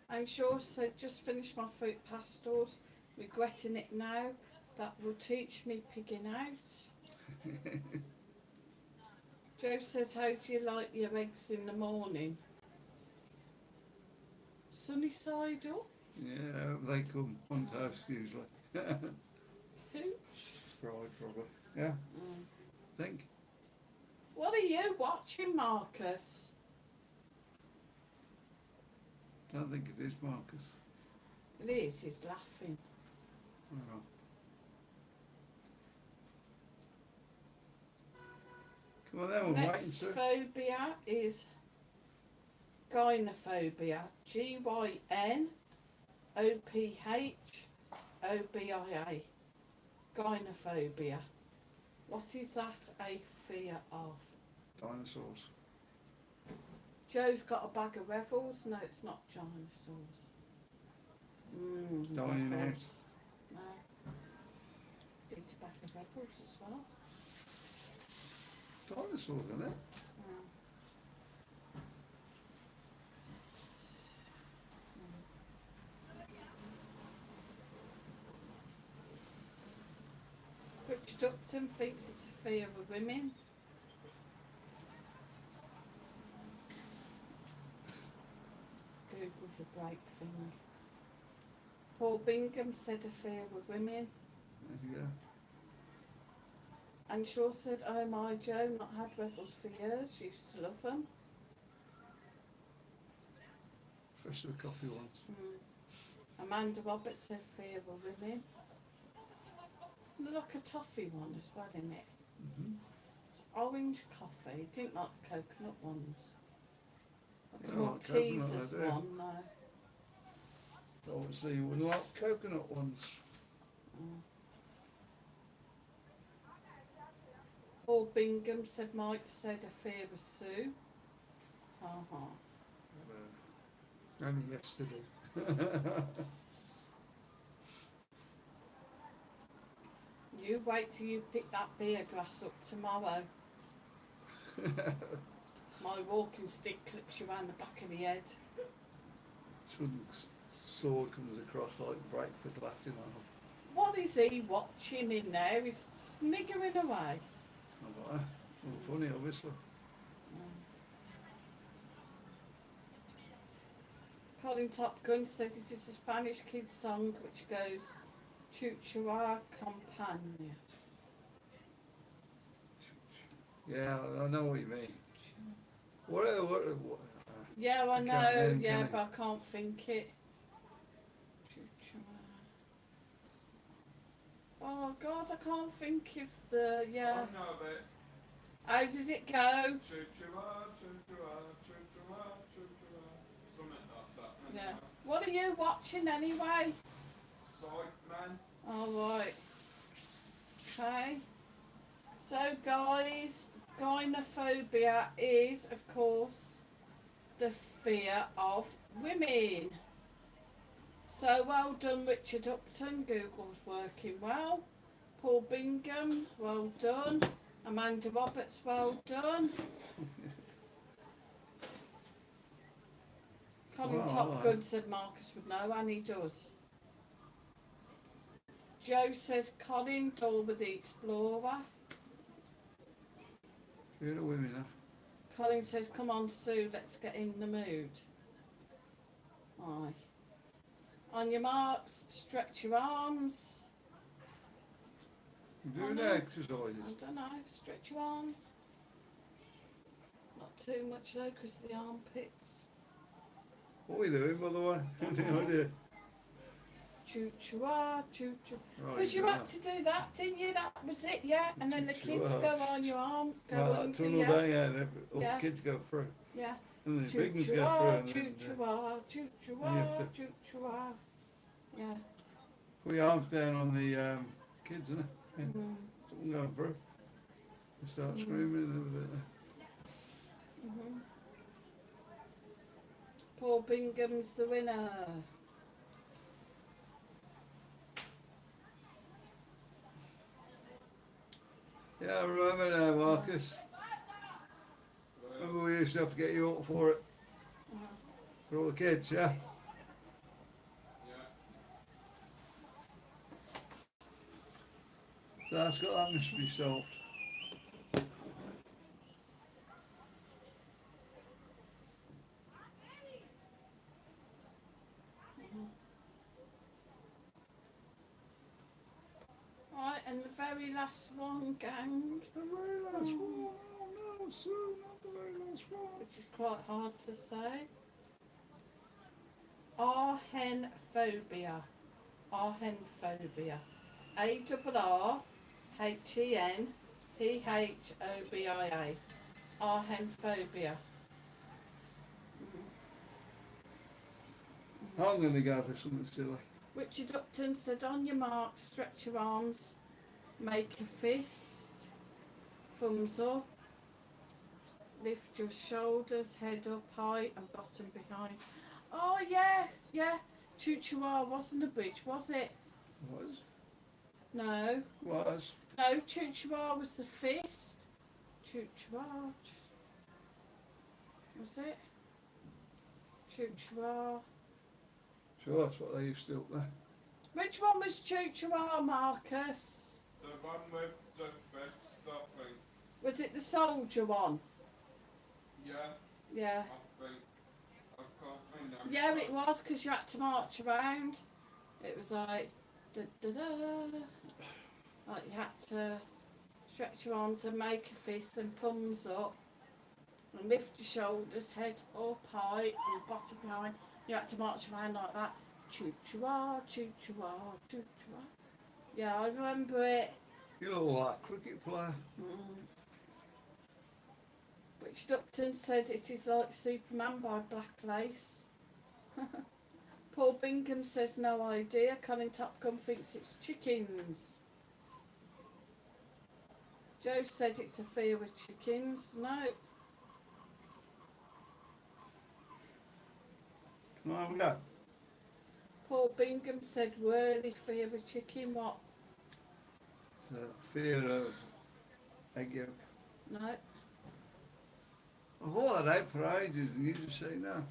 And Shaw said just finished my fruit pastels. Regretting it now. That will teach me pigging out. Joe says, how do you like your eggs in the morning? Sunny side up. Yeah, they come on toast usually. Hooch. Fried probably. Yeah, think. What are you watching, Marcus? Don't think it is Marcus. It is, he's laughing. Alright. Come on then, we're waiting, Next sir. phobia is gynophobia. GYNOPHOBIA. Gynophobia. What is that a fear of? Dinosaurs. Joe's got a bag of revels. No, it's not dinosaurs. Dino. Revels. No. Eat a bag of revels as well. Dinosaurs, isn't it? Richard Upton thinks it's a fear of women. Google's a great thing. Paul Bingham said a fear with women. There you go. And she also said, oh my Joe, not had ruffles for years. She used to love them. Especially the coffee ones. Amanda Roberts said fear were women. And they're like a toffee one as well, isn't it? Mm-hmm. It's orange coffee. Didn't like the coconut ones. Like a I like coconut, Maltesers I do. one, no. Obviously you wouldn't like coconut ones. Paul Bingham said Mike said a fear was Sue. Only yesterday. You wait till you pick that beer glass up tomorrow. My walking stick clips you round the back of the head. Some sword comes across like breaks the glass in half. What is he watching in there? He's sniggering away. I don't know. It's all funny, obviously. Colin Top Gun said it is a Spanish kids song which goes Chuchua Campania. Yeah, I know what you mean. What Yeah, I I can't know, think, yeah, can but I can't think it. Chuchua. Oh God, I can't think of the, yeah. I know it. How does it go? Choo-choo-ah, choo-choo-ah, choo-choo-ah, choo-choo-ah. Something like that. Yeah. What are you watching anyway? Sight man. Alright. Okay. So guys, gynophobia is of course the fear of women. So well done Richard Upton, Google's working well. Paul Bingham, well done. Amanda Roberts, well done. Colin Well, Top Gun said Marcus would know, and he does. Joe says Colin Dormer the Explorer. Fear of women, huh? Colin says, come on Sue, let's get in the mood. Aye. On your marks, stretch your arms. You I do know. the exercises. I don't know, stretch your arms. Not too much though, because of the armpits. What are we doing, by the way? No idea. Choo-choo-ah, choo-choo. Right, Because you yeah. had to do that, didn't you? That was it, yeah. And then the kids Choo-choo-ah. go on your arm, go Right, that into tunnel yeah. down, yeah, and all Yeah. the kids go through. Yeah. And the big ones go Choo-choo-ah, through. And then, choo-choo-ah, you choo-choo-ah, have to- choo-choo-ah. Yeah. put your arms down on the kids, innit? Yeah. Mm. Something going through. They start Mm. screaming and everything. Mm-hmm. Paul Bingham's the winner. Yeah, I remember now, Marcus. Remember we used to have to get you up for it. For all the kids, yeah? Yeah. So that's got that mystery solved. Right, and the very last one, gang, The very last one. Oh no, Sue, not the very last one. which is quite hard to say. Arhenphobia. Arhenphobia. ARRHENPHOBIA. Arhenphobia. I'm going to go for something silly. Richard Upton said, on your mark, stretch your arms, make a fist, thumbs up, lift your shoulders, head up high and bottom behind. Oh yeah, yeah, Choo-choo-ah wasn't a bridge, was it? Was? No, Was? no, Choo-choo-ah was the fist. Choo-choo-ah, was it? Choo-choo-ah. Sure, that's what they used to do up there. Which one was Choo-choo-ah, Marcus? The one with the fist, I think. Was it the soldier one? Yeah, Yeah. I think. I can't remember. Yeah, it was, because you had to march around. It was like, da da da. Like you had to Stretch your arms and make a fist and thumbs up. And lift your shoulders, head up high and bottom line. You have to march around like that. Choo-choo-ah, choo-choo-ah, choo-choo-ah. Yeah, I remember it. You look like a cricket player. Which Upton said it is like Superman by Black Lace. Paul Bingham says no idea. Colin Topcombe thinks it's chickens. Joe said it's a fear with chickens. No. Can I have a go? Paul Bingham said whirly fear with chicken. What? It's a fear of egg yolk. No. I thought that out for ages and you just say no.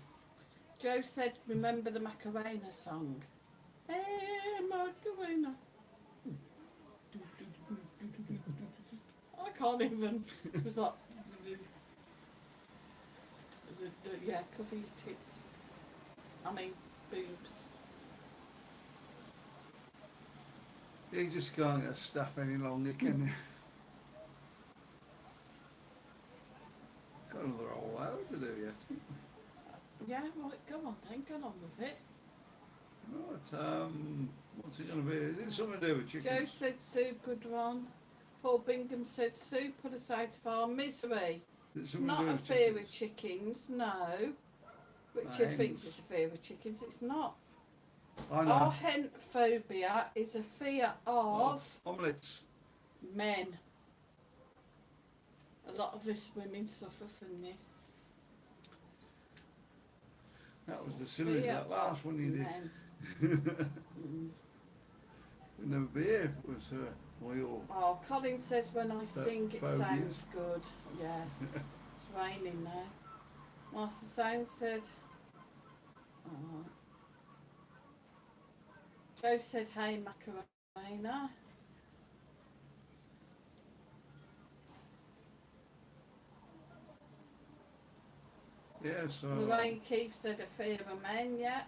Joe said remember the Macarena song. Hey Macarena. I can't even. It was like yeah, cover your tits. I mean boobs. You just can't get stuff any longer, can you? Got another whole hour to do yet. Yeah, well, go on then, go on with it. Right, what's it going to be? Is it something to do with Joe chickens? said Sue, good one. Paul Bingham said Sue put us out of our misery. Is it It's something to not do a with fear chickens? with chickens, no. Richard Hens. thinks it's a fear with chickens, it's not. I know. Our henphobia is a fear of Omelettes. men. A lot of us women suffer from this. That was as silly as Fear that last of one you did. men. We'd never be here if it was oil. Oh, Colin says when I sing it phobia. sounds good. Yeah, it's raining now. Master Sound said, oh. Joe said, hey Macarena. Yeah, so. Lorraine Keefe said a fear of men, yeah.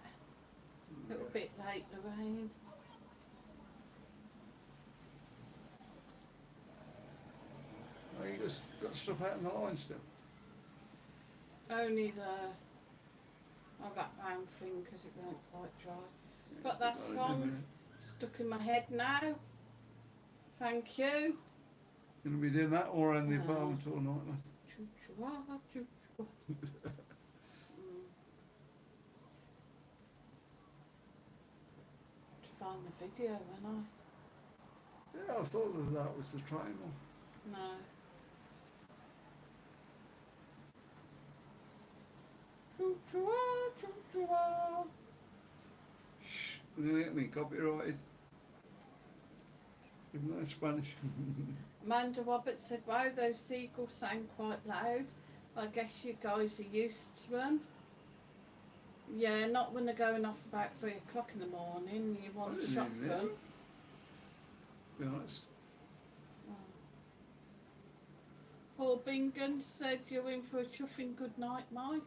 A little bit late, Lorraine. Oh, you just got stuff out in the line still. Only my background thing because it weren't quite dry. Got that Got it, song didn't stuck in my head now. Thank you. you? Gonna be doing that all around the No. apartment all night, man. Choo-choo-ah, choo-choo-ah. To find the video, when Yeah, I thought that was the train one. No. Choo-choo-ah, choo-choo-ah. Shh, you're gonna get me copyrighted. Even though it's Spanish. Amanda Roberts said, wow, those seagulls sound quite loud. I guess you guys are used to them. Yeah, not when they're going off about 3 o'clock in the morning. You want I a didn't even hear shotgun. them, to be honest. Paul Bingham said you're in for a chuffing good night, Mike.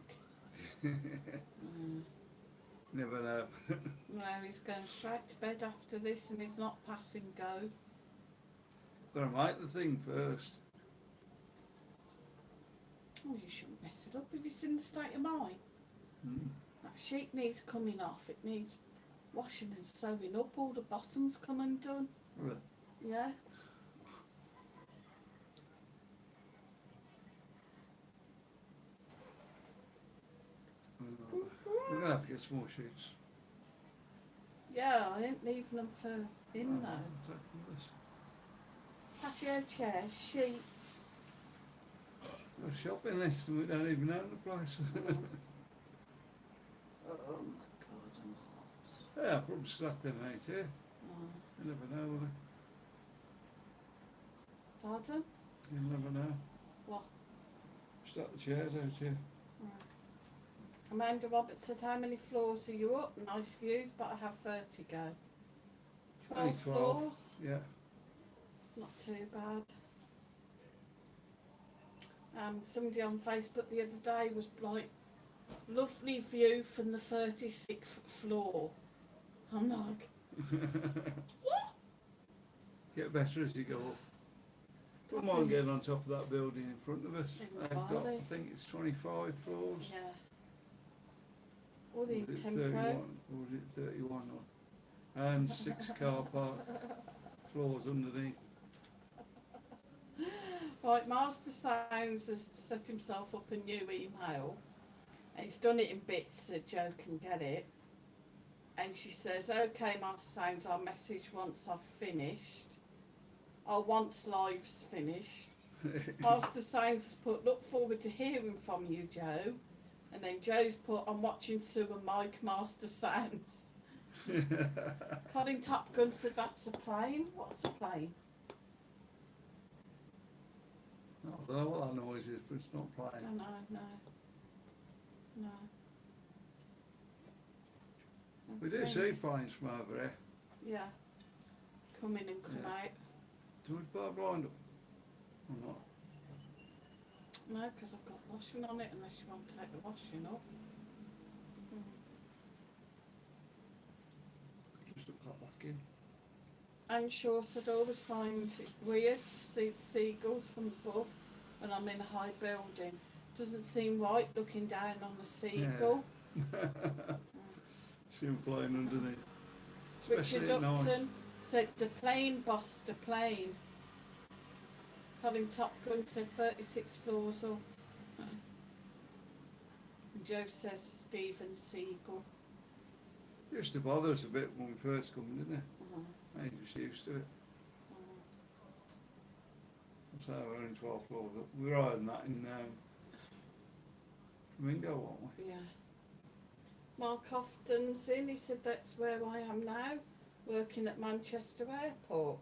Never know. No, he's going straight to bed after this and he's not passing go. Gotta make the thing first. Oh, you shouldn't mess it up. Have you seen the state of mine? Mm. That sheet needs coming off. It needs washing and sewing up. All the bottoms come undone. Really? Yeah. We're gonna have to get some more sheets. Yeah, I ain't leaving them for in though. What's that from this? Patio chairs, sheets. A shopping list and we don't even own the place. Oh my god, I'm hot. Yeah, I'll probably slap them out here. Oh. You never know, will Pardon? you? You never know. What? Slap the chairs out here. Amanda Roberts said, how many floors are you up? Nice views, but I have 30 go. 12 Only 12. floors? Yeah. Not too bad. Somebody on Facebook the other day was like, lovely view from the 36th floor. I'm like, Get better as you go up. Come on, get on top of that building in front of us. In They've got, I Bali. think it's 25 floors. Yeah. All the Was it tempo. 31? Or was it 31? And 6 car park floors underneath. Right, Master Sounds has set himself up a new email. And he's done it in bits so Joe can get it. And she says, okay, Master Sounds, I'll message once I've finished. Or once live's finished. Master Sounds has put, look forward to hearing from you, Joe. And then Joe's put, I'm watching Sue and Mike, Master Sounds. Colin Top Gun said, that's a plane. What's a plane? I don't know what that noise is, but it's not I playing. don't know, no. No. We do see planes from over there. Yeah. Come in and come Yeah. out. Do we put a blind up? Or not? No, because I've got washing on it, unless you want to take the washing up. Just look that back in. And Shaw said, I always find it weird to see the seagulls from above when I'm in a high building. Doesn't seem right looking down on a seagull. See them flying underneath. Richard Especially at night. Upton said, the plane boss, the plane. Colin Top Gun said 36 floors up. And Joe says Stephen Seagull. Used to bother us a bit when we first come, didn't it? Uh-huh. I just used to it. So we're only 12 floors up. We were higher than that in Flamingo, weren't we? Yeah. Mark Houghton's in, he said that's where I am now, working at Manchester Airport.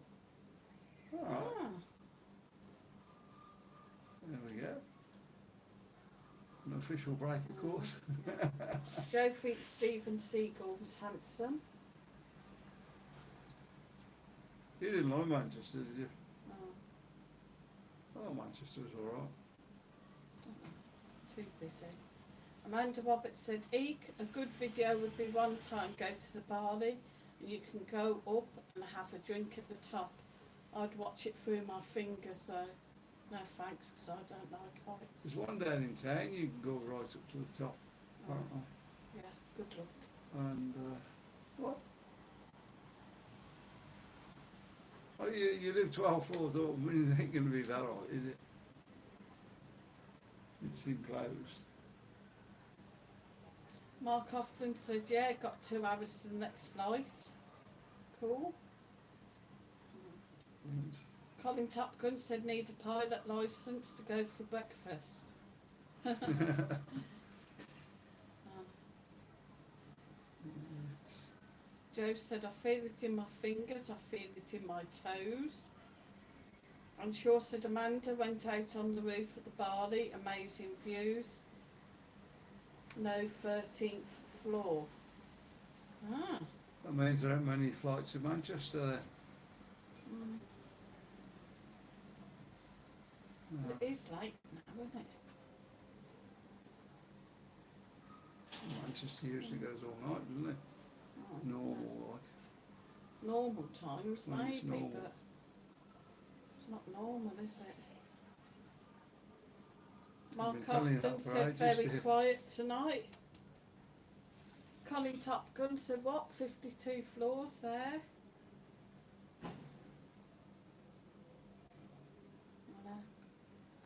Alright, Ah. there we go. An official break, of course. Joe thinks Stephen Seagull was handsome. You didn't like Manchester, did you? Oh, Oh, Manchester was alright. too busy. Amanda Roberts said, Eek, a good video would be one time go to the Bali and you can go up and have a drink at the top. I'd watch it through my fingers though. No thanks, because I don't like heights. There's one down in town you can go right up to the top, apparently. Yeah, good luck. And, what? Oh, you live 12 floors up, I mean, it ain't going to be that high, is it? It's enclosed. Mark Houghton said, yeah, got 2 hours to the next flight. Cool. And Colin Top Gun said, need a pilot licence to go for breakfast. Joe said, I feel it in my fingers, I feel it in my toes. And Shaw said, Amanda went out on the roof of the Bali, amazing views. No 13th floor. Ah. that means there aren't many flights to Manchester there. Mm. No. It is late now, isn't it? Manchester usually goes all night, doesn't it? Oh, Normal, like. normal times When it's maybe, normal. but it's not normal, is it? Mark been telling you Houghton that for said ages, very dear. quiet tonight. Colin Top Gun said what? 52 floors there.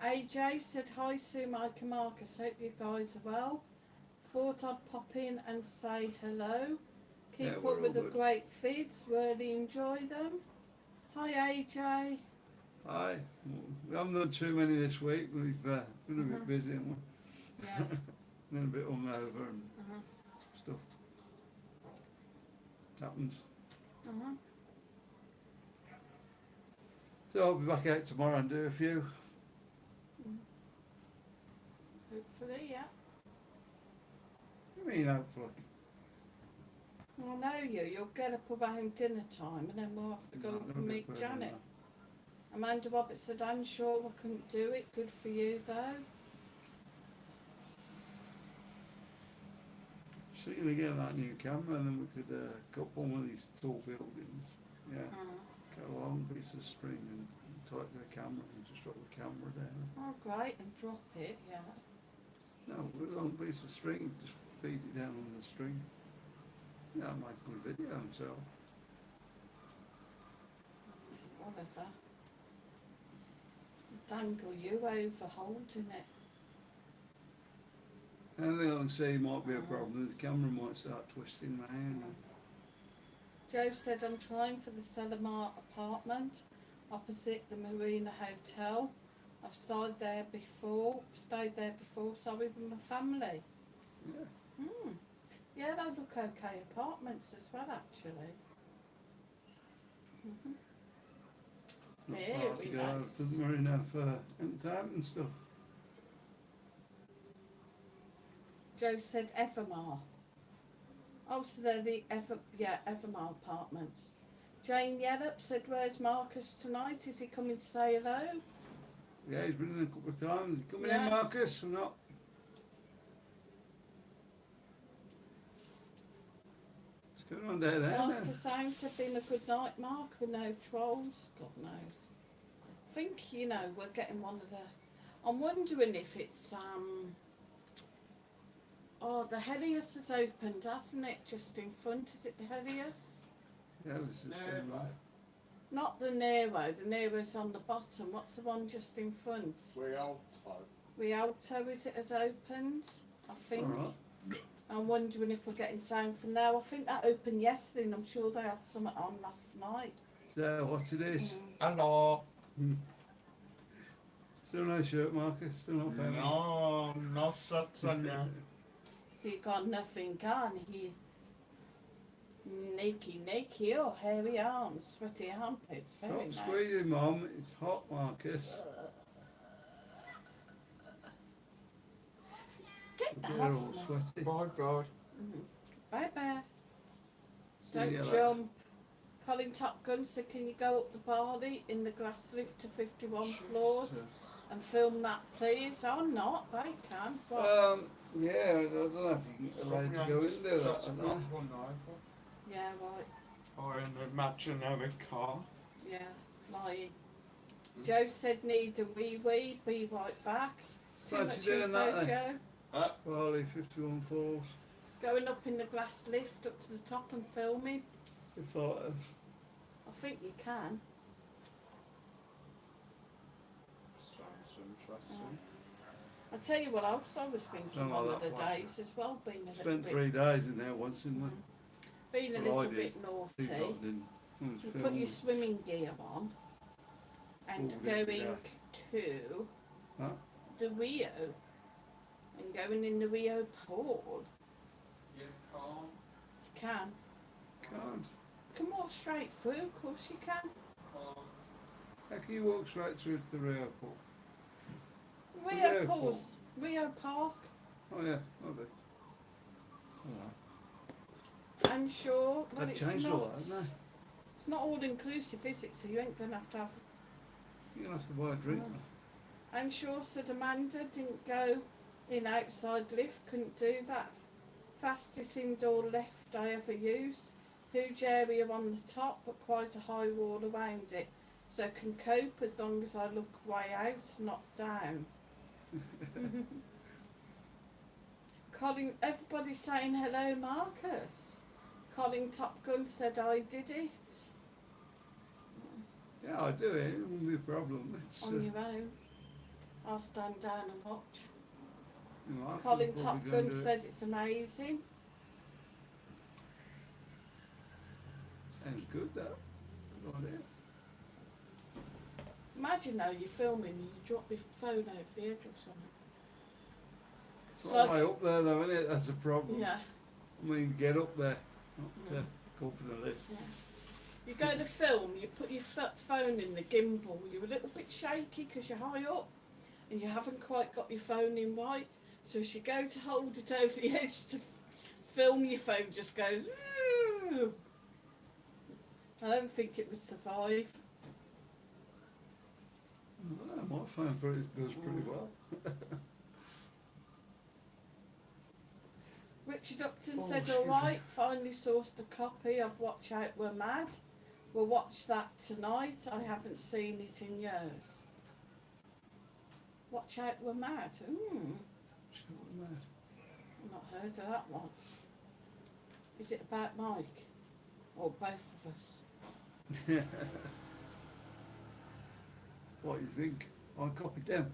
AJ said hi Sue, Mike and Marcus, hope you guys are well. Thought I'd pop in and say hello. Keep Yeah, up we're with the all good. great feeds, really enjoy them. Hi AJ. Hi. We haven't done too many this week. We've been a bit busy, haven't we? Yeah. Been a bit hungover and Uh-huh. stuff. It happens. Uh-huh. So I'll be back out tomorrow and do a few. Hopefully, yeah. I mean, hopefully. I know you. You'll get up around dinner time and then we'll have to go No, up no and bit meet further than Janet. that. Amanda Roberts said, I'm sure I couldn't do it. Good for you, though. So you're going to get that new camera and then we could go up on one of these tall buildings. Yeah. Uh, Get a long piece of string and tight to the camera and just drop the camera down. Oh, great, and drop it, yeah. No, with a long piece of string, just feed it down on the string. Yeah, I'll make a good video himself. Whatever. Dangle you over holding it. The only thing I can see might be a problem, the camera might start twisting round. Joe said, I'm trying for the Selamar apartment opposite the Marina Hotel. I've stayed there before, sorry, with my family. Yeah. Yeah, they look okay apartments as well, actually. Not Very far to go, nice. doesn't really enough entertainment and stuff. Joe said Evermar. Oh, so they're the Evermar apartments. Jane Yellop said, where's Marcus tonight? Is he coming to say hello? Yeah, he's been in a couple of times. Coming Yeah. in, Marcus, or not? What's going on down there? Master Sounds have been a good night, Mark, with no trolls. God knows. I think, we're getting one of the... I'm wondering if it's, the Helios has opened, hasn't it? Just in front, is it the Helios? Yeah, this is going right. Not the Nero, the Nero's on the bottom. What's the one just in front? Rialto, is it, has opened? I think. Alright. I'm wondering if we're getting sound from there. I think that opened yesterday and I'm sure they had something on last night. So, what it is? Hello. Still no shirt, Marcus? Still no family? No, no such on you. He got nothing on. He naked, oh, hairy arms, sweaty armpits. Very Stop nice. squeezing, Mum. It's hot, Marcus. Get that They're all off me. sweaty. Bye, God. Bye bye. See Don't you later. jump. Colin Top Gun said, can you go up the Barley in the glass lift to 51 floors and film that, please? Or not, they can. What? Yeah, I don't know if you can allowed to go in there. I don't know. Yeah, right. Or in the imaginary car. Yeah, flying. Joe said, need a wee, be right back. Too Fancy much doing info, that, Joe. Barley 51 floors. Going up in the glass lift up to the top and filming. Good photos. I think you can. Sounds interesting. I tell you what else I was thinking Don't one like of the that one. days as well, being a little Spent bit, 3 days in there once, didn't we? being a Well, I little did. bit He naughty. thought didn't. You put your swimming gear on and Oh, yeah, going yeah. to Huh? the Rio and going in the Rio pool. You can't. You can. Can't. You can walk straight through, of course you can. How can you walk straight through to the Rio pool? Rio Rio pools, Rio Park, Oh yeah, maybe. I'm sure. Well, They've it's changed not. all that, haven't they? It's not all inclusive, is it? So you ain't gonna have. You're going to have to buy a drink. No. I'm sure said Amanda didn't go in outside lift, couldn't do that. Fastest indoor lift I ever used. Huge area on the top but quite a high wall around it. So can cope as long as I look way out, not down. Colin, everybody's saying hello, Marcus. Colin Top Gun said I did it. Yeah, I do it. It won't be a problem. It's, On your own. I'll stand down and watch. you know, I could Colin probably Top go and Gun do it. said it's amazing. Sounds good, that. Good idea. Imagine though you're filming and you drop your phone over the edge or something. It's It's all the like- way up there, though, isn't it? That's a problem. Yeah. I mean, get up there, not to go for the lift. Yeah. You go to film, you put your phone in the gimbal, you're a little bit shaky because you're high up and you haven't quite got your phone in right. So as you go to hold it over the edge to film, your phone just goes. "Ooh." I don't think it would survive. Well, my phone does pretty well. Richard Upton Oh, said, excuse me. alright, finally sourced a copy of Watch Out We're Mad. We'll watch that tonight. I haven't seen it in years. Watch Out We're Mad. Short and mad. I've not heard of that one. Is it about Mike? Or both of us? What do you think? I copied them.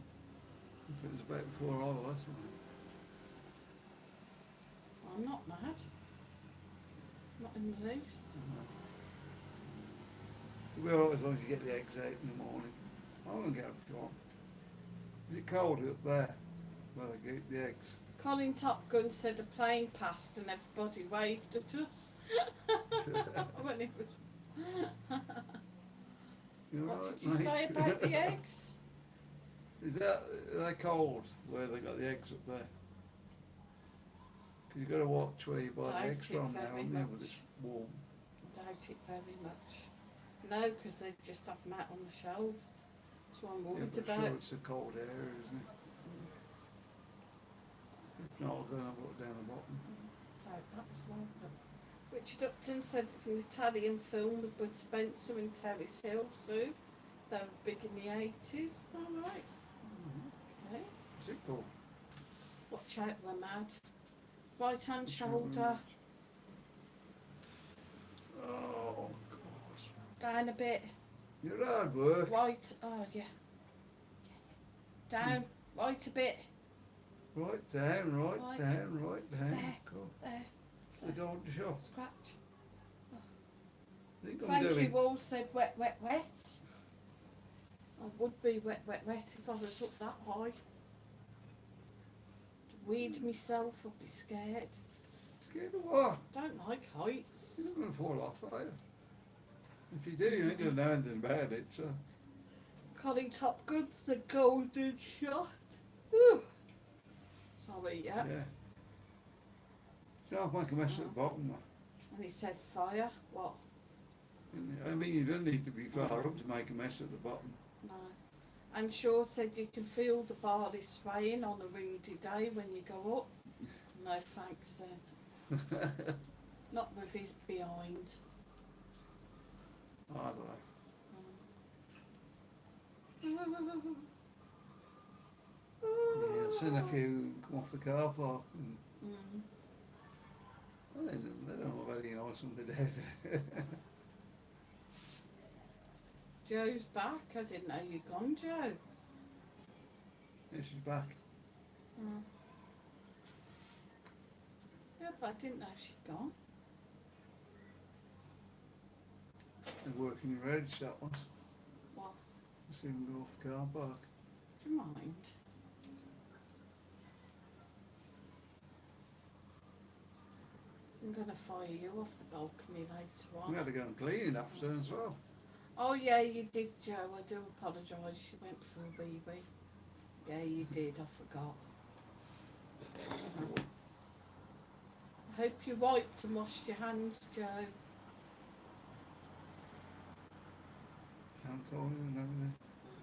If it was about before I was. I'm not mad. Not in the least. You'll be alright as long as you get the eggs out in the morning. I'm gonna get up if you want. Is it cold up there? Where they get the eggs? Colin Top Gun said a plane passed and everybody waved at us. When it was. You What alright, did you mate? say about the eggs? Are they cold where they got the eggs up there? Because you've got to watch where you buy the Doubt eggs it from now, very haven't you, much. with it's warm. Doubt it very much. No, because they just have them out on the shelves. That's what I'm Yeah, worried but about. sure it's a cold area, isn't it? If not, I'll go and have a look down the bottom. Doubt that as well. But Richard Upton said it's an Italian film with Bud Spencer and Terence Hill, Sue. They were big in the 80s. Alright, okay. What's it called? Watch Out We're Mad. Right hand Watch Out We're shoulder Mad. Oh, God. down a bit. You're hard work. Right, oh yeah. Down, right a bit. Right down, right Right. down, right down. There. Cool. There, So they go on the shop. scratch. I think I'm Frankie doing. Wall said wet, wet, wet. I would be wet, wet, wet if I was up that high. To weed myself, I'd be scared. Scared of what? Don't like heights. You're not going to fall off, are you? If you do, you ain't going to know anything about it, so. Colin Top Gun's the golden shot. Whew. Sorry, yeah. Yeah. So I'll make a mess at the bottom, though. And he said fire. What? I mean, you don't need to be far up to make a mess at the bottom. No. And Shaw said you can feel the barley swaying on a windy day when you go up. No thanks then. Not with his behind. I don't know. Yeah, I've seen a few come off the car park and well, they don't know very nice when they did. Joe's back. I didn't know you'd gone, Joe. Yeah, she's back. Yeah, but I didn't know she'd gone. They're working in Reg, that was. What? I seen them go off the car park. Do you mind? I'm going to fire you off the balcony later We on. had to go and clean it after as well. Oh yeah, you did, Joe. I do apologise. You went for a wee wee. Yeah, you did. I forgot. I hope you wiped and washed your hands, Joe. Sanitizer and everything.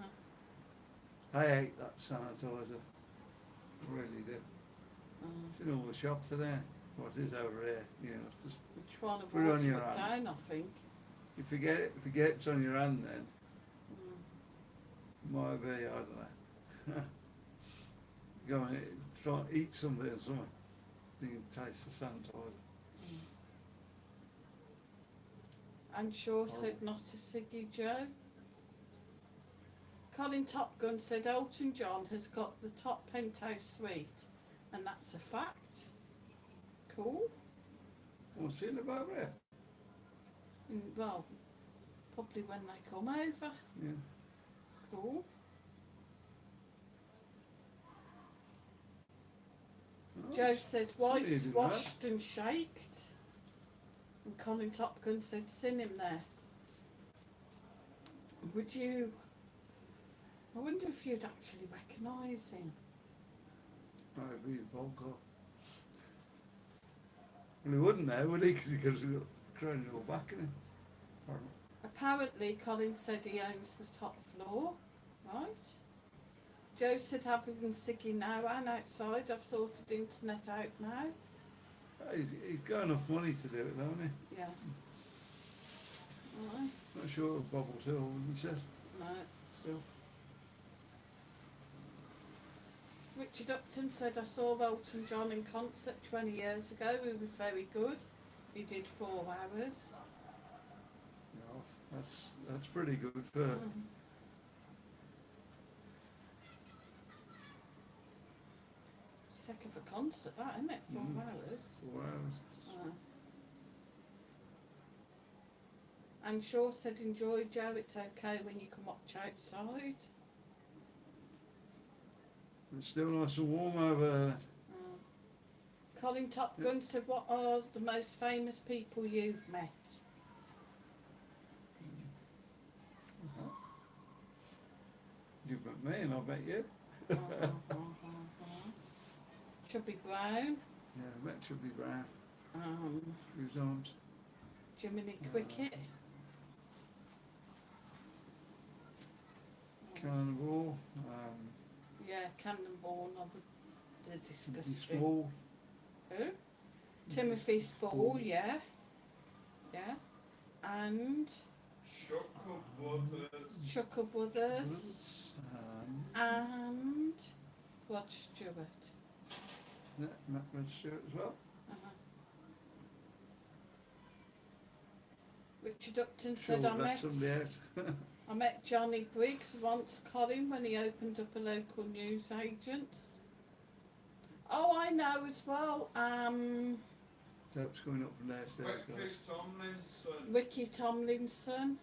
Uh-huh. I hate that sanitizer. I really do. It's in all the shops today. What is over here? You know, just Which one of Put it on water your it hand. down, I think. you forget it. If you get it on your hand, then Mm. it might be. I don't know. Go and try and eat something or something. You can taste the sanitizer. And Shaw said not a ciggy, Joe. Colin Top Gun said Elton John has got the top penthouse suite, and that's a fact. Cool. What's in about it? Well, probably when they come over. Yeah. Cool. Oh, Joe says somebody wiped, did washed and shaked. And Colin Top Gun said seen him there. Would you? I wonder if you'd actually recognise him. I'd be the podcast. Well, he wouldn't now, would he? Because he could have got crying all back in him. Pardon. Apparently, Colin said he owns the top floor, right? Joe said having Siggy now and outside. I've sorted internet out now. He's got enough money to do it, though, hasn't he? Yeah. Alright. Not sure of Bobbles Hill, he said. No. Still. Richard Upton said, I saw Elton John in concert 20 years ago. He was very good. He did 4 hours. Yeah, that's pretty good for. Mm. It's a heck of a concert, that, isn't it? 4 hours. 4 hours. And Shaw said, enjoy, Joe. It's okay when you can watch outside. It's still nice and warm over there. Colin Top Gun said, what are the most famous people you've met? You've met me and I've met you. Chubby Brown. Yeah, I met Chubby Brown Um, a few times. Jiminy Cricket. Cannonball. Yeah, Cannonball. They're disgusting. Small. Who? Timothy Spall, yeah. Yeah. And Chuckle Brothers. And Rod Stewart. Yeah, met Rod Stewart as well. Richard Upton Sure, said, left somebody out. I met Johnny Briggs once, Colin, when he opened up a local news agents. Oh, I know as well. That's coming up from downstairs, guys. Ricky Tomlinson.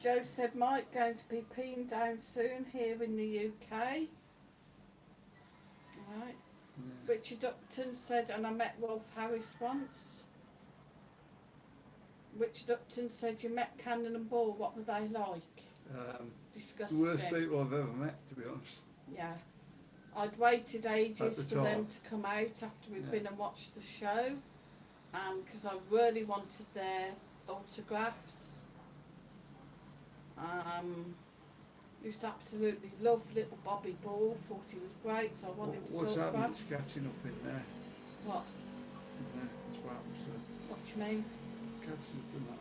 Joe said, Mike going to be peeing down soon here in the UK. Right. Yeah. Richard Upton said, and I met Rolf Harris once. Richard Upton said, you met Cannon and Ball, what were they like? Disgusting. The worst people I've ever met, to be honest. Yeah. I'd waited ages At the for them top. to come out after we'd Yeah. been and watched the show, because I really wanted their autographs. Used to absolutely love little Bobby Ball, thought he was great, so I wanted to What's happened? autograph. It's catching up in there. What? In there. That's what happens to What do you mean? catching up in that.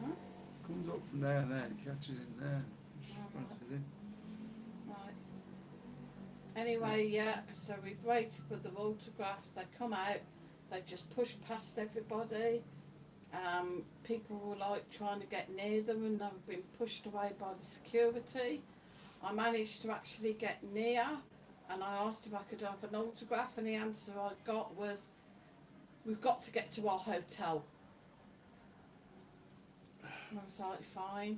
Huh? Comes up from there and there, it catches in there. Just Oh, runs it in. Right. Anyway, yeah, so we waited for the autographs, they come out, they just pushed past everybody. People were like trying to get near them and they were being pushed away by the security. I managed to actually get near and I asked if I could have an autograph, and the answer I got was, we've got to get to our hotel. And I was like, fine.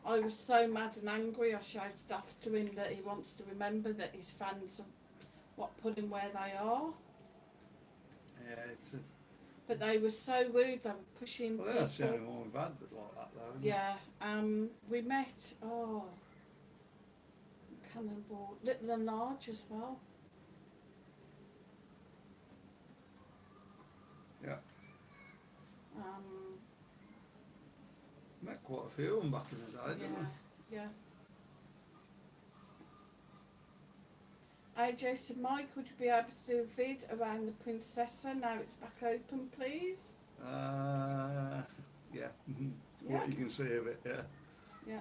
I was so mad and angry, I shouted after him that he wants to remember that his fans are put him where they are. Yeah, it's a, But they were so rude, they were pushing well, that's the people. only one we've had that like that, though, isn't it? Yeah, we met, Cannonball, Little and Large as well. Yeah. Um, Met quite a few of them back in the day, didn't we? yeah. AJ said, Mike, would you be able to do a vid around the Princessa now it's back open, please? Yeah. Yeah. What you can see of it, yeah. Yeah.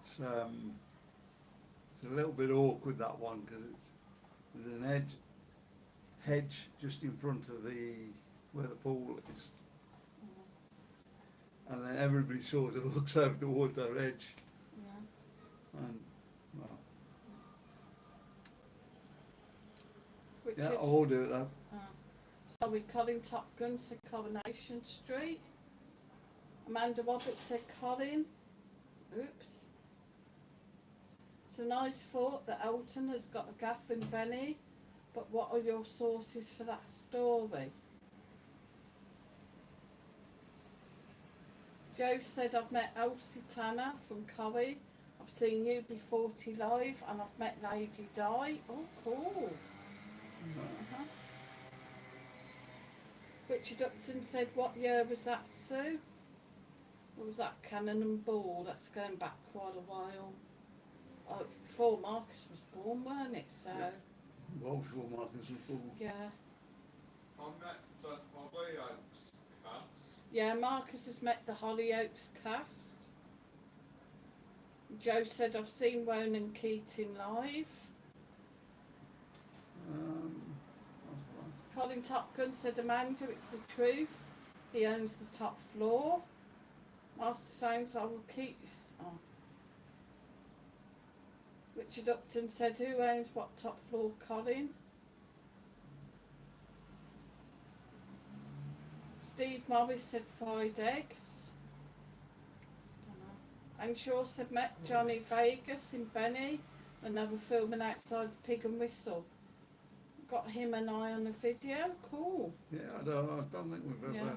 It's a little bit awkward, that one, because there's an hedge just in front of where the pool is, and then everybody sort of looks over towards that edge, Yeah. and well, Richard, yeah, I'll do it though. Sorry, Colin Top Gun said Coronation Street. Amanda Roberts said Colin. Oops. It's a nice thought that Elton has got a gaff in Benny, but what are your sources for that story? Joe said, I've met Elsie Tanner from Corrie. I've seen UB40 live and I've met Lady Di. Oh, cool. Uh-huh. Richard Upton said, what year was that, Sue? Or was that Cannon and Ball? That's going back quite a while. Oh, before Marcus was born, weren't it? So, Yeah. Well before Marcus was born. Yeah. I met the Hollyoaks cast. Yeah, Marcus has met the Hollyoaks cast. Joe said, I've seen Ronan Keating live. That's fine. Colin Top Gun said, Amanda, it's the truth. He owns the top floor. Master Sounds, I will keep... Oh. Richard Upton said, who owns what top floor, Colin? Steve Morris said, fried eggs. And Shaw said, met Johnny Vegas in Benny when they were filming outside the Pig and Whistle. Got him and I on the video. Cool. Yeah, I don't think we've ever. Yeah.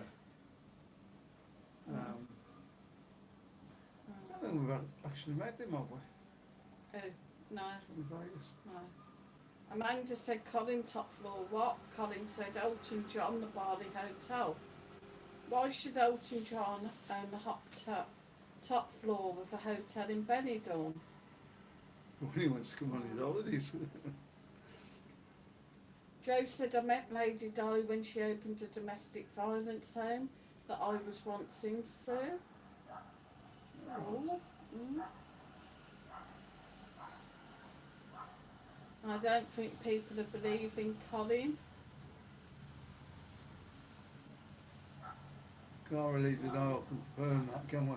I don't think we've actually met him, have we? Oh, no, In Vegas. no. Amanda said, Colin top floor what? Colin said, Elton John, the Bali Hotel. Why should Elton John own the top floor of a hotel in Benidorm? When he wants to come on his holidays. Joe said, I met Lady Di when she opened a domestic violence home that I was once in, Sue. Oh. I don't think people are believing Colin. Can't really deny or confirm that, can we? No.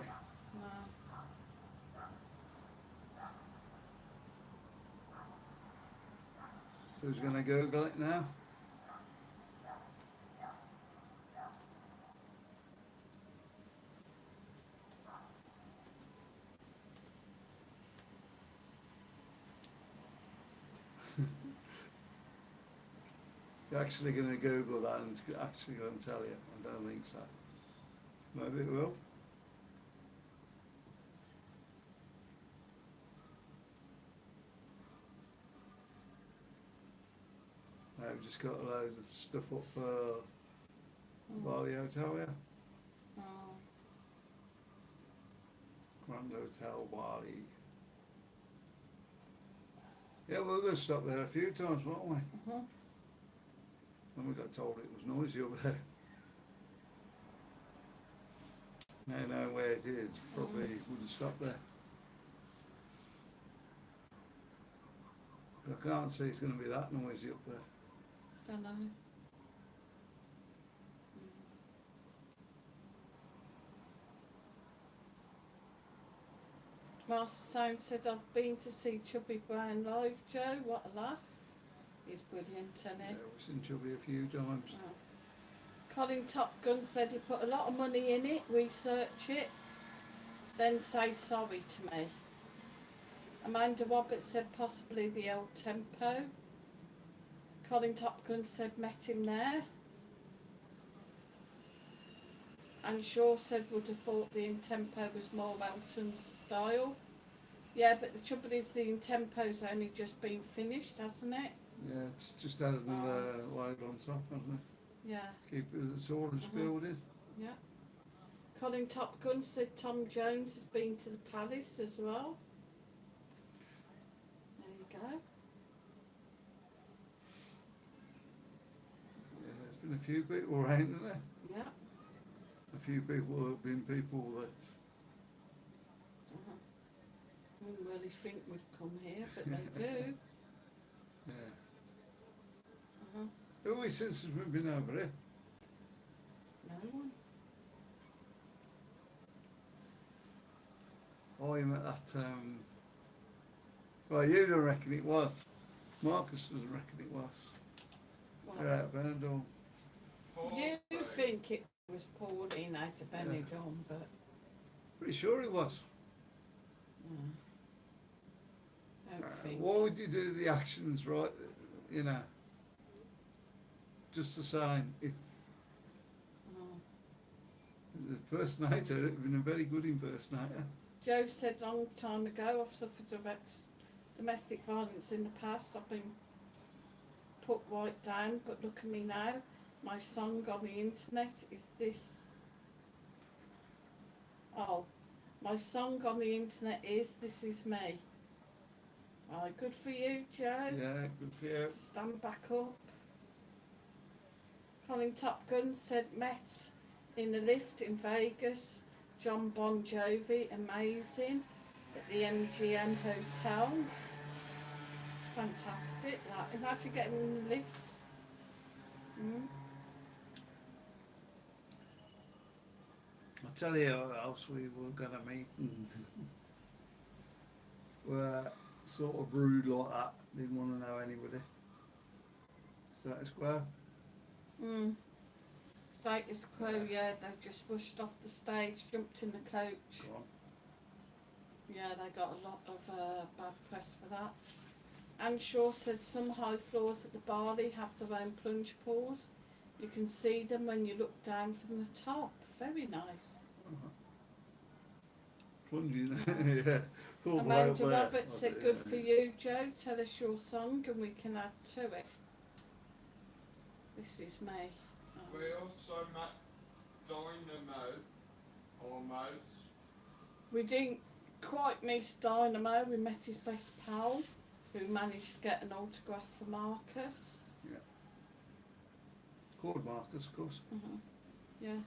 So who's going to Google it now? You're actually going to Google that and it's actually going to tell you? I don't think so. Maybe it will. I've just got a load of stuff up for Bali Hotel, yeah? Oh. Grand Hotel Bali. Yeah, we were going to stop there a few times, weren't we? And we got told it was noisy up there. Now knowing where it is, probably wouldn't stop there. I can't see it's going to be that noisy up there. Don't know. Master Sound said, I've been to see Chubby Brown live, Joe. What a laugh. He's brilliant, isn't he? Yeah, we've seen Chubby a few times. Oh. Colin Top Gun said he put a lot of money in it, research it, then say sorry to me. Amanda Roberts said possibly the El Tempo. Colin Top Gun said met him there. And Shaw said would have thought the In-Tempo was more Elton's style. Yeah, but the trouble is the In-Tempo's only just been finished, hasn't it? Yeah, it's just added another load on top, hasn't it? Yeah. Keep it as all as building. Yeah. Colin Top Gun said Tom Jones has been to the Palace as well. There you go. Yeah, there's been a few people around there. Yeah. A few people have been people that Wouldn't really think we've come here, but they do. yeah. Uh-huh. Who have we since we've been over here? No one. Oh, you met that well, you don't reckon it was. Marcus doesn't reckon it was. Well, Yeah, Benidorm. you think it was Pauline out of Benidorm, but Pretty sure it was. don't think. Why would you do the actions right, you know? Just the same. If Oh. the impersonator had been a very good impersonator. Joe said long time ago, I've suffered of domestic violence in the past. I've been put right down, but look at me now. My song on the internet is this. Oh, my song on the internet is This Is Me. Oh, good for you, Joe. Yeah, good for you. Stand back up. Colin Top Gun said met in a lift in Vegas. John Bon Jovi, amazing, at the MGM Hotel. Fantastic, that. Imagine getting in the lift. I'll tell you who else we were going to meet and were sort of rude like that, didn't want to know anybody. Status quo. Status quo, yeah, they just rushed off the stage, jumped in the coach. Go on. Yeah, they got a lot of bad press for that. Anne Shaw said some high floors at the Bali have their own plunge pools. You can see them when you look down from the top. Very nice. Plunging, yeah. All the way up Amanda there. Roberts said, good for you, Joe. Tell us your song and we can add to it. This is me. We also met Dynamo, almost. We didn't quite meet Dynamo. We met his best pal, who managed to get an autograph for Marcus. Yeah. Called Marcus, of course. Yeah.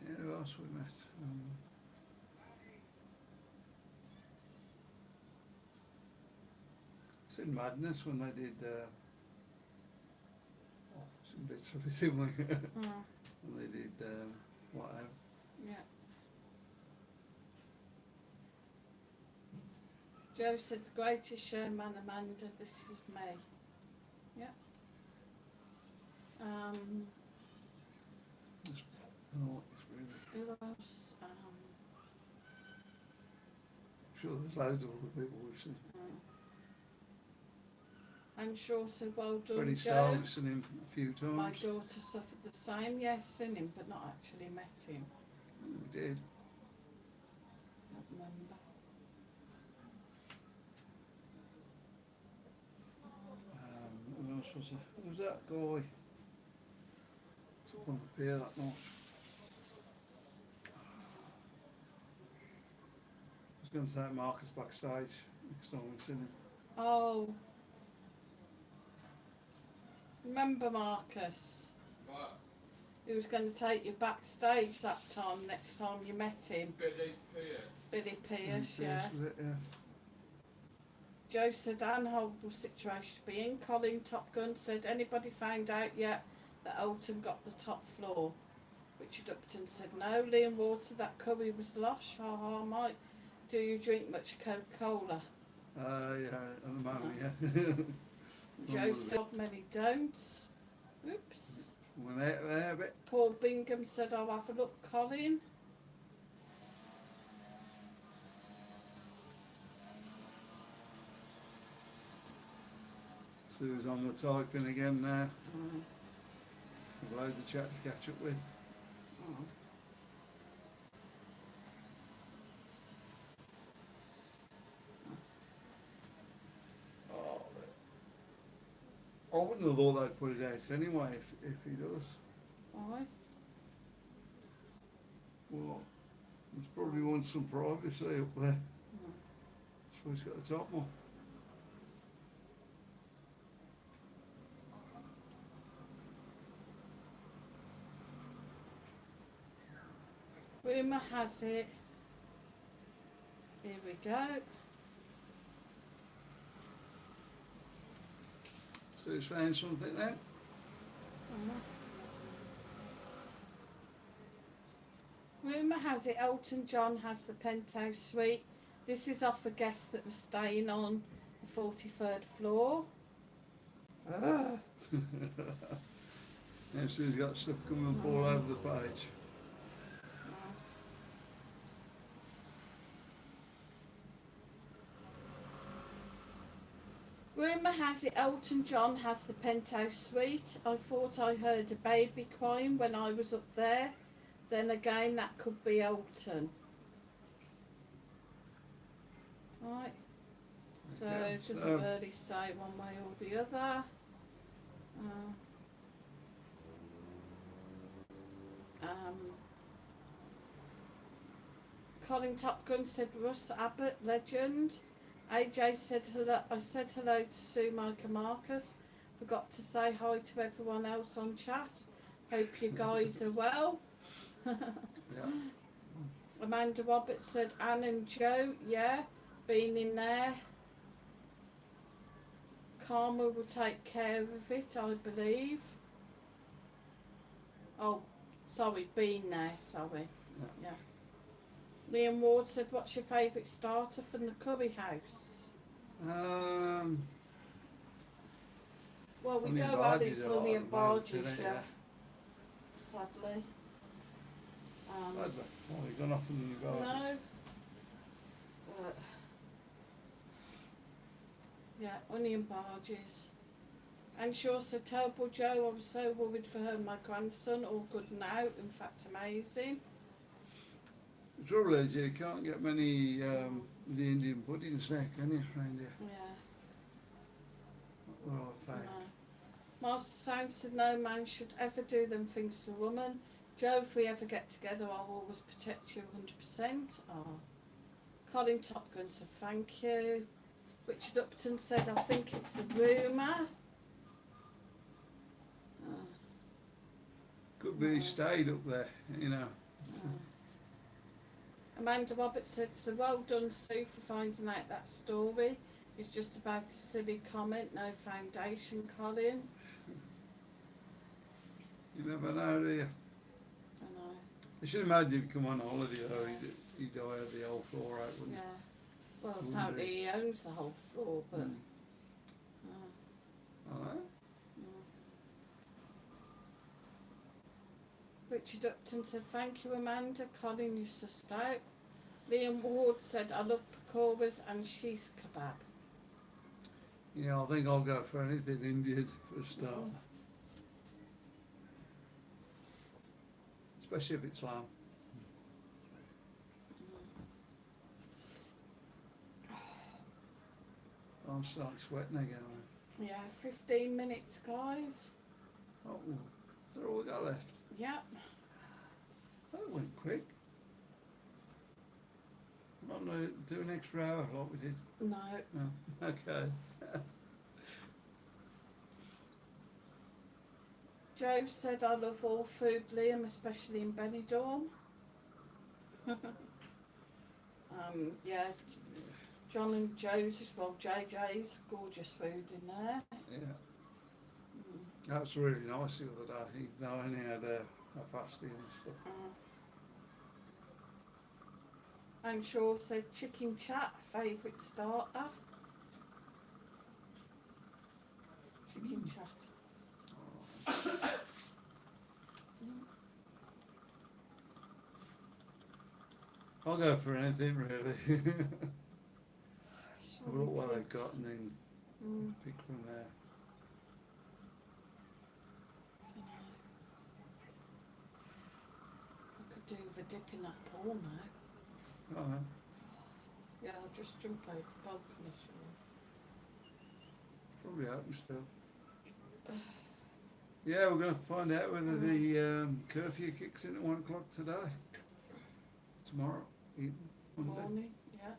Yeah, who else we met? It's in Madness when they did some bits of it, didn't we? When they did whatever. Yeah. Joe said the greatest showman, Amanda, this is me. Yeah. Oh, it's really. Who else? I'm sure there's loads of other people we've seen. And Shaw said, well done, Freddie Joe. Starr, seen him a few times. My daughter suffered the same. Yes, seen him, but not actually met him. We did. Don't remember. Who else was there? Who was that guy? It's up on the pier that night. I was going to take Marcus backstage next time we seen him. Oh. Remember Marcus? What? He was going to take you backstage that time, next time you met him. Billy Pierce. Billy Pierce, yeah. Was it? Yeah. Joe said, an horrible situation to be in. Colin Top Gun said, anybody found out yet that Alton got the top floor? Richard Upton said, no. Liam Ward said that curry was lush. Ha ha, Mike. Do you drink much Coca-Cola? Yeah, at the moment, yeah. Joe said, many don'ts. Oops. Went out there a bit. Paul Bingham said, I'll have a look, Colin. Sue's on the typing again now. Loads of chat to catch up with. I wouldn't have thought they'd put it out anyway if he does. Why? Well, there's probably wants some privacy up there. That's why he's got the top one. Rumour has it. Here we go. So he's found something then? Rumour has it Elton John has the penthouse suite. This is off a guest that was staying on the 43rd floor. Now Sue's got stuff coming up all over the page. Rumour has it Elton John has the penthouse suite. I thought I heard a baby crying when I was up there. Then again, that could be Elton. Right. So Okay, it doesn't so- really say one way or the other. Colin Top Gun said Russ Abbott, legend. AJ said hello. I said hello to Sue, Mike and Marcus. Forgot to say hi to everyone else on chat. Hope you guys are well. Yeah. Amanda Roberts said Anne and Joe, yeah, been in there. Karma will take care of it, I believe. Oh, sorry, been there, sorry. Yeah. Liam Ward said, what's your favourite starter from the curry house? Well, we Onion go out barges it's a lot onion at the moment, barges, isn't it? yeah. Sadly. Oh, you've gone off on the barges. No. But, yeah, onion barges. And she also told poor Joe, I was so worried for her and my grandson, all good now, in fact amazing. The trouble is, you can't get many of the Indian puddings there, can you, around here? Yeah. They're all fake. No. Master Sound said no man should ever do them things to a woman. Joe, if we ever get together, I'll always protect you 100%. Oh. Colin Top Gun said thank you. Richard Upton said I think it's a rumour. Could be he stayed up there, you know. Amanda Roberts said, so well done Sue for finding out that story. It's just about a silly comment, no foundation, Colin. You never know, do you? I know. I should imagine if you come on holiday though, he'd hire the whole floor out, wouldn't Yeah. Well, Wouldn't apparently he? he owns the whole floor, he? but... Mm. Oh, Alright. mm. Richard Upton said, thank you Amanda, Colin you sussed out. Liam Ward said, I love pakoras and sheesh kebab. Yeah, I think I'll go for anything Indian for a start. Mm. Especially if it's lamb. I'm starting sweating again. Yeah, 15 minutes guys. Oh, is that all we got left? Yep. That went quick. Not gonna do an extra hour like we did. No. No. Okay. Joe said, I love all food, Liam, especially in Benidorm. Yeah, John and Joe's as well, JJ's, gorgeous food in there. Yeah. Mm. That was really nice the other day, even though I only had a pasty and stuff. And Shaw said, chicken chat, favourite starter. Chicken chat. I'll go for anything really. Have a look what Sorry, I've got and then Mm. pick from there. I could do with a dip in that pool now. Oh, no. Yeah, I'll just jump over the balcony, shall Probably open still. Yeah, we're going to find out whether the curfew kicks in at 1 o'clock today. Tomorrow, even I? Monday. Morning, yeah.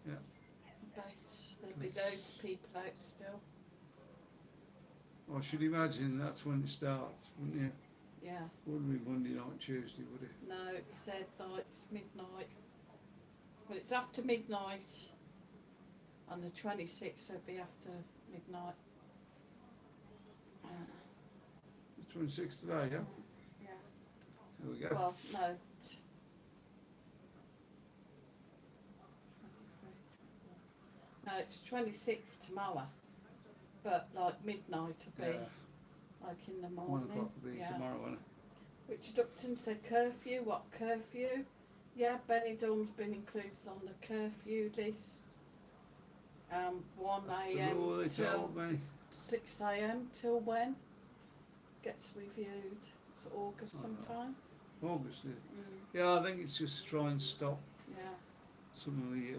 Yeah. I bet there'll be loads of people out still. I should imagine that's when it starts, wouldn't you? Yeah. Wouldn't be Monday night, Tuesday, would it? No, it said like it's midnight. Well, it's after midnight. On the 26th, so it'll be after midnight. The 26th today, yeah? Yeah. There we go. Well, no. No, it's 26th tomorrow. But like midnight will be Yeah, like in the 1 morning. o'clock will be Yeah. tomorrow, won't it? Richard Upton said curfew. What curfew? Yeah, Benidorm's been included on the curfew list. 1 That's all a.m. they till told me. 6 a.m. till when? Gets reviewed. It's August sometime. August, yeah. Mm, Yeah, I think it's just to try and stop yeah. some of the...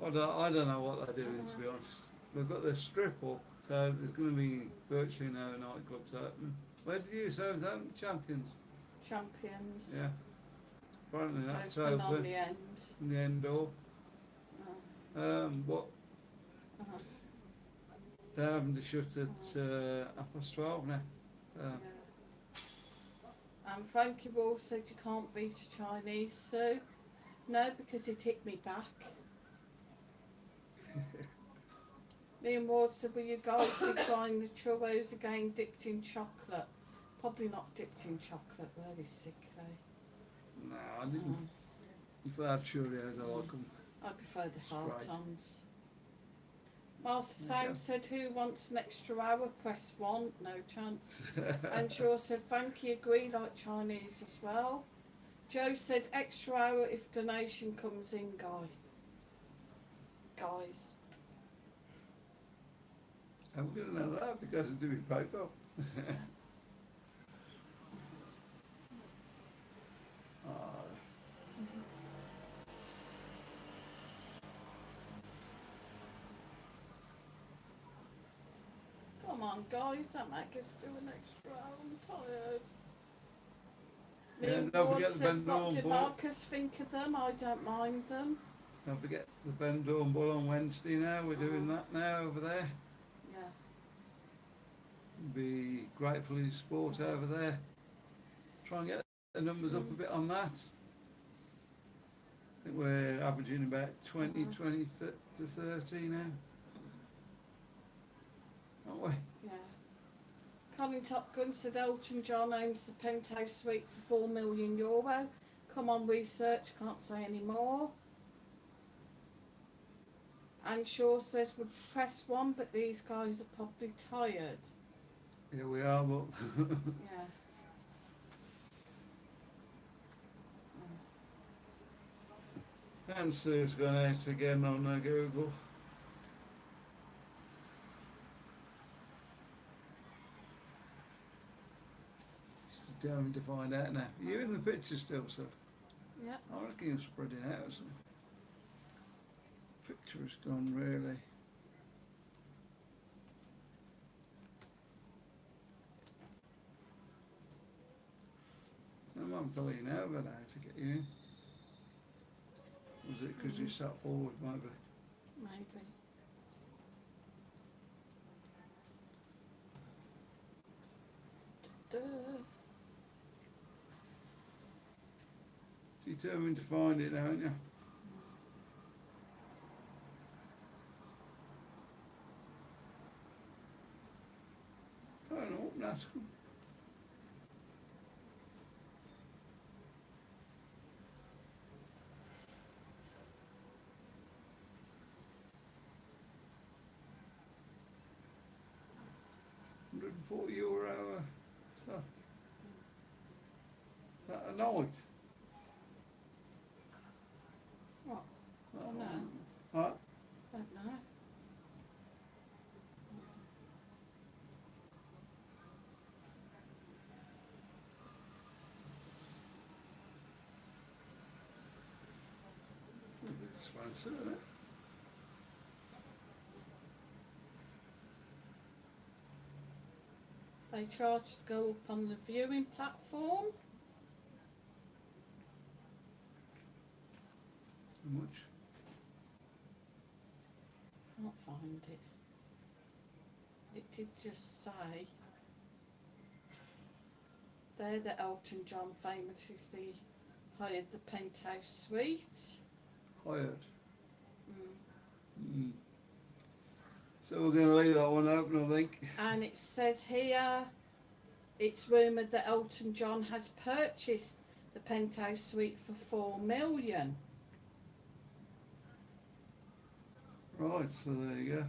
I don't know what they're doing, to be honest. They've got their strip up, so there's going to be virtually no nightclubs open. Where did you say it was open? Champions? Champions. Yeah. apparently So that's it's been on open the end. in the end door. What Uh-huh. they're having to shut at 12:30 now. So Yeah. And Frankie Wall said you can't beat a Chinese Sue. No, because it hit me back. Liam Ward said, will you guys be trying the churros again dipped in chocolate? Probably not dipped in chocolate, really sickly. no, I didn't. If I have Cheerios, I like them. I prefer the It's great. Faltons. Master Okay. Sam said, who wants an extra hour? Press 1. No chance. And Shaw said, Frankie agree, like Chinese as well. Joe said, extra hour if donation comes in, guys. I'm going to know that because I do it PayPal. Come on, guys, don't make us do an extra hour. I'm tired. Yeah, Liam don't Ward forget the said, Benidorm what did ball. Marcus think of them? I don't mind them. Don't forget the Benidorm Bull on Wednesday now. We're doing that now over there. Yeah. Be grateful for his support over there. Try and get the numbers up a bit on that. I think we're averaging about 20 to 30 now. Aren't we? Yeah. Colin Top Gun said Elton John owns the penthouse suite for €4 million. Come on, research, can't say any more. And Shaw says would press 1, but these guys are probably tired. Yeah, we are, but Yeah. and Sue's gone out again on Google. She's determined to find out now. Are you in the picture still, sir? Yeah. I reckon you're spreading out, isn't it? Picture has gone really. I'm unpulling over now to get you in. Was it because you sat forward, maybe? Maybe. Duh. Determined to find it, aren't you? Phone up and ask them. €140. So, is that a night? What? Don't know. Huh? Don't know. Expensive, isn't it? They charge to go up on the viewing platform. How much? Can't find it. It did just say there that Elton John famously hired the penthouse suite. Hired. Mm. So we're going to leave that one open, I think. And it says here, it's rumoured that Elton John has purchased the penthouse suite for $4 million. Right, so there you go.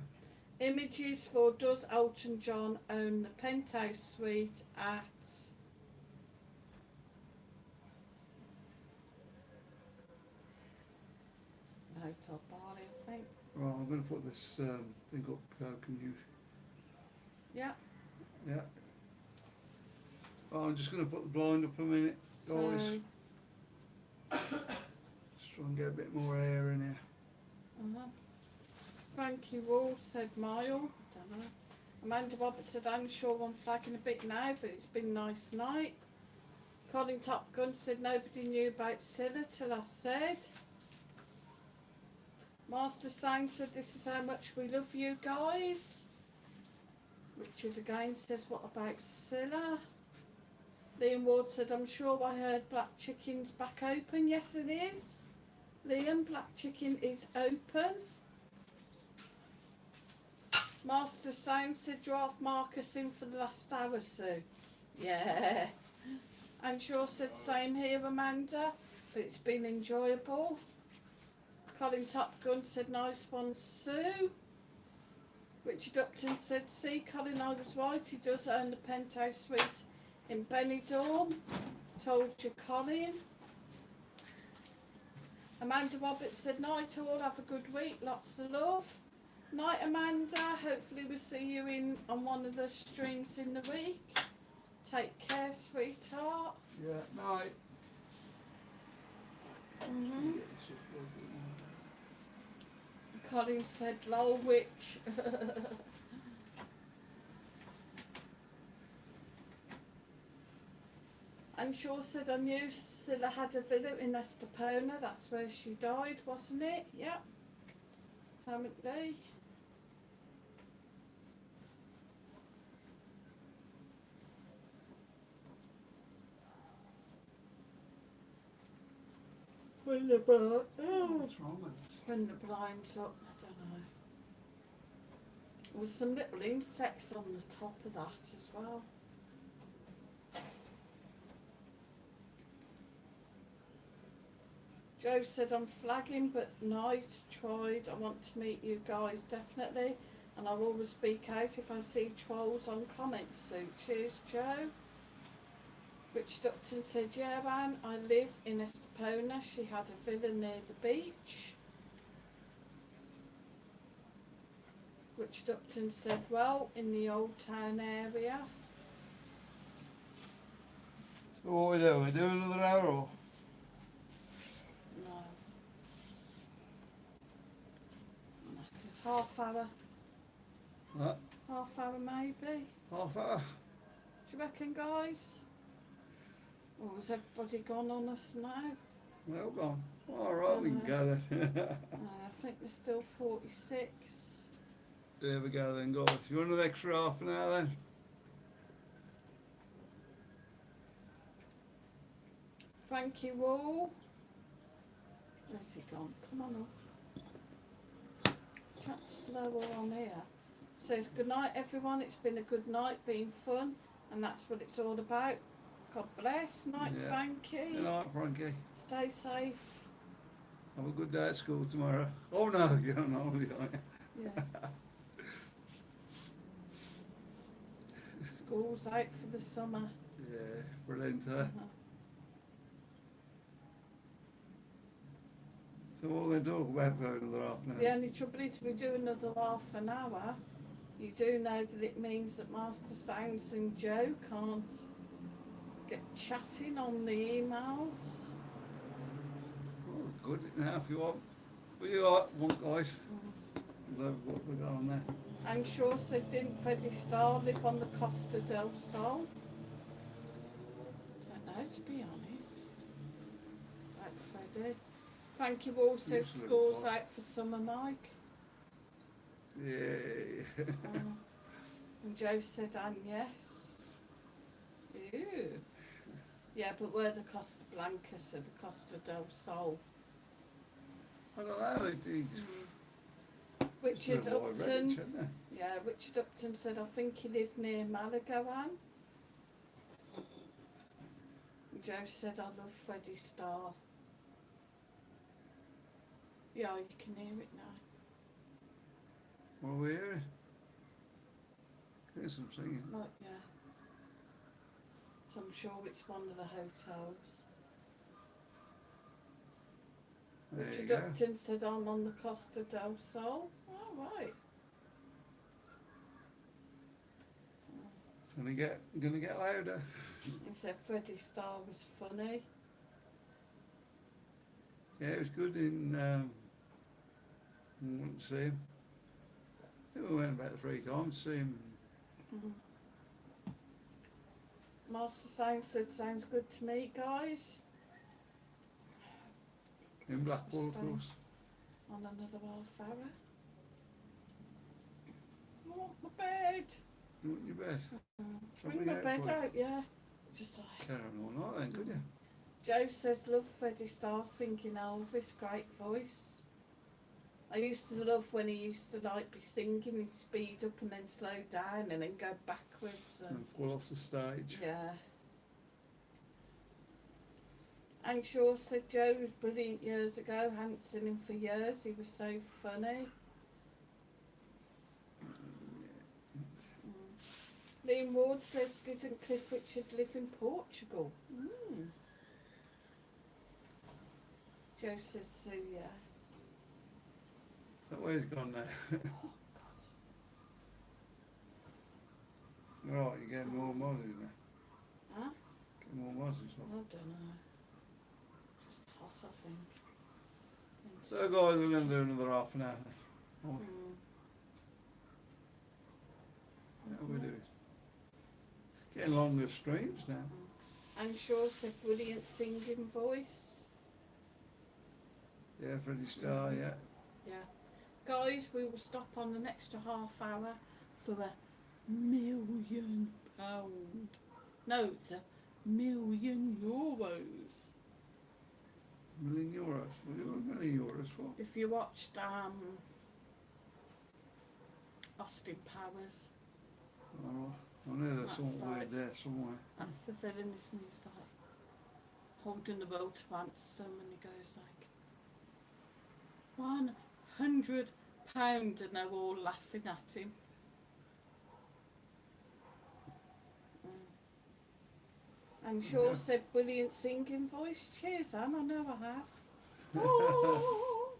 Images for does Elton John own the penthouse suite at Hotel Bali, I think. Right, I'm going to put this thing up. Can you? Yeah. Yeah. Oh, I'm just going to put the blind up a minute, guys. So, Just try and get a bit more air in here. Frankie Wall said mile. Don't know. Amanda Roberts said I'm sure I'm flagging a bit now, but it's been a nice night. Colin Top Gun said nobody knew about Scylla till I said. Master Sang said this is how much we love you guys. Richard again says what about Scylla? Liam Ward said I'm sure I heard Black Chicken's back open. Yes it is. Liam, Black Chicken is open. Master Sang said draft Marcus in for the last hour, Sue. Yeah. And Shaw said same here, Amanda, but it's been enjoyable. Colin Top Gun said nice one, Sue. Richard Upton said, see Colin, I was right, he does own the penthouse suite in Benidorm. Told you, Colin. Amanda Roberts said night all, have a good week, lots of love. Night Amanda, hopefully we'll see you on one of the streams in the week. Take care, sweetheart. Yeah, night. Colin said lol witch. And Shaw said I knew Scylla had a villa in Estepona, that's where she died, wasn't it? Yep. Apparently. When the What's wrong with it? when the blinds up, I don't know. There was some little insects on the top of that as well. Joe said I'm flagging, but night tried. I want to meet you guys definitely, and I will always speak out if I see trolls on comments. So cheers, Joe. Richard Upton said, yeah, Anne, I live in Estepona. She had a villa near the beach. Richard Upton said, well, in the old town area. So what we do? We do another hour or? No. Knackered. Half hour. What? Half hour maybe. Half hour? Do you reckon, guys? Or has everybody gone on us now? Well gone. Alright, we can get it. I think we're still 46. There we go then, guys. You want another extra half an hour then? Thank you all. Where's he gone? Come on up. Chat slower on here. Says, good night everyone. It's been a good night, been fun. And that's what it's all about. God bless. Night, Yeah. Frankie. Good night, Frankie. Stay safe. Have a good day at school tomorrow. Oh no, you don't know, you don't. Yeah. School's out for the summer. Yeah, brilliant, huh? Uh-huh. So what we're going to talk about for another half an hour? The only trouble is we do another half an hour. You do know that it means that Master Sounds and Joe can't get chatting on the emails. Oh, good now if you want. What you want, guys? Love what we got on there. And Shaw said, didn't Freddie Starr live on the Costa del Sol? Don't know, to be honest. About Freddie. Frankie Wall said Looks a little school's hot. out for summer, Mike. Yeah. And Joe said, and yes. Ew. Yeah, but we're the Costa Blanca, so the Costa del Sol. I don't know. Richard Upton. Upton. Yeah, Richard Upton said, I think he lived near Malaga, Anne. And Joe said, I love Freddie Starr. Yeah, you can hear it now. What are we hearing? Here's some singing. Like, yeah. So I'm sure it's one of the hotels. There you Richard go. Upton said, I'm on the Costa del Sol. Oh, right. It's gonna get louder. He said Freddie Starr was funny. Yeah, it was good in went to see him. I think we went about 3 times to see him. Master Sound said sounds good to me, guys. In Blackpool, of course. On another half hour. I want my bed. You want your bed? Bring my bed out, yeah. Just like Carry on all night then, could you? Joe says, love Freddie Starr singing Elvis, great voice. I used to love when he used to like be singing and speed up and then slow down and then go backwards. And fall off the stage. Yeah. And Shaw said Joe was brilliant years ago, hadn't seen him for years, he was so funny. Liam Ward says, didn't Cliff Richard live in Portugal? Joe says so, yeah. Is that where he's gone now? Right, you're getting more Mozzies now. Huh? Getting more Mozzies. I don't know. Just hot, I think. So guys, we're going to do another half an hour then. Oh, how we do it? Getting longer streams now. And Shaw said brilliant singing voice. Yeah, Freddie Starr, yeah. Yeah. Guys, we will stop on the extra half hour for £1,000,000. No, it's €1,000,000. €1,000,000. What do you want €1,000,000 for? If you watched Austin Powers, Oh, I know there's That's something like- there somewhere. that's the villain, isn't he? He's like holding the world to ransom and he goes like £100 and they're all laughing at him. And Shaw Yeah. said brilliant singing voice. Cheers, Anne, I know I have. Oh.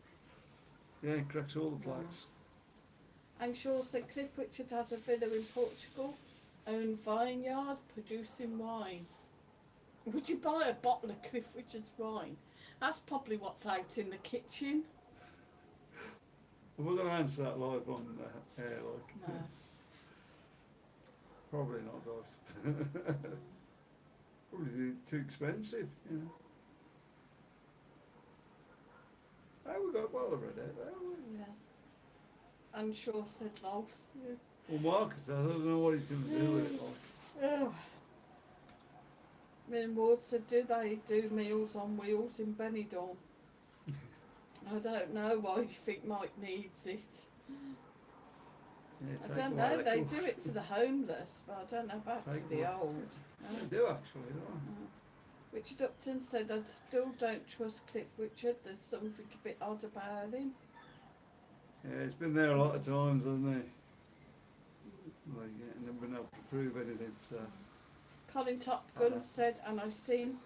Yeah, he cracks all the plates. And Shaw said Cliff Richard has a villa in Portugal, own vineyard, producing wine. Would you buy a bottle of Cliff Richard's wine? That's probably what's out in the kitchen. We're going to answer that live on air, like. No. Probably not, guys. Probably too expensive, you know. Oh, we got well already, haven't we? Yeah. And Shaw said logs. Yeah. Well, Marcus, I don't know what he's going to do with it, like. Oh. Me and Ward said, do they do Meals on Wheels in Benidorm? I don't know why you think Mike needs it. Yeah, I take don't away know, that they cook. do it for the homeless, but I don't know about Take for the away. old. They do actually, don't Richard Upton said, I still don't trust Cliff Richard, there's something a bit odd about him. they? Yeah, he's been there a lot of times, hasn't he? Like, yeah, and never been able to prove anything, so. Colin Top Gun said, and I seen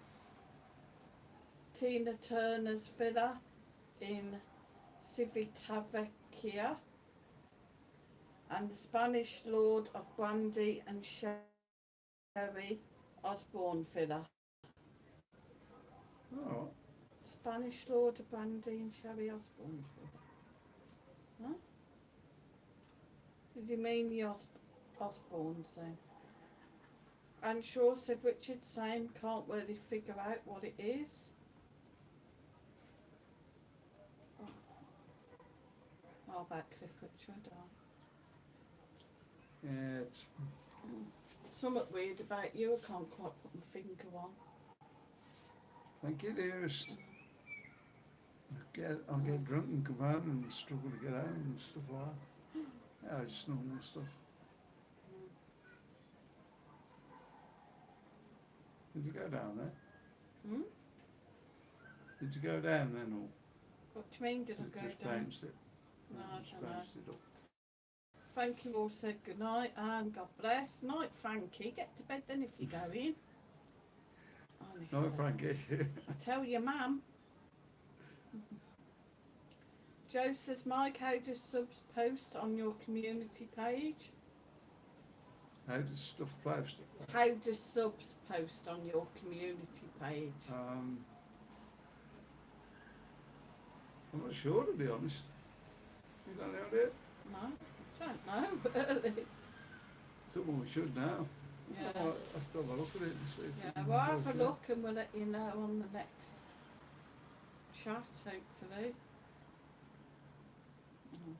Tina Turner's villa in Civitavecchia and the Spanish Lord of Brandy and Sherry Osborne villa. Alright. Spanish Lord of Brandy and Sherry Osborne villa. Huh? Does he mean the Osbornes then? And Shaw said Richard same can't really figure out what it is. How about Cliff Richard? Yeah, it's, Something weird about you, I can't quite put my finger on. thank you, dearest. I'll get drunk and come home and struggle to get home and stuff like that. Yeah, just normal stuff. Did you go down there? Hmm? Did you go down then, or What do you mean, did I go just down? bounced it? No, I Just don't know. bounced it up. Thank you all said good night and God bless. Night Frankie, get to bed then if you're going. Honestly. No, Frankie. I tell you, ma'am. Joe says, Mike, how does subs post on your community page? How does stuff post? How does subs post on your community page? I'm not sure, to be honest. You got any idea? No, don't know really. Someone we should know. Yeah. I'll have to have a look at it and see. If Yeah, we can well, have go a for it. look and we'll let you know on the next chat, hopefully.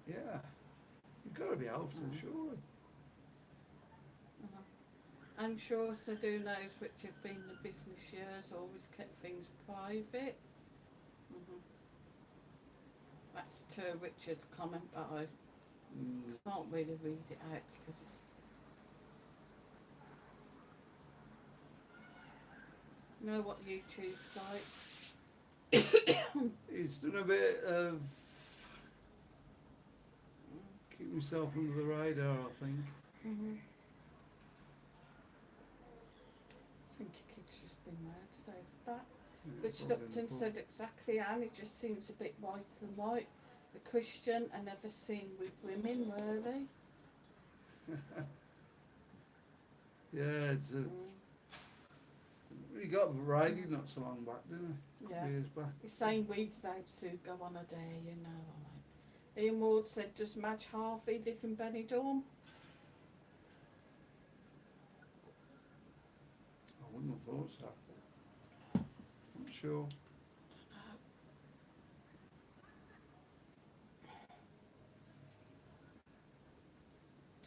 Yeah. You've got to be able to, surely. I'm sure Sir Who knows which have been the business years, always kept things private. That's to Richard's comment, but I can't really read it out because it's... You know what YouTube's like? He's done a bit of keep himself under the radar, I think. I think your kid's just been murdered over that. Yeah, Richard probably in the Upton pub. said exactly, Anne, it just seems a bit white than white. A Christian and never seen with women, really. Yeah, it's he got raided not so long back, didn't he? Yeah. Years back. He's saying we'd out to go on a day, you know. Ian Ward said, does Madge Harvey live in Benidorm? I wouldn't have thought so. Not sure.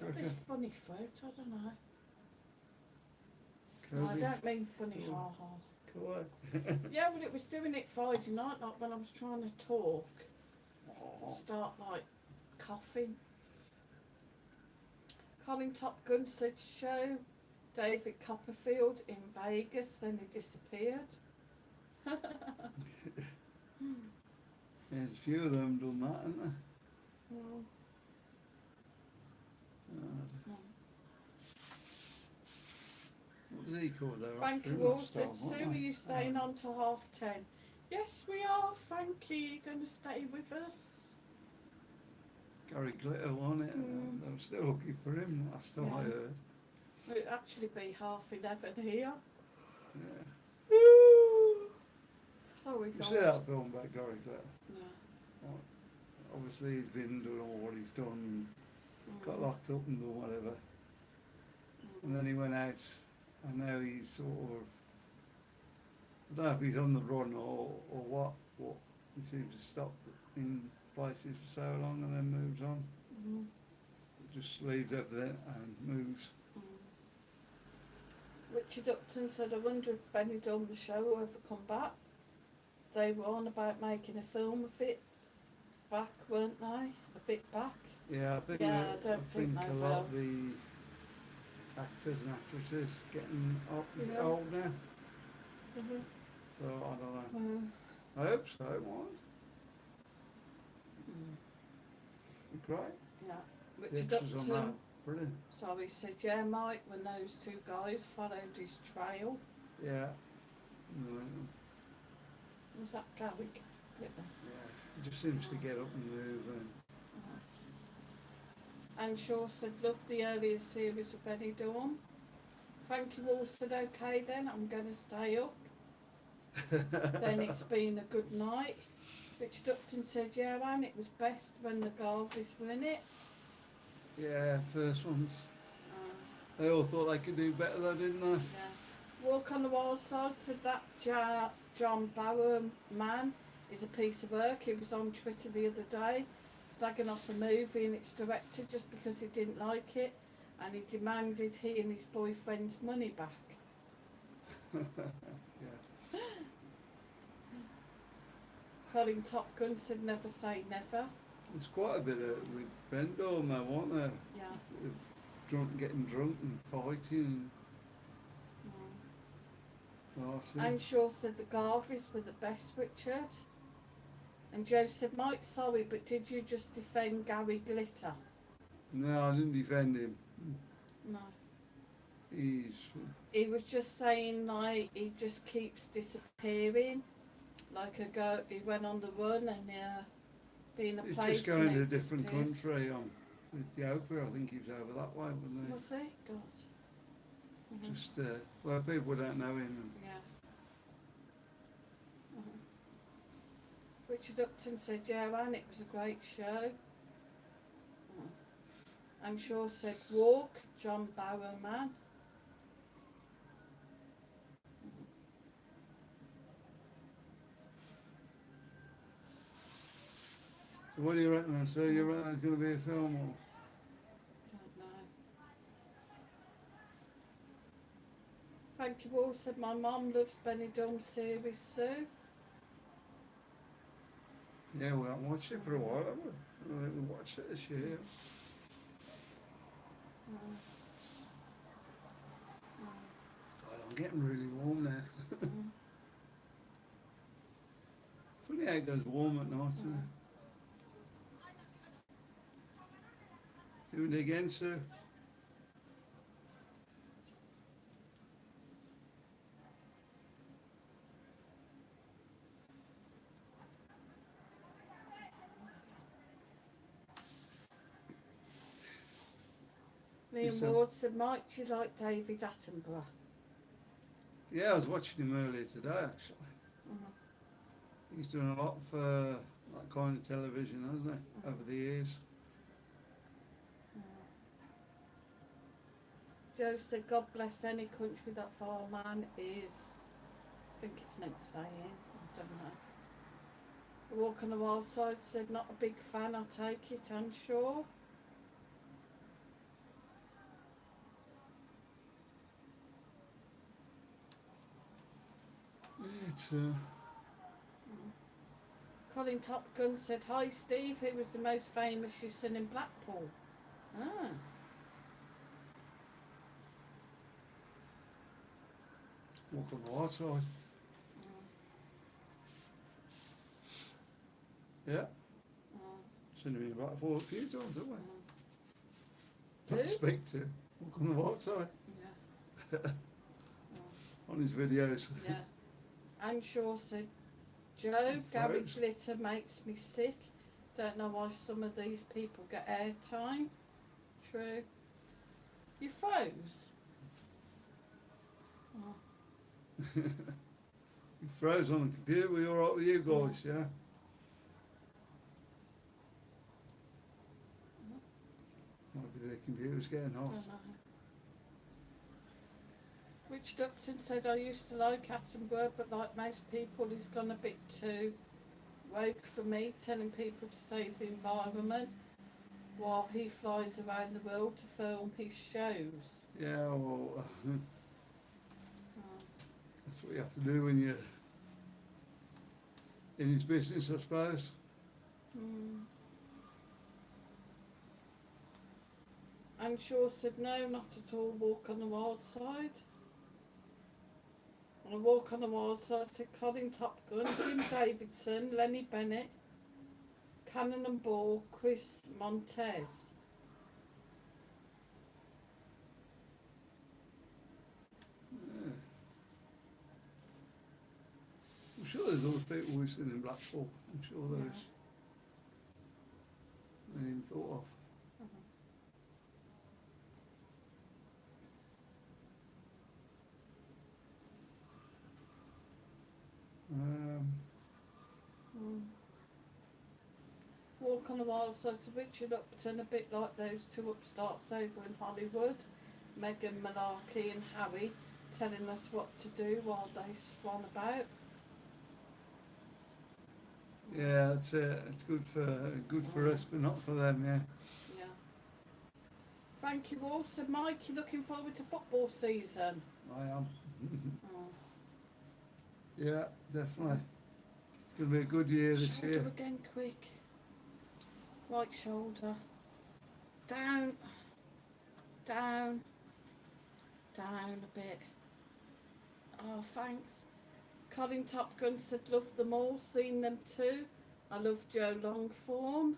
Got this funny throat, I don't know. Kirby. I don't mean funny ha-ha. Cool. Yeah, but it was doing it Friday night, like when I was trying to talk. Start like coughing. Colin Top Gun said show David Copperfield in Vegas, then he disappeared. There's a few of them done that, haven't there? Well, What does he call there? Frankie After Wall last said, time, Sue, weren't are they? you staying on till 10:30? Yes, we are, Frankie. You're going to stay with us? Gary Glitter, wasn't it? They were still looking for him, last time I Yeah. heard. It'd actually be 11:30 here. Yeah. Sorry, You guys. see that film about Gary Glitter? No. Obviously he's been doing all what he's done, got locked up and done whatever. And then he went out and now he's sort of, I don't know if he's on the run or what he seems to stop in places for so long and then moves on. Just leaves everything and moves. Richard Upton said, I wonder if Benidorm the show will ever come back. They were on about making a film of it back, weren't they? A bit back. Yeah, I think, Yeah, I don't think a they lot will. of the actors and actresses getting Yeah. old now. So I don't know. I hope so, it won't. Be great. Yeah. The Richard extras on that, Upton, brilliant. so he said, yeah, Mike, when those two guys followed his trail. Yeah. Was that Gary? Yeah. He just seems to get up and move and And Shaw said, love the earlier series of Benidorm. Frankie Wall said, okay then, I'm going to stay up. Then it's been a good night. Richard Upton said, yeah, Anne, it was best when the Garveys were in it. yeah, first ones. Uh, They all thought they could do better though, didn't they? yeah. Walk on the Wild Side said that John Bauer man is a piece of work. He was on Twitter the other day slagging off a movie and its director just because he didn't like it, and he demanded he and his boyfriend's money back. Yeah. Colin Top Gun said never say never. There's quite a bit of with Benidorm though, weren't there? Yeah. Getting drunk and fighting. And Shaw said the Garveys were the best, Richard. And Joe said, Mike, sorry, but did you just defend Gary Glitter? No, I didn't defend him. No. He's He was just saying, like, he just keeps disappearing. Like he went on the run and being a place. just going and to a it different disappears. country on Ethiopia. I think he was over that way, wasn't he? Was he? God. Just where people don't know him. Yeah. Richard Upton said, yeah, Anne, it was a great show. And Shaw said, walk, John Bauer man. What do you reckon then, sir? You reckon it's going to be a film or? Don't know. Thank you all said my mum loves Benidorm series, Sue. Yeah, we haven't watched it for a while, have we? I think we watched it this year. Mm. God, I'm getting really warm now. Mm. Funny how it goes warm at night, isn't it? Doing it again, sir? Liam Ward said, Mike, do you like David Attenborough? Yeah, I was watching him earlier today, actually. Mm. He's doing a lot for that kind of television, hasn't he, over the years? Joe said, God bless any country that far man is. I think it's meant to say in. I don't know. Walk on the Wild Side said, not a big fan, I take it, I'm sure. It's, Colin Top Gun said, hi Steve, who was the most famous you've seen in Blackpool? Ah. Walk on the Wild Side. Yeah, seen him in Blackpool a few times, haven't we? Not Who? speak to him. Walk on the Wild Side. Yeah. On his videos. Yeah. Anne Shaw said, Joe, Gary Froze. Glitter makes me sick. Don't know why some of these people get airtime. True. You froze? Oh. He froze on the computer. We alright with you guys, yeah? Might be the computer's getting hot. Don't know. Richard Upton said, I used to like Attenborough, but like most people, he's gone a bit too woke for me, telling people to save the environment while he flies around the world to film his shows. Yeah, well, Oh. that's what you have to do when you're in his business, I suppose. Mm. Anne Shaw said, no, not at all, walk on the wild side. On a walk on the wild side said Colin Top Gun, Jim Davidson, Lenny Bennett, Cannon and Ball, Chris Montez. Yeah. I'm sure there's other people we've seen in Blackpool. I'm sure there is. I hadn't even thought of. Walk on the Wild Side to Richard Upton, a bit like those two upstarts over in Hollywood, Meghan Malarkey and Harry, telling us what to do while they swan about. Yeah, that's it. It's good for us, but not for them. Yeah. Yeah. Thank you all. So, Mike, you looking forward to football season? I am. Oh. Yeah, definitely. It's going to be a good year this Shoulder year. again, quick. Right shoulder. Down. Down. Down a bit. Oh, thanks. Colin Top Gun said, love them all, seen them too. I love Joe Longform.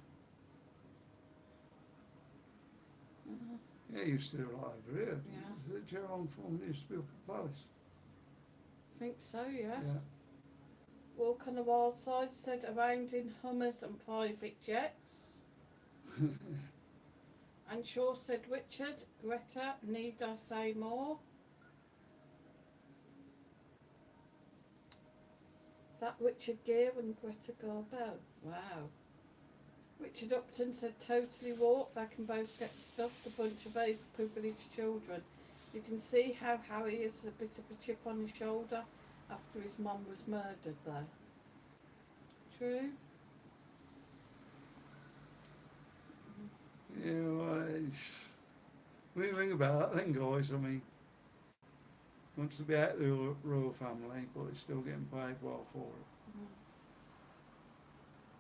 Yeah, he used to do right over here. Yeah. Is it Gerald Form used to be up at Palace? Think so, yeah. Yeah. Walk on the Wild Side said, around in Hummers and private jets. And Shaw said, Richard, Greta, need I say more? Is that Richard Gere and Greta Garbo? Wow. Richard Upton said, totally walk, they can both get stuffed, a bunch of overprivileged children. You can see how Harry has a bit of a chip on his shoulder after his mum was murdered though. True? Yeah, well, we think about that then, guys. I mean, wants to be out of the royal family, but he's still getting paid well for it.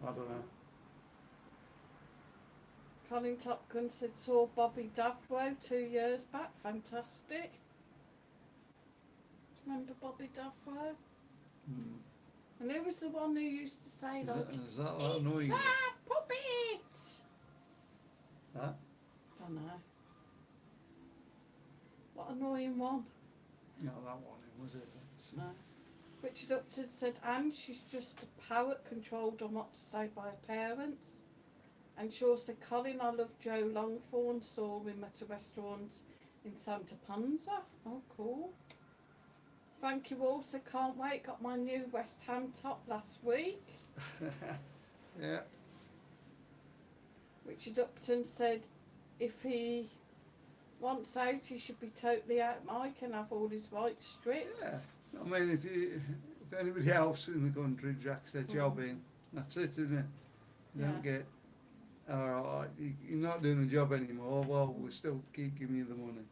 I don't know. Colin Top Gun said saw Bobby Davro 2 years back. Fantastic. Remember Bobby Davro? Hmm. And who was the one who used to say Is like, that that "It's annoying? a puppet"? That? Don't know. What annoying one? No, that one, was it? No. Richard Upton said Anne, she's just a parrot controlled on what to say by her parents. And Shaw said Colin, I love Joe Longthorne, saw him at a restaurant in Santa Ponza. Oh, cool. Frankie Wall said can't wait, got my new West Ham top last week. Yeah. Richard Upton said if he wants out, he should be totally out Mike and have all his rights stripped. Yeah. I mean, if anybody else in the country jacks their job in, that's it, isn't it? You don't get, alright, you're not doing the job anymore, well, we'll still keep giving you the money.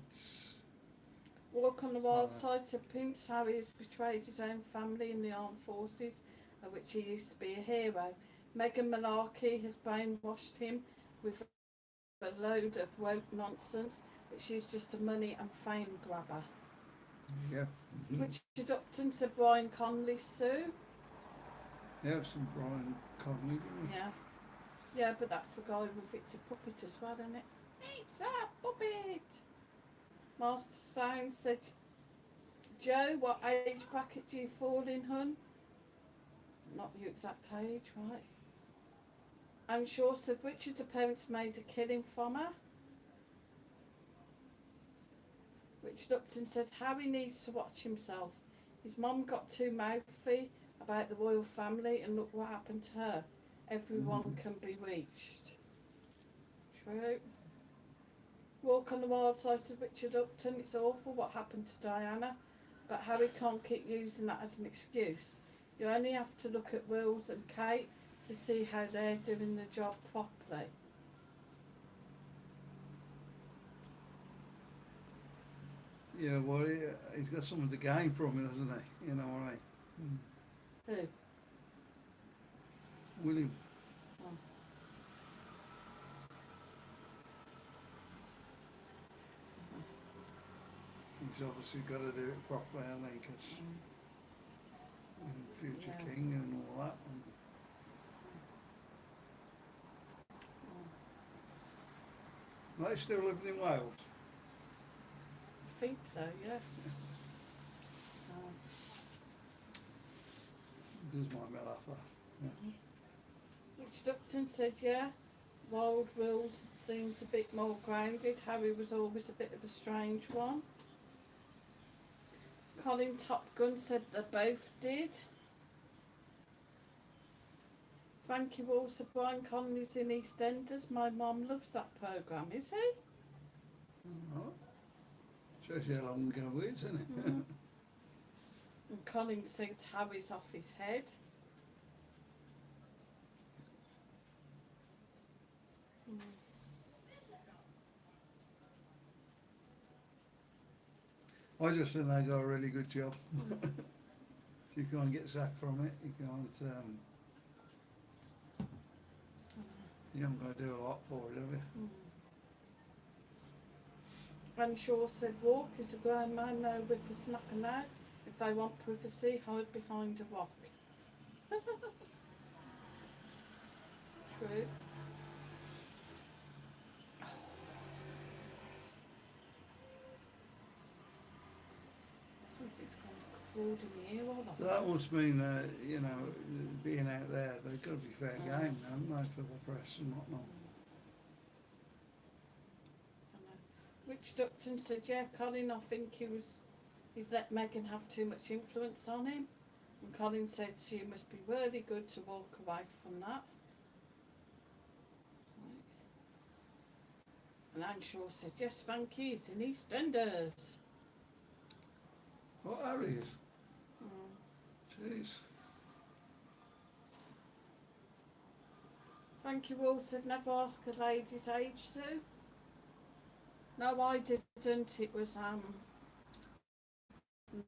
It's, Walk on the Wild Side said Prince Harry has betrayed his own family in the armed forces, of which he used to be a hero. Meghan Malarkey has brainwashed him with a load of woke nonsense, but she's just a money and fame grabber. yeah. Richard Upton said Brian Connolly Sue. Yeah, some Brian Connolly, didn't we? Yeah. Yeah, but that's the guy with It's a Puppet as well, isn't it? It's a puppet! Master Sound said, Joe, what age bracket do you fall in, hun? Not the exact age, right? And Shaw said Richard's parents made a killing from her. Richard Upton said Harry needs to watch himself. His mum got too mouthy about the royal family and look what happened to her. Everyone can be reached. True. Walk on the Wild Side said Richard Upton, it's awful what happened to Diana, but Harry can't keep using that as an excuse. You only have to look at Wills and Kate to see how they're doing the job properly. Yeah, well, he's got something to gain from it, hasn't he? You know what I mean? Who? William. Oh. He's obviously got to do it properly, I think, because future king and all that. Are they still living in Wales? I think so, yeah. Does my mill after. Richard Upton said, yeah, Wild Wills seems a bit more grounded. Harry was always a bit of a strange one. Colin Top Gun said they both did. Frankie Wall said Brian Connolly's in EastEnders. My mum loves that programme, is he? Alright. Shows you how long ago it is, isn't it? And Colin said Harry's off his head. I just think they got a really good job. You can't get sacked from it. You can't. You haven't got to do a lot for it, have you? And Shaw said walk is a grown man, no whippersnapper now. If they want privacy, hide behind a rock. True. Something's gone crawled in the ear all So that must mean that, you know, being out there, they've got to be fair game, haven't they, for the press and whatnot. Rich Upton said, yeah, Colin, I think he's let Meghan have too much influence on him. And Colin said she must be really good to walk away from that. And Anne Shaw said, yes, thank you, he's in EastEnders. What Harry is? Jeez. Thank you all said never ask a lady's age, Sue. No, I didn't. It was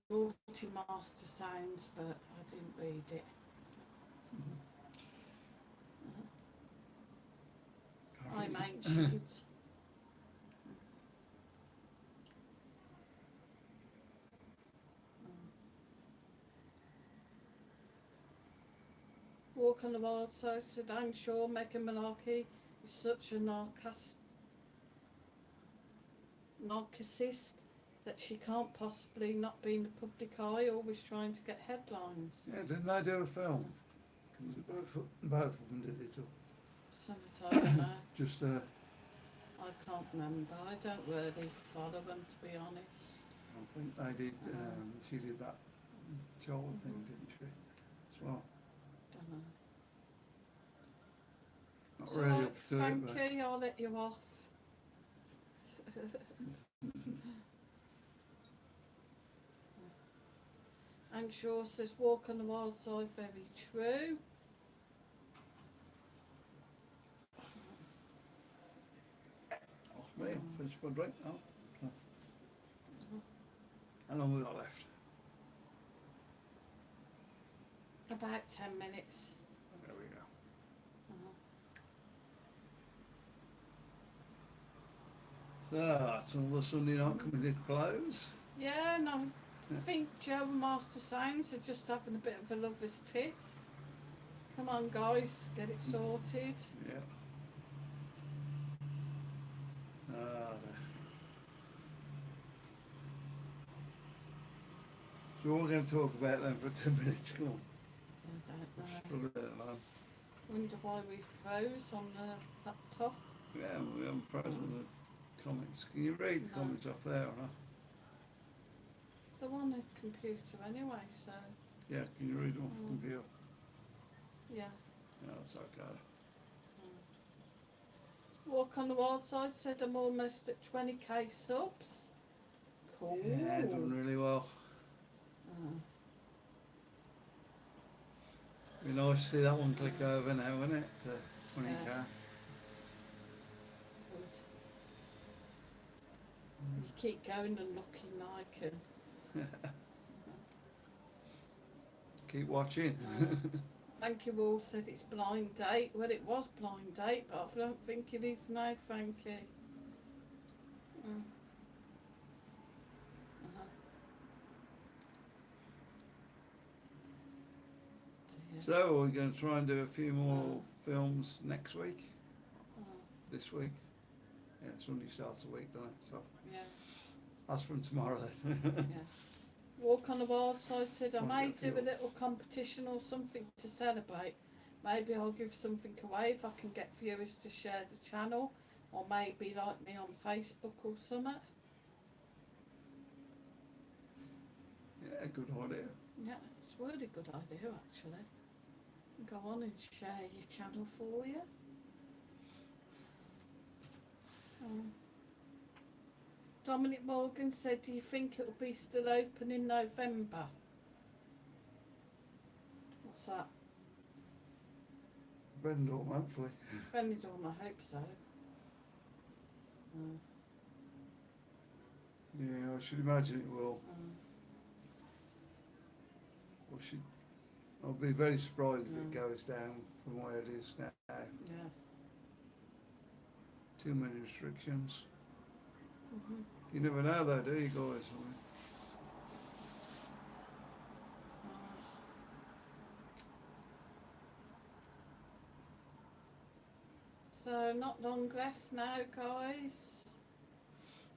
Naughty Master Sounds, but I didn't read it. I'm ancient. Walk on the Wild Side said, I'm sure Meghan Malarkey is such a narcissist that she can't possibly not be in the public eye, always trying to get headlines. Yeah, didn't they do a film? Was it both of them did it? Or Something I don't know. just I can't remember. I don't really follow them, to be honest. I think they did. She did that child thing, didn't she? As well. Don't know. Not So, really up to it, but Frankie, I'll let you off. And Shaw says, walk on the wild side, very true. me, finish my drink now. So. How long we got left? About 10 minutes. There we go. So that's another Sunday night coming to close. Yeah, and I think Joe and Master Sounds are just having a bit of a lover's tiff. Come on, guys, get it sorted. Yeah. So what we're going to talk about then for 10 minutes, come on. I don't know. Struggle it alone. Wonder why we froze on the laptop. Yeah, we haven't frozen the comments. Can you read the No. comments off there or not? They're on the computer anyway, so Yeah, can you read them off the computer? yeah. Yeah, that's okay. Walk on the Wild Side said I'm almost at 20k subs. Cool. Yeah, done really well. Be nice to see that one click over now, wouldn't it? To 20k. Yeah. Good. You keep going and looking like Keep watching. Thank you all said it's blind date. Well, it was blind date, but I don't think it is now, Frankie. So we're going to try and do a few more films next week. This week. Yeah, Sunday starts the week, doesn't it? So Yeah, that's from tomorrow then. yeah. Walk on the Wild Side said I Might may get a do a few. little competition or something to celebrate. Maybe I'll give something away if I can get viewers to share the channel, or maybe like me on Facebook or something. Yeah, good idea. Yeah, it's a really good idea actually. Go on and share your channel for you. Dominic Morgan said, do you think it'll be still open in November? What's that? Benidorm, hopefully. Benidorm, I hope so. Yeah, I should imagine it will. I'll be very surprised if it goes down from where it is now. Yeah. Too many restrictions. You never know though, do you guys? So not long left now, guys.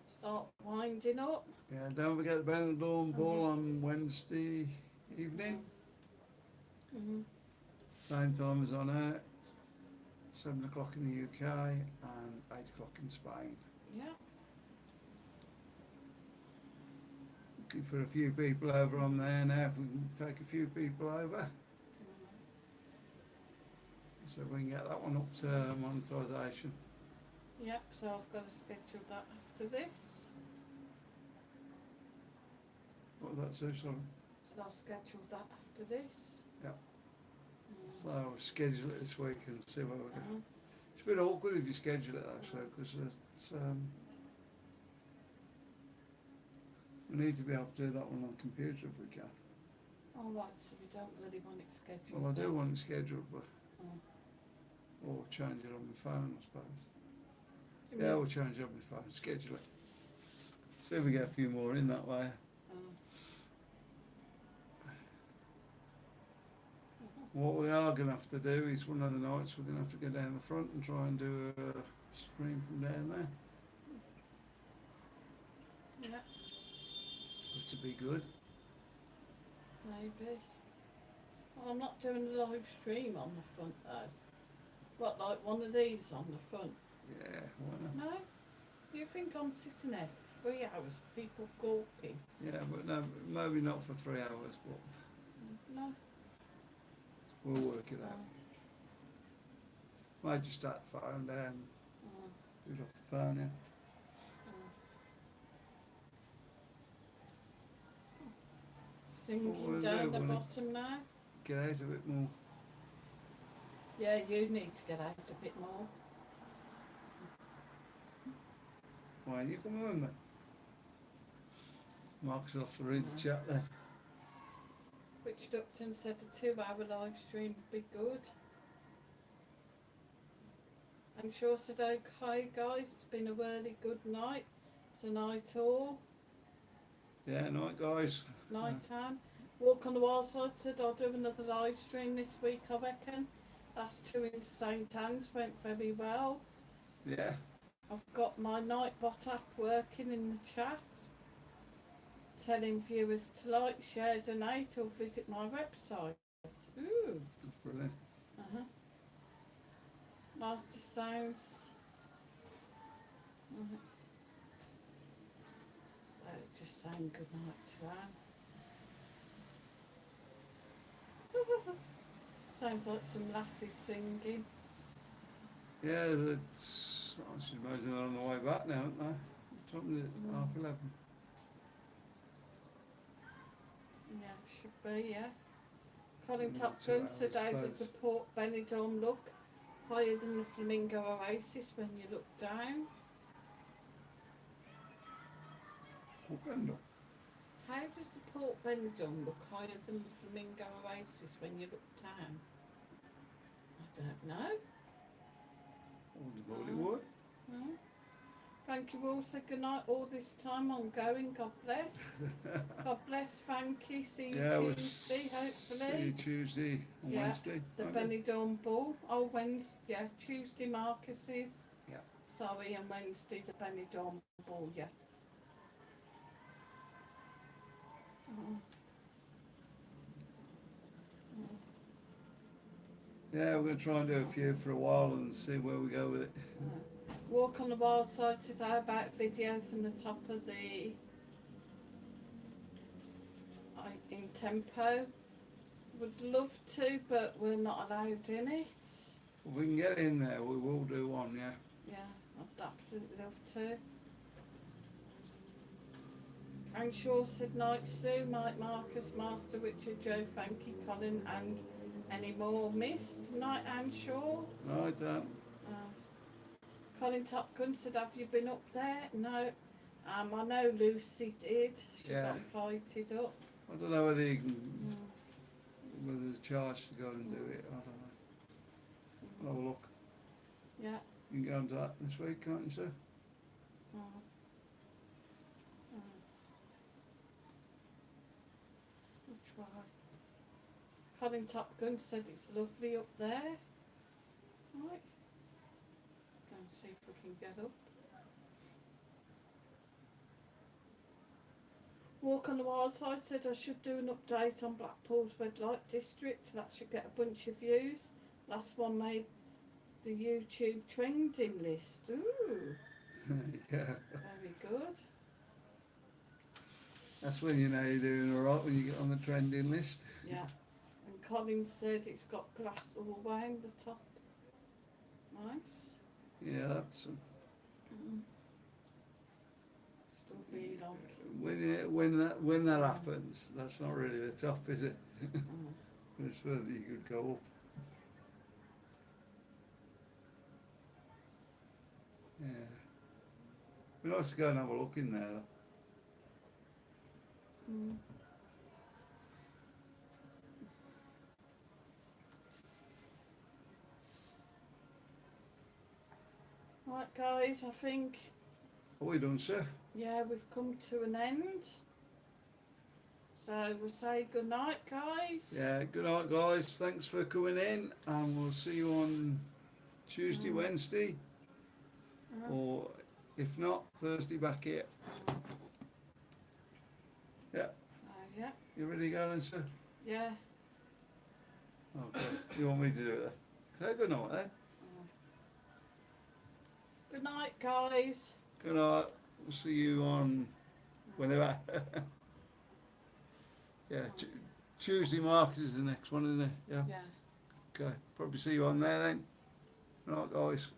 Start winding up. Yeah, don't forget the Benidorm ball on Wednesday evening. Same time as on air. 7 o'clock in the UK and 8 o'clock in Spain. Yeah. Looking for a few people over on there now, if we can take a few people over. So we can get that one up to monetisation. Yep, so I've got to schedule that after this. What was that, Sue? Sorry. So I'll schedule that after this. Yeah. So I'll schedule it this week and see where we go. Mm. It's a bit awkward if you schedule it actually, because it's, we need to be able to do that one on the computer if we can. All right, so we don't really want it scheduled. Well, I do then. want it scheduled, but Mm. or change it on my phone, I suppose. You Yeah, mean- we'll change it on my phone, schedule it. See if we get a few more in that way. Mm. What we are going to have to do is one of the nights we're going to have to go down the front and try and do a stream from down there, Yeah, which would be good. maybe. Well, I'm not doing a live stream on the front though. What, like one of these on the front? Yeah, why not? No? You think I'm sitting there for 3 hours, people gawping? Yeah, but no, maybe not for 3 hours, but No? we'll work it out. No. Might just start the phone down, Mm. do it off the phone, yeah. Sinking What we'll down do, the we'll- bottom now. Get out a bit more. Yeah, you need to get out a bit more. Why don't you come with me? Mark's off to read the No. chat there. Rich Upton said a 2-hour live stream would be good. And Shaw said, okay guys, it's been a really good night. It's a night all, Yeah, night guys. night time. Walk on the Wild Side said, I'll do another live stream this week, I reckon. Last two in St Anne's went very well. Yeah, I've got my Nightbot app working in the chat, telling viewers to like, share, donate or visit my website. Ooh. that's brilliant. Uh-huh. Master Sounds. Uh-huh. So just saying good night to Anne. Sounds like some lasses singing. Yeah, it's, I should imagine they're on the way back now, aren't they? Something at 11:30. Yeah, should be, yeah. Colin Mm, Topkin 2 said, hours, how does suppose. the Port Benidorm look? Higher than the Flamingo Oasis when you look down. Auckland. How does the Port Benidorm look higher than the Flamingo Oasis when you look down? I don't know. I would have thought it would. No. Thank you all. Said good night all this time ongoing. God bless. God bless. Thank you. See you Yeah, we'll Tuesday, see you hopefully. Tuesday and Yeah, Wednesday. The won't we? Benidorm Ball. Oh, Wednesday. Yeah, Tuesday Marcus's. Yeah. Sorry, and Wednesday the Benidorm Ball. Yeah. Mm. Yeah, we're going to try and do a few for a while and see where we go with it. Walk on the Wild Side today about video from the top of the in tempo. Would love to, but we're not allowed in it. If we can get in there, we will do one, yeah. Yeah, I'd absolutely love to. And Shaw said night Sue, Mike Marcus, Master Richard, Joe, Frankie, Colin, and any more missed? Night and Shaw. Right, Colin Top Gun said, have you been up there? No. I know Lucy did. She Yeah. got invited up. I don't know whether you can, Mm. whether there's a charge to go and do it, I don't know. I'll have a look. Yeah. You can go into that this week, can't you, sir? Mm. Mm. Which way? Colin Top Gun said it's lovely up there. Right. Go and see if we can get up. Walk on the Wild Side said I should do an update on Blackpool's red light district. That should get a bunch of views. Last one made the YouTube trending list. Ooh, Yeah. very good. That's when you know you're doing alright, when you get on the trending list. Yeah. And Colin said it's got glass all around the top. Nice. Yeah, that's Still be like. when that happens. That's not really the top, is it? Mm. It's further you could go up. Be nice to go and have a look in there. Mm. Right, guys, I think, Are we done, sir? yeah, we've come to an end. So we'll say good night, guys. Yeah, good night, guys. Thanks for coming in, and we'll see you on Tuesday, Wednesday, or if not, Thursday back here. Yeah, Yeah, you ready to go then, sir? yeah. Okay. You want me to do it then? Okay, good night then. Good night, guys. Good night. We'll see you on whenever. Yeah, Tuesday market is the next one, isn't it? Yeah. Yeah. Okay. Probably see you on there then. Good night, guys.